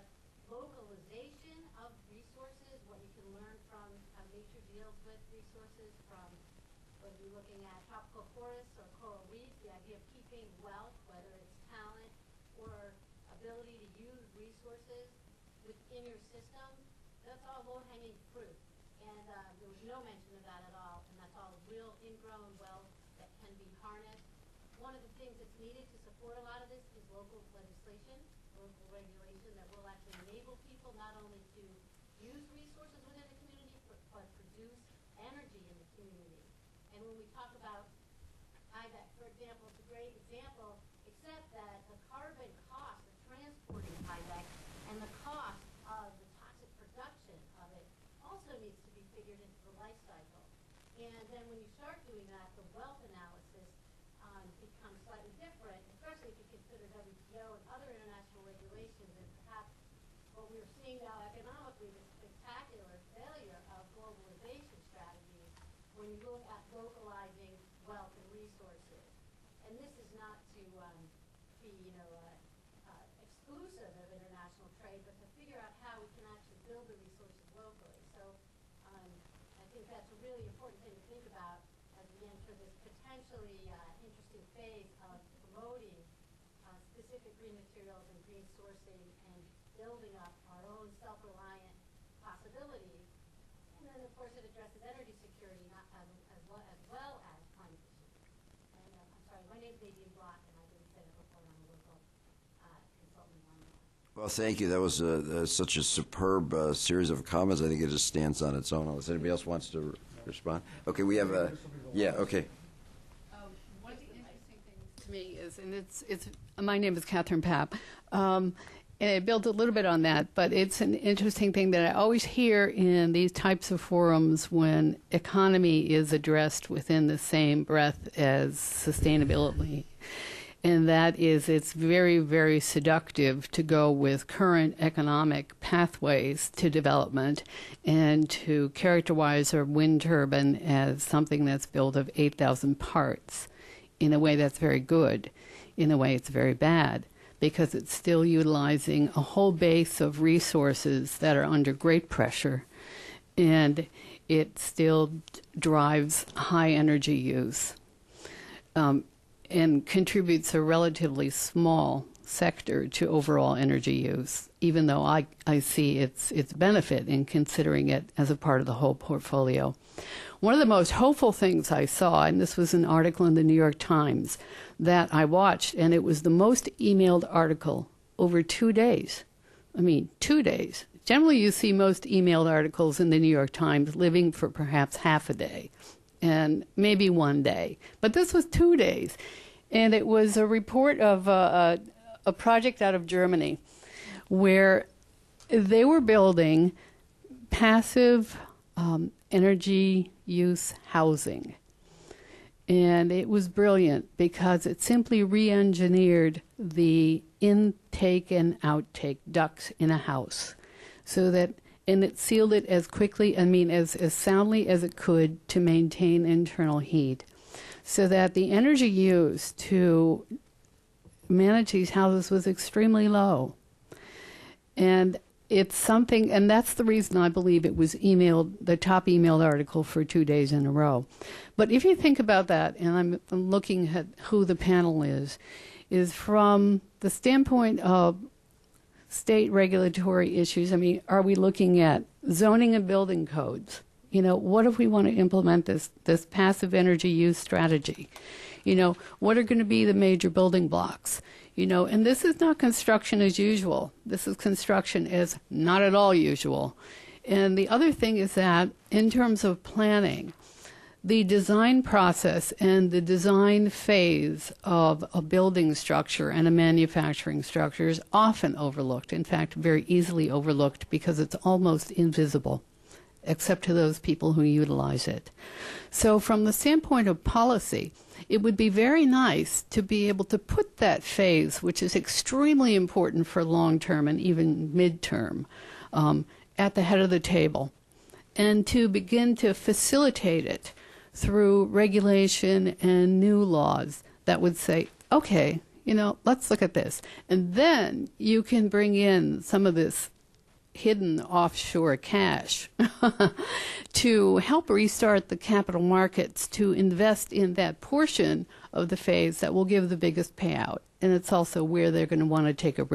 Speaker 6: localization of resources, what you can learn from how nature deals with resources, from whether you're looking at tropical forests or coral reefs, the idea of keeping wealth, whether it's talent or ability to use resources within your system, that's all low-hanging fruit. And there was no mention of that at all, and that's all real ingrown wealth that can be harnessed. One of the things that's needed to support a lot of this is local legislation, local regulation that will actually enable people not only to use resources within the community, but produce energy in the community. And when we talk about IBEC, for example, it's a great example, except that the carbon cost of transporting IBEC and the cost of the toxic production of it also needs to be figured into the life cycle. And then when you start doing that, the wealth analysis becomes slightly different, especially if you consider WTO and other international regulations, and perhaps what we're seeing now economically, the spectacular failure of globalization strategies when you look at localizing wealth and resources. And this is not to be, exclusive of international trade, but to figure out how we can actually build the resources locally. So I think that's a really important thing to think about as we enter this potentially interesting phase of promoting specific green materials and green sourcing and building up our own self-reliant possibilities. And then, of course, it addresses energy security as well as climate issues. And I'm sorry, my name's Nadine Block, and I didn't say that before. I'm a local consultant on that.
Speaker 1: Well, thank you. That was such a superb series of comments. I think it just stands on its own. Unless anybody else wants to respond. Okay, we have a... Yeah, okay.
Speaker 3: One
Speaker 17: to me is, and it's my name is Catherine Papp, and I built a little bit on that, but it's an interesting thing that I always hear in these types of forums when economy is addressed within the same breath as sustainability. And that is, it's very, very seductive to go with current economic pathways to development and to characterize a wind turbine as something that's built of 8,000 parts. In a way, that's very good. In a way, it's very bad, because it's still utilizing a whole base of resources that are under great pressure, and it still drives high energy use. And contributes a relatively small sector to overall energy use, even though I see its benefit in considering it as a part of the whole portfolio. One of the most hopeful things I saw, and this was an article in the New York Times that I watched, and it was the most emailed article over 2 days. I mean, 2 days. Generally, you see most emailed articles in the New York Times living for perhaps half a day and maybe 1 day. But this was 2 days. And it was a report of a project out of Germany where they were building passive energy use housing. And it was brilliant because it simply re-engineered the intake and outtake ducts in a house so that, and it sealed it as quickly, as soundly as it could to maintain internal heat, so that the energy used to manage these houses was extremely low. And it's something, and that's the reason I believe it was emailed, the top emailed article for 2 days in a row. But if you think about that, and I'm looking at who the panel is from the standpoint of state regulatory issues. I mean, are we looking at zoning and building codes? You know, what if we want to implement this passive energy use strategy? You know, what are going to be the major building blocks? You know, and this is not construction as usual. This is construction as not at all usual. And the other thing is that in terms of planning, the design process and the design phase of a building structure and a manufacturing structure is often overlooked, in fact, very easily overlooked because it's almost invisible, except to those people who utilize it. So from the standpoint of policy, it would be very nice to be able to put that phase, which is extremely important for long-term and even mid-term, at the head of the table, and to begin to facilitate it through regulation and new laws that would say, okay, you know, let's look at this. And then you can bring in some of this hidden offshore cash to help restart the capital markets, to invest in that portion of the phase that will give the biggest payout. And it's also where they're going to want to take a risk.